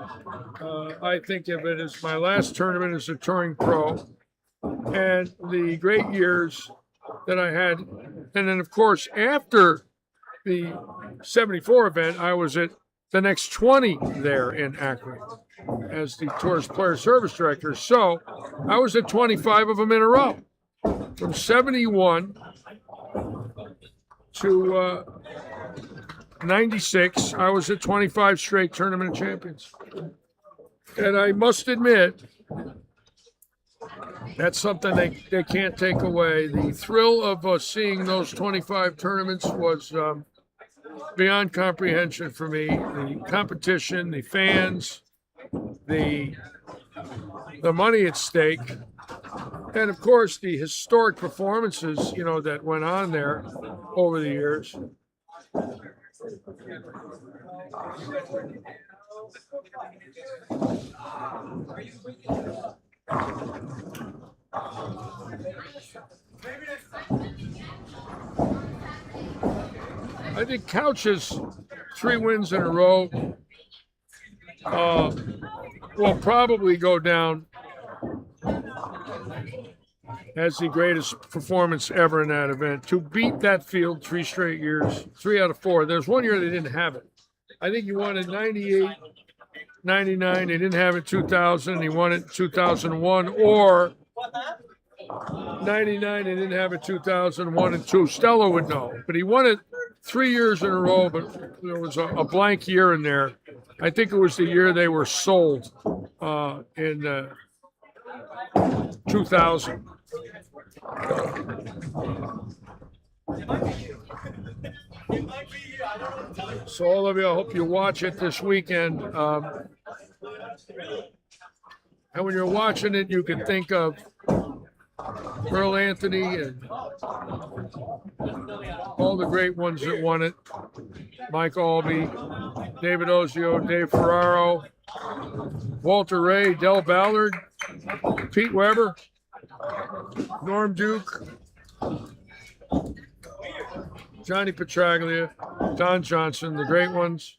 I think of it as my last tournament as a touring pro and the great years that I had. And then, of course, after the 74 event, I was at the next 20 there in Akron as the tour's player service director. So I was at 25 of them in a row. From 71 to 96, I was at 25 straight Tournament of Champions. And I must admit, that's something they can't take away. The thrill of seeing those 25 tournaments was beyond comprehension for me. The competition, the fans, the money at stake, and of course the historic performances, that went on there over the years. I think Couch's 3 wins in a row will probably go down as the greatest performance ever in that event. To beat that field 3 straight years, 3 out of 4. There's one year they didn't have it. I think he won in 98, 99. They didn't have it 2000. He won it in 2001. Or 99, they didn't have it 2001 and 2. Stella would know. But he won it 3 years in a row, but there was a blank year in there. I think it was the year they were sold in 2000. So all of you, I hope you watch it this weekend. And when you're watching it, you can think of Earl Anthony and all the great ones that won it. Mike Albee, David Ozio, Dave Ferraro, Walter Ray, Del Ballard, Pete Weber, Norm Duke, Johnny Petraglia, Don Johnson, the great ones.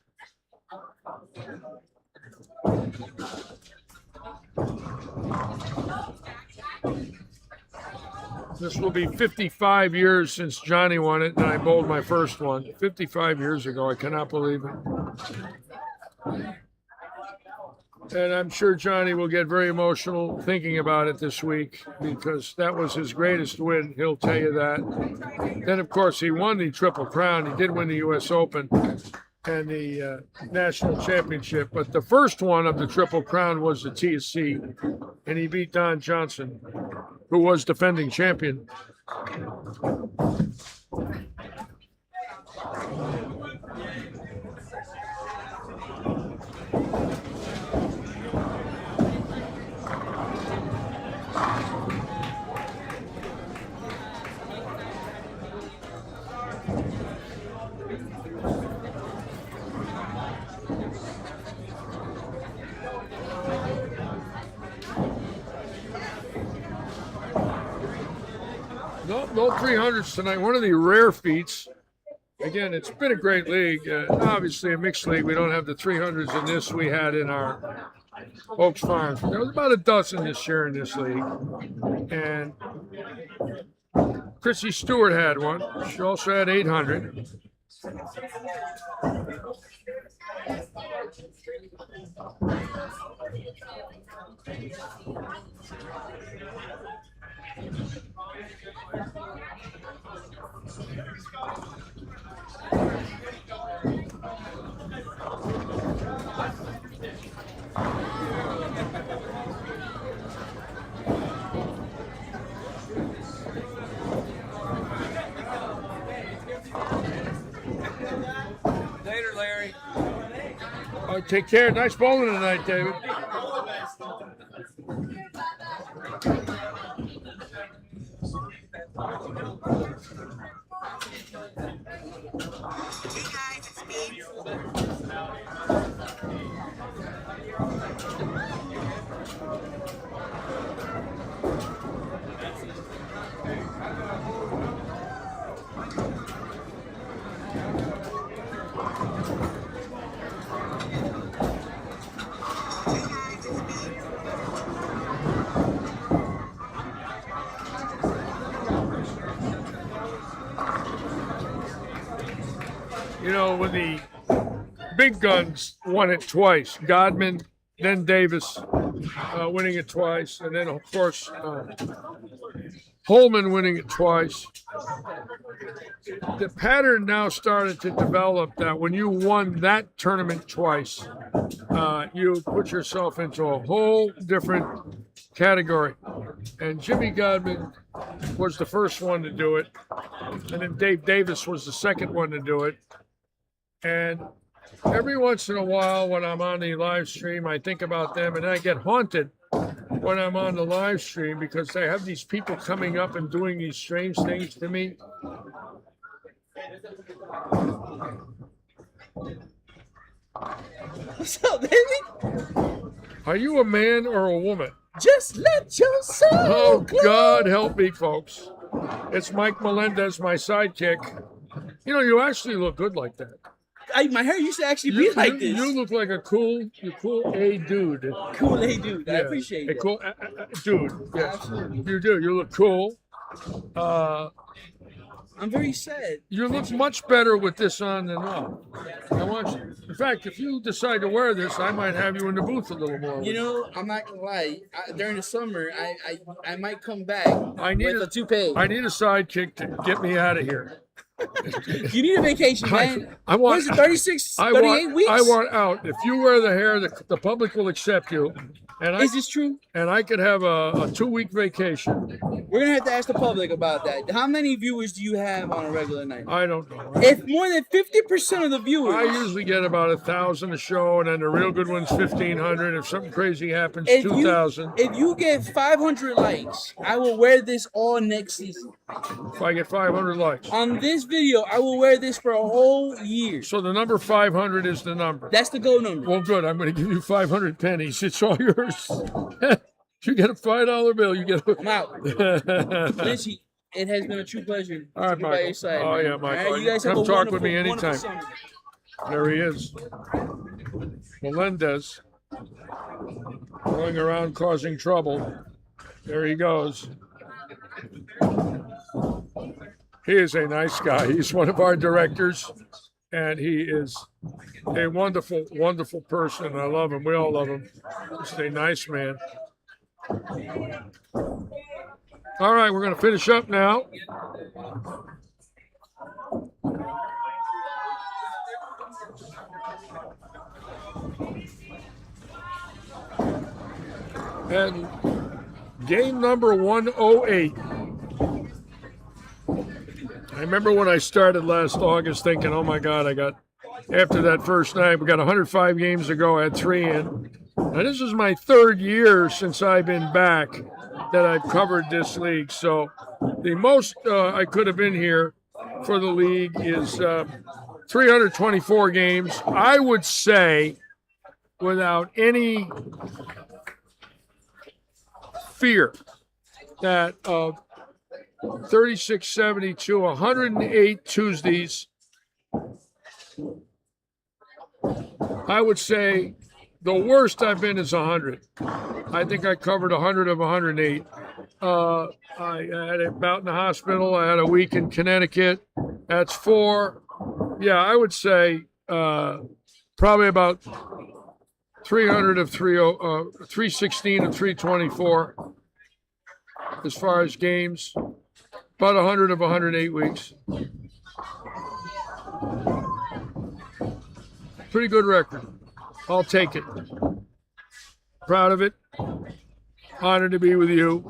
This will be 55 years since Johnny won it, and I bowled my first one 55 years ago. I cannot believe it. And I'm sure Johnny will get very emotional thinking about it this week because that was his greatest win. He'll tell you that. Then, of course, he won the Triple Crown. He did win the U.S. Open and the National Championship. But the first one of the Triple Crown was the TSC, and he beat Don Johnson, who was defending champion. No 300s tonight. One of the rare feats. Again, it's been a great league. Obviously, a mixed league. We don't have the 300s in this we had in our Oaks Farms. There was about a dozen this year in this league. And Chrissy Stewart had one. She also had 800. Later, Larry. Take care. Nice bowling tonight, David. You know, when the big guns won it twice, Godman, then Davis winning it twice, and then, of course, Holman winning it twice. The pattern now started to develop that when you won that tournament twice, you put yourself into a whole different category. And Jimmy Godman was the first one to do it, and then Dave Davis was the second one to do it. And every once in a while when I'm on the live stream, I think about them, and I get haunted when I'm on the live stream because they have these people coming up and doing these strange things to me. What's up, baby? Are you a man or a woman? Just let yourself Oh, go. God help me, folks. It's Mike Melendez, my sidekick. You know, you actually look good like that. My hair used to actually be like this. You look like a cool A dude. Cool A dude. I Yeah, appreciate a it. cool dude. Yes, Absolutely. you do. You look cool. I'm very sad. You look much better with this on than off. I want you. In fact, if you decide to wear this, I might have you in the booth a little more. You know, I'm not gonna lie. During the summer, I might come back with a toupee. I need a sidekick to get me out of here. You need a vacation, man. I want. What is it, 36, 38 weeks? I want out. If you wear the hair, the public will accept you. And Is this true? And I could have a 2-week vacation. We're gonna have to ask the public about that. How many viewers do you have on a regular night? I don't know. If more than 50% of the viewers, I usually get about 1,000 a show, and then the real good ones 1,500. If something crazy happens, if 2,000. if you get 500 likes, I will wear this all next season. If I get 500 likes. On this video, I will wear this for a whole year. So the number 500 is the number. That's the go number. Well, good. I'm going to give you 500 pennies. It's all yours. You get a $5 bill. You get. I'm out. Richie, it has been a true pleasure. All right, to be by Michael. your side, Oh man. yeah, Michael. All right, you guys have Come a talk with me wonderful, anytime. wonderful summer. There he is, Melendez, going around causing trouble. There he goes. He is a nice guy. He's one of our directors, and he is a wonderful, wonderful person. I love him. We all love him. He's a nice man. All right, we're going to finish up now. And game number 108. I remember when I started last August thinking, oh my God, after that first night, we got 105 games to go, I had 3 in. And this is my 3rd year since I've been back that I've covered this league. So the most I could have been here for the league is 324 games. I would say, without any fear, that of 36, 72, 108 Tuesdays, I would say the worst I've been is 100. I think I covered 100 of 108. I had a bout in the hospital. I had a week in Connecticut. That's 4. Yeah, I would say probably about 300 of 316 of 324 as far as games, about 100 of 108 weeks. Pretty good record. I'll take it. Proud of it. Honored to be with you.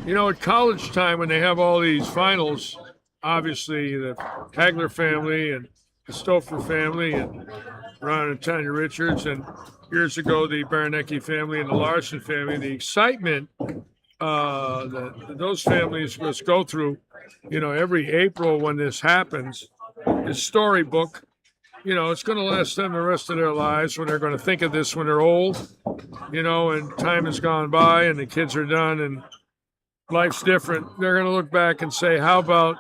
You know, at college time, when they have all these finals, obviously the Hagler family and the Stouffer family and Ron and Tanya Richards, and years ago the Baranecki family and the Larson family, the excitement that those families must go through, you know, every April when this happens, is storybook. You know, it's going to last them the rest of their lives when they're going to think of this when they're old, you know, and time has gone by and the kids are done and life's different. They're going to look back and say, how about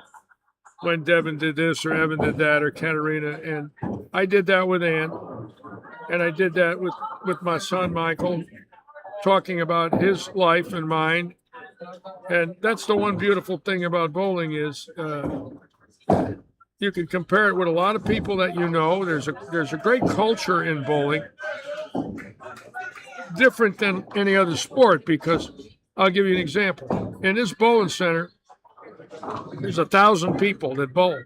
when Devin did this or Evan did that or Katerina? And I did that with Ann. And I did that with my son, Michael, talking about his life and mine. And that's the one beautiful thing about bowling is you can compare it with a lot of people that you know. There's a great culture in bowling, different than any other sport, because I'll give you an example. In this bowling center, there's 1,000 people that bowl.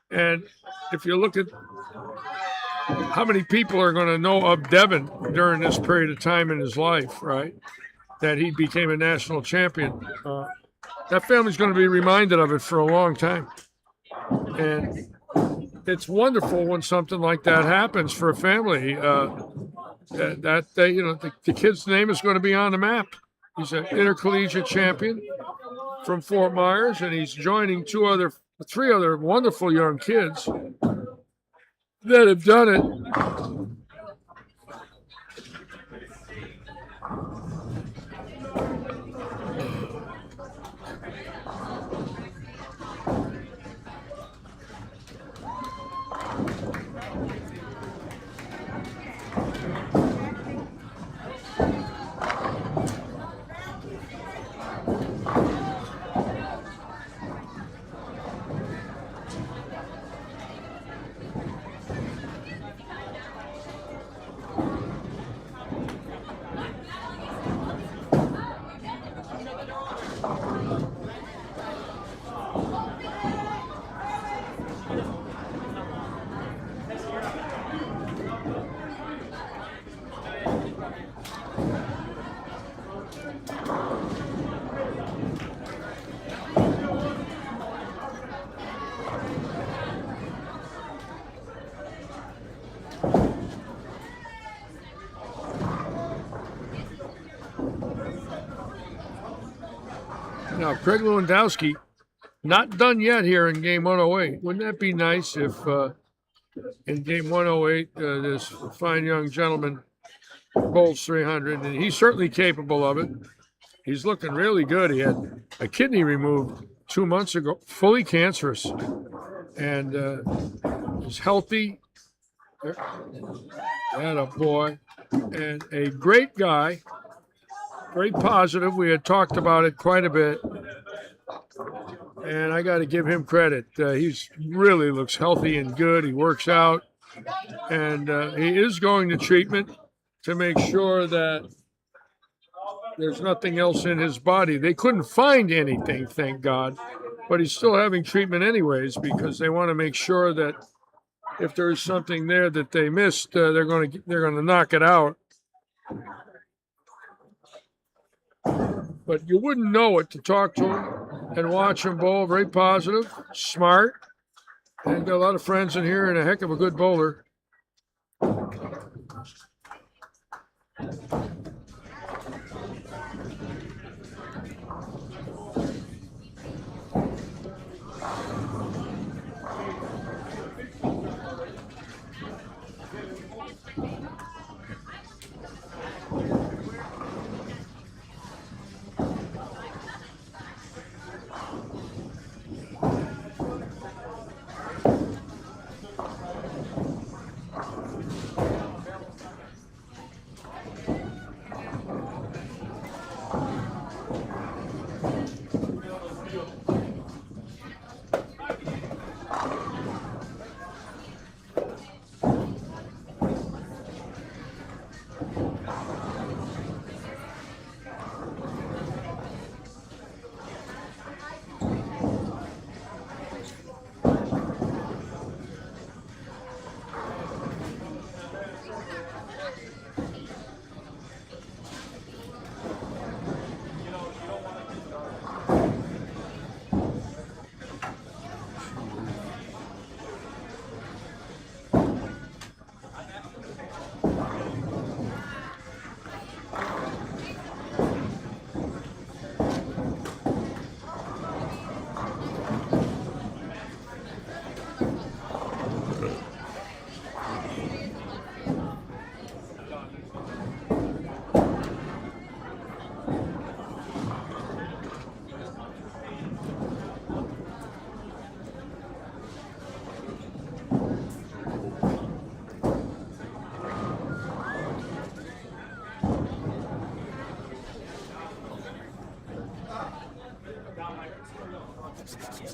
And if you look at how many people are going to know of Devin during this period of time in his life, right, that he became a national champion, that family's going to be reminded of it for a long time. And it's wonderful when something like that happens for a family. That you know, the kid's name is going to be on the map. He's an intercollegiate champion from Fort Myers, and he's joining three other wonderful young kids that have done it. Now, Craig Lewandowski, not done yet here in game 108. Wouldn't that be nice if in game 108 this fine young gentleman bowls 300, and he's certainly capable of it. He's looking really good. He had a kidney removed 2 months ago, fully cancerous, and he's healthy. And a boy, and a great guy, very positive. We had talked about it quite a bit, and I got to give him credit. He's really looks healthy and good. He works out, and he is going to treatment to make sure that there's nothing else in his body. They couldn't find anything, thank God, but he's still having treatment anyways because they want to make sure that if there's something there that they missed, they're going to knock it out. But you wouldn't know it to talk to him and watch him bowl. Very positive, smart, and got a lot of friends in here and a heck of a good bowler.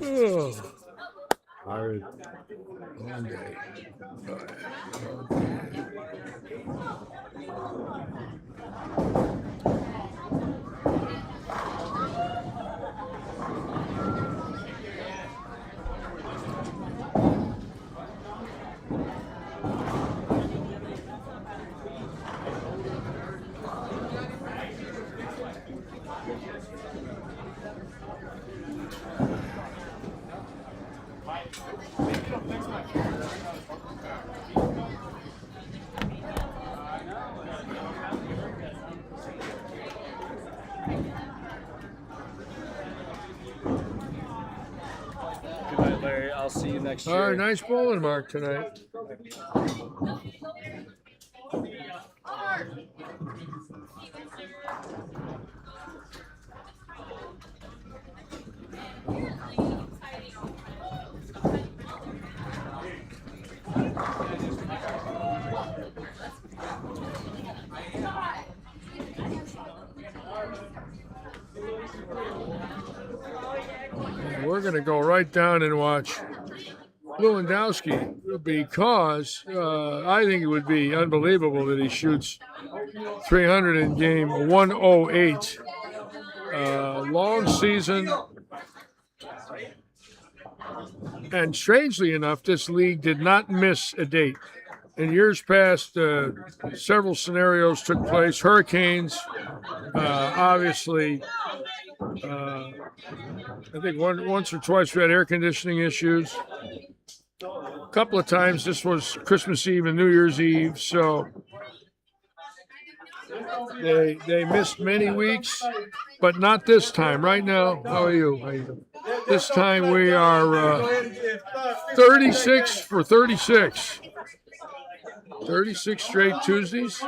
Oh, hard long day. Good night, Larry. I'll see you next year. All right, nice bowling, Mark, tonight. We're going to go right down and watch Lewandowski because I think it would be unbelievable that he shoots 300 in game 108. Long season. And strangely enough, this league did not miss a date. In years past, several scenarios took place. Hurricanes, obviously. I think once or twice we had air conditioning issues. A couple of times this was Christmas Eve and New Year's Eve, so They missed many weeks, but not this time. Right now, how are you? How you doing? This time we are 36 for 36. 36 straight Tuesdays.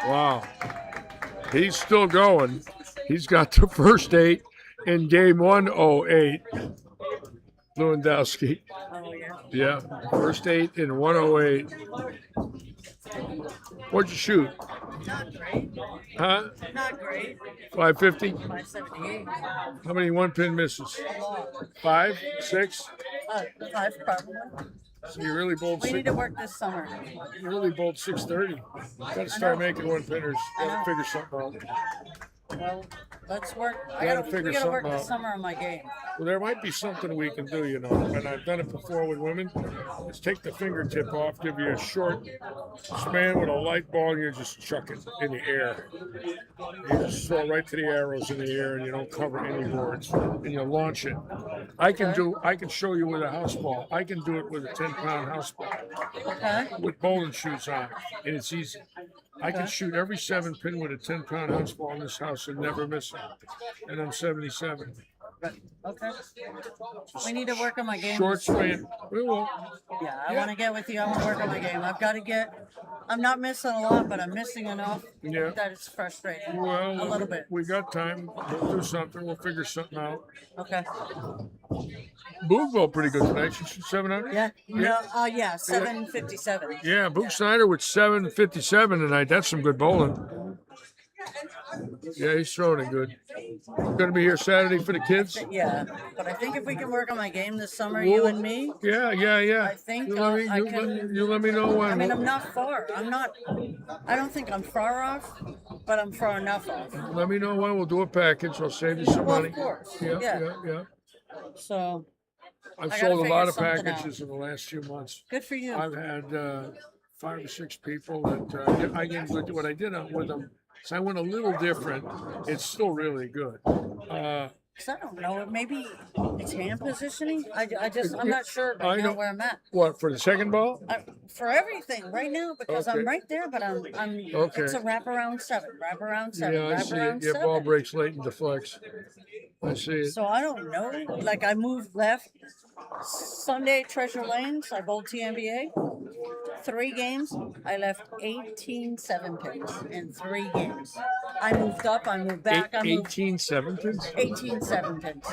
Wow. He's still going. He's got the first 8 in game 108. Lewandowski. Oh, yeah. Yeah, first 8 in 108. What'd you shoot? Not great. Huh? Not great. 550? 578. How many one-pin misses? A lot. 5, 6? 5 probably. So you really bowled We need to work this summer. You really bowled 630. Got to start making one-pinners. Got to figure something out. Well, let's work. We gotta work something this out. summer on my game. Well, there might be something we can do, you know, and I've done it before with women. Is take the fingertip off, give you a short span with a light ball, and you just chuck it in the air. You just throw right to the arrows in the air, and you don't cover any boards, and you launch it. I can show you with a house ball. I can do it with a 10-pound house ball with bowling shoes on, and it's easy. I can shoot every 7-pin with a 10-pound house ball in this house and never miss it. And I'm 77. Okay. We need to work on my game. Short span. We will. Yeah, I want to get with you. I want to work on my game. I've got to get. I'm not missing a lot, but I'm missing enough that it's frustrating. Well, a little bit. We got time. We'll do something. We'll figure something out. Okay. Boog bowled pretty good tonight. She shoot 700? Yeah. Yeah, 757. Yeah, Boog Snyder with 757 tonight. That's some good bowling. Yeah, he's throwing it good. Gonna be here Saturday for the kids? Yeah, but I think if we can work on my game this summer, you and me. Yeah. I think you let me know when. I mean, I'm not far. I don't think I'm far off, but I'm far enough off. Let me know when. We'll do a package. I'll save you some money. Of course. Yeah. So. I've sold a lot of packages in the last few months. Good for you. I've had 5 or 6 people that I gave good. What I did with them. So I went a little different. It's still really good. I don't know. Maybe it's hand positioning. I'm not sure right now where I'm at. What, for the second ball? For everything right now, because I'm right there, but I'm okay. It's a wraparound 7. Yeah, I see it. Your ball breaks late and deflects. I see it. So I don't know. Like I moved left. Sunday, Treasure Lanes, I bowled TNBA. 3 games, I left 18 7-pins in 3 games. I moved up, I moved back. 18 7-pins? 18 7-pins.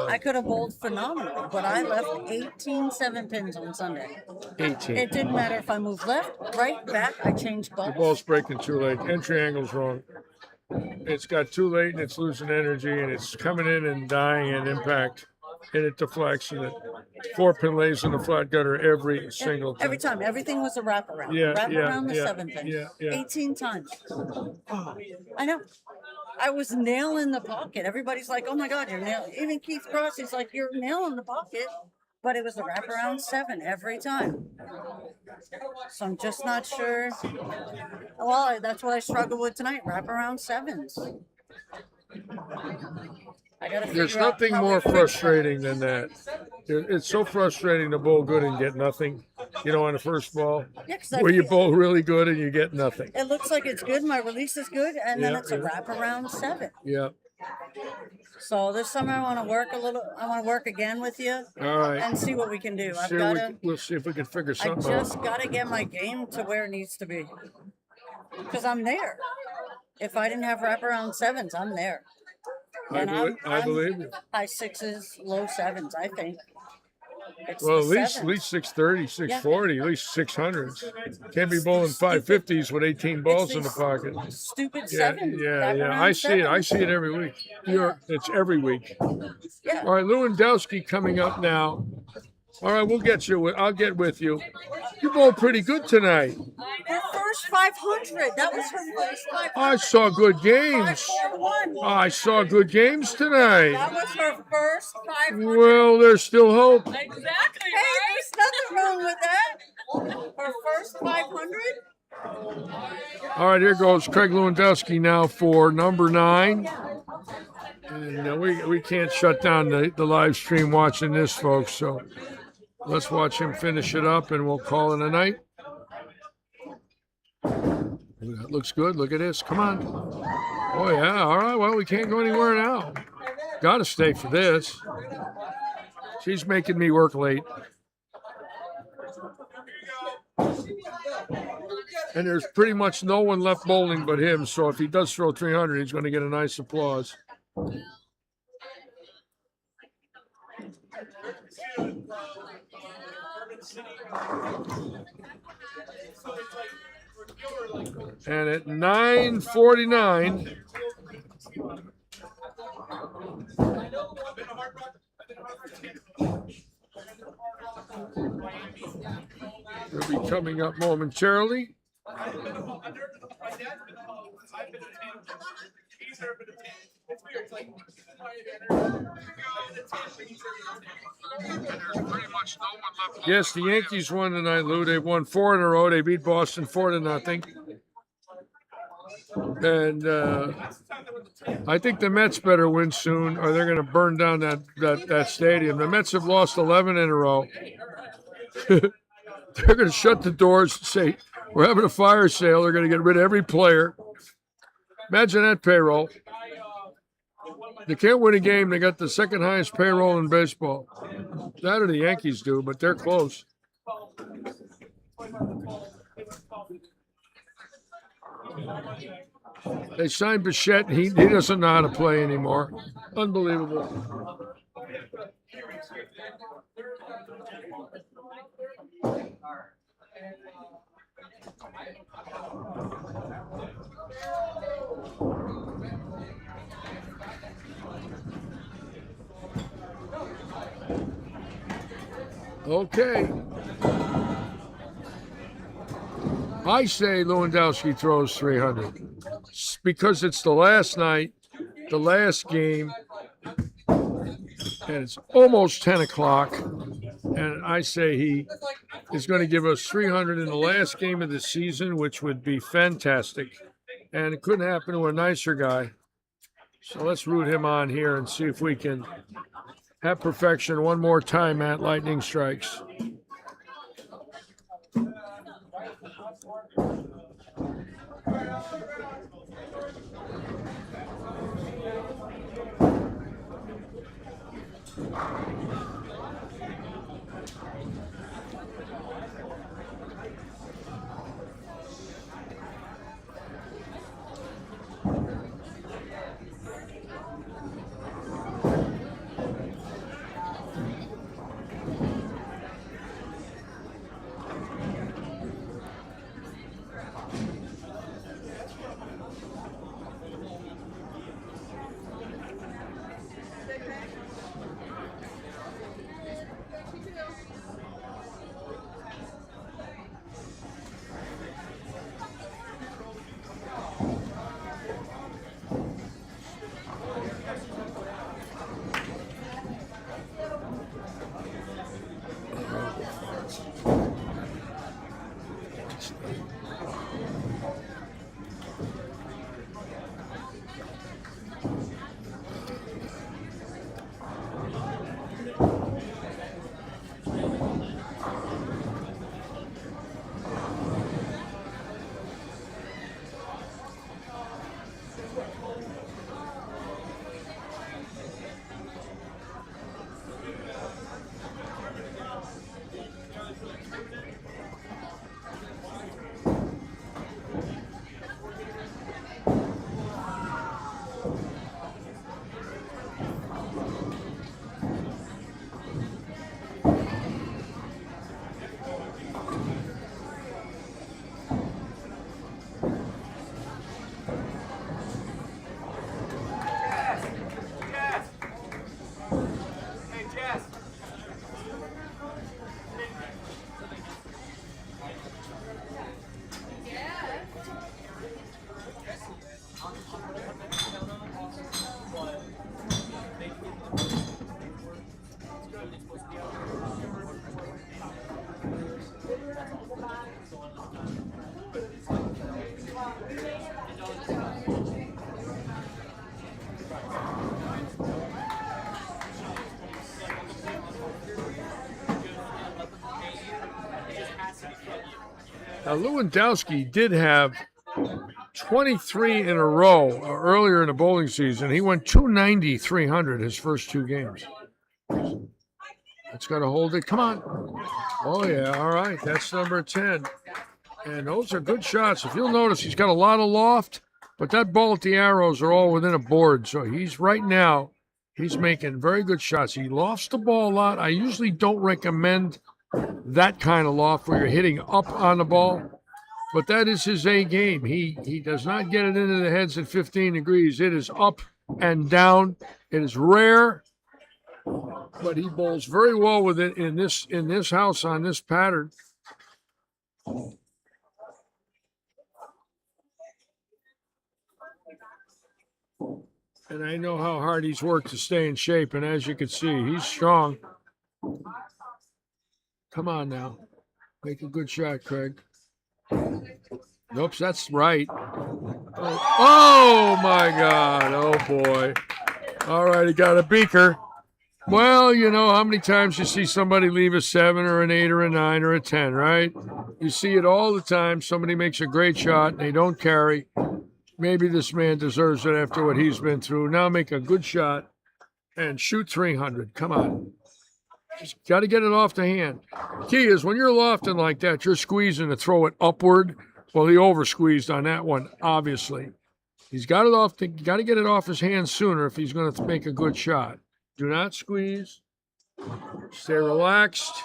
I could have bowled phenomenal, but I left 18 7-pins on Sunday. 18. It didn't matter if I moved left, right, back, I changed balls. The ball's breaking too late. Entry angle's wrong. It's got too late and it's losing energy and it's coming in and dying at impact. And it deflects and it 4-pin lays in the flat gutter every single time. Every time. Everything was a wraparound. Wraparound the 7-pin. 18 times. I know. I was nailing the pocket. Everybody's like, oh my God, you're nailing. Even Keith Cross, he's like, you're nailing the pocket. But it was a wraparound 7 every time. So I'm just not sure. Well, that's what I struggled with tonight. Wraparound 7s. There's nothing more frustrating than that. It's so frustrating to bowl good and get nothing, on the first ball. Yeah, where you bowl really good and you get nothing. It looks like it's good, my release is good, and then it's a wraparound 7. Yeah. So this summer I want to work I want to work again with you. All right. And see what we can do. We'll see if we can figure something out. I out. just got to get my game to where it needs to be. Because I'm there. If I didn't have wraparound 7s, I'm there. I believe you. High 6s, low 7s, I think. Well, at least 630, 640, at least 600s. Can't be bowling 550s with 18 balls in the pocket. Stupid 7s. Yeah. I see it. I see it every week. It's every week. Yeah. All right, Lewandowski coming up now. All right, we'll get you. I'll get with you. You bowled pretty good tonight. Her first 500. That was her first 500. I saw good games. 541. I saw good games tonight. That was her first 500. Well, there's still hope. Exactly. Hey, there's nothing wrong with that. Her first 500. All right, here goes Craig Lewandowski now for number 9. And we can't shut down the live stream watching this, folks. So let's watch him finish it up, and we'll call it a night. That looks good. Look at this. Come on. Oh, yeah. All right. Well, we can't go anywhere now. Got to stay for this. She's making me work late. And there's pretty much no one left bowling but him. So if he does throw 300, he's going to get a nice applause. And at 9:49, he'll be coming up momentarily. Yes, the Yankees won tonight, Lou. They won 4 in a row. They beat Boston 4-0. And I think the Mets better win soon, or they're going to burn down that stadium. The Mets have lost 11 in a row. They're going to shut the doors and say, we're having a fire sale. They're going to get rid of every player. Imagine that payroll. They can't win a game. They got the second highest payroll in baseball. That or the Yankees do, but they're close. They signed Bichette. He doesn't know how to play anymore. Unbelievable. Okay. I say Lewandowski throws 300 because it's the last night, the last game, and it's almost 10 o'clock. And I say he is going to give us 300 in the last game of the season, which would be fantastic. And it couldn't happen to a nicer guy. So let's root him on here and see if we can have perfection one more time at Lightning Strikes. Now, Lewandowski did have 23 in a row earlier in the bowling season. He went 290, 300 his first 2 games. That's got to hold it. Come on. Oh, yeah. All right. That's number 10. And those are good shots. If you'll notice, he's got a lot of loft, but that ball at the arrows are all within a board. So he's making very good shots. He lofts the ball a lot. I usually don't recommend that kind of loft where you're hitting up on the ball, but that is his A game. He does not get it into the heads at 15 degrees. It is up and down. It is rare, but he bowls very well with it in this house on this pattern. And I know how hard he's worked to stay in shape, and as you can see, he's strong. Come on now. Make a good shot, Craig. Oops, that's right. Oh, my God. Oh, boy. All right, he got a beaker. Well, you know how many times you see somebody leave a 7 or an 8 or a 9 or a 10, right? You see it all the time. Somebody makes a great shot, and they don't carry. Maybe this man deserves it after what he's been through. Now make a good shot and shoot 300. Come on. Just got to get it off the hand. Key is when you're lofting like that, you're squeezing to throw it upward. Well, he over squeezed on that one, obviously. He's got it off. Got to get it off his hand sooner if he's going to make a good shot. Do not squeeze. Stay relaxed.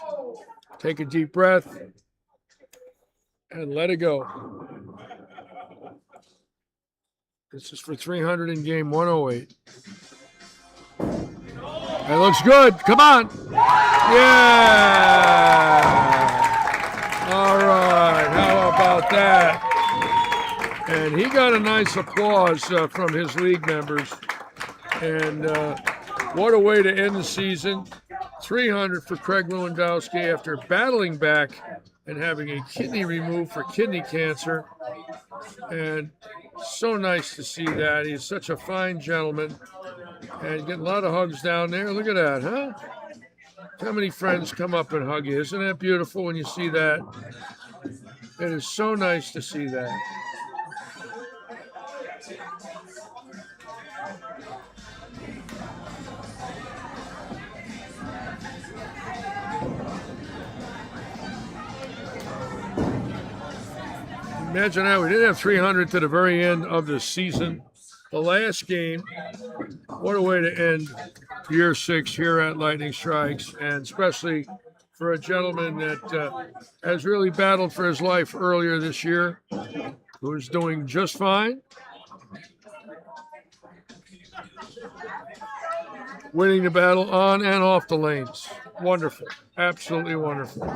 Take a deep breath and let it go. This is for 300 in game 108. That looks good. Come on. Yeah. All right. How about that? And he got a nice applause from his league members. And what a way to end the season. 300 for Craig Lewandowski after battling back and having a kidney removed for kidney cancer. And so nice to see that. He's such a fine gentleman. And getting a lot of hugs down there. Look at that, huh? How many friends come up and hug you? Isn't that beautiful when you see that? It is so nice to see that. Imagine that. We didn't have 300 to the very end of the season. The last game, what a way to end year 6 here at Lightning Strikes, and especially for a gentleman that has really battled for his life earlier this year, who's doing just fine. Winning the battle on and off the lanes. Wonderful. Absolutely wonderful.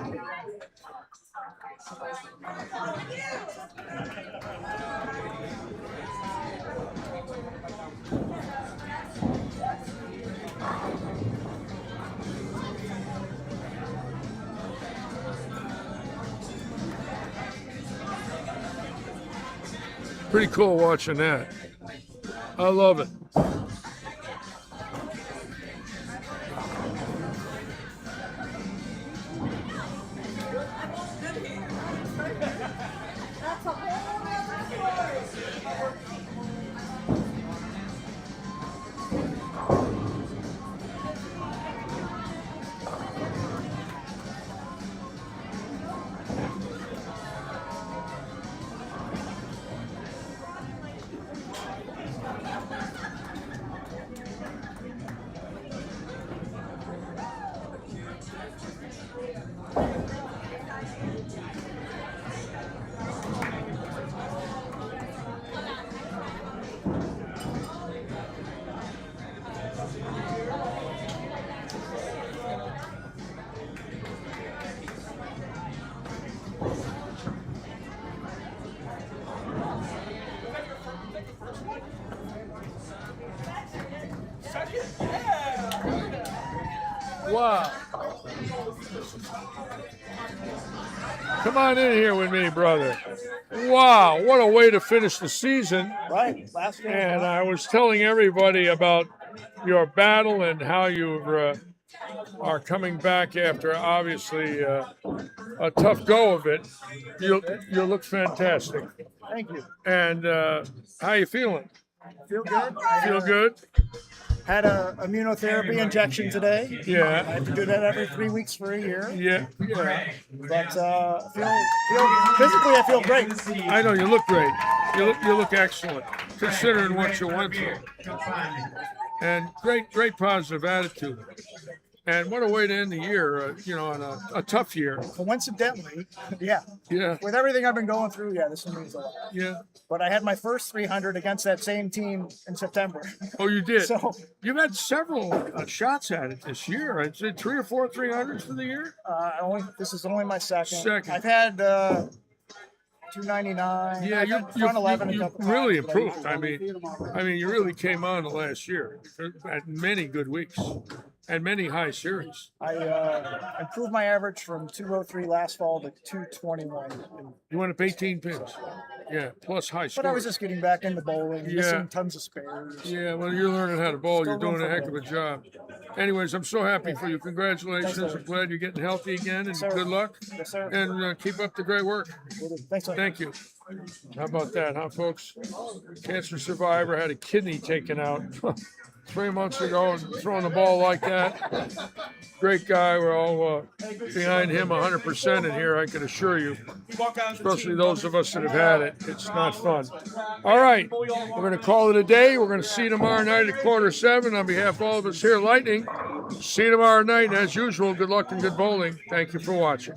Pretty cool watching that. I love it. Wow. Come on in here with me, brother. Wow, what a way to finish the season. Right, last game. And I was telling everybody about your battle and how you are coming back after obviously a tough go of it. You look fantastic. Thank you. And how you feeling? Feel good. Feel good? Had a immunotherapy injection today. Yeah. I have to do that every 3 weeks for a year. Yeah. But physically, I feel great. I know you look great. You look excellent, considering what you went through. And great positive attitude. And what a way to end the year, on a tough year. Coincidentally, yeah. Yeah. With everything I've been going through, yeah, this one means a lot. Yeah. But I had my first 300 against that same team in September. Oh, you did? So you've had several shots at it this year. I'd say 3 or 4 300s for the year? This is only my second. Second. I've had 299. Yeah, you really improved. I mean, you really came on the last year. Had many good weeks and many high series. I improved my average from 203 last fall to 221. You went up 18 pins. Yeah, plus high scores. But I was just getting back into bowling, missing tons of spares. Yeah, well, you're learning how to bowl. You're doing a heck of a job. Anyways, I'm so happy for you. Congratulations. I'm glad you're getting healthy again, and good luck. Yes, sir. And keep up the great work. Thanks. Thank you. How about that, huh, folks? Cancer survivor had a kidney taken out 3 months ago and throwing the ball like that. Great guy. We're all behind him 100% in here, I can assure you. Especially those of us that have had it. It's not fun. All right. We're going to call it a day. We're going to see you tomorrow night at 7:15. On behalf of all of us here at Lightning, see you tomorrow night. And as usual, good luck and good bowling. Thank you for watching.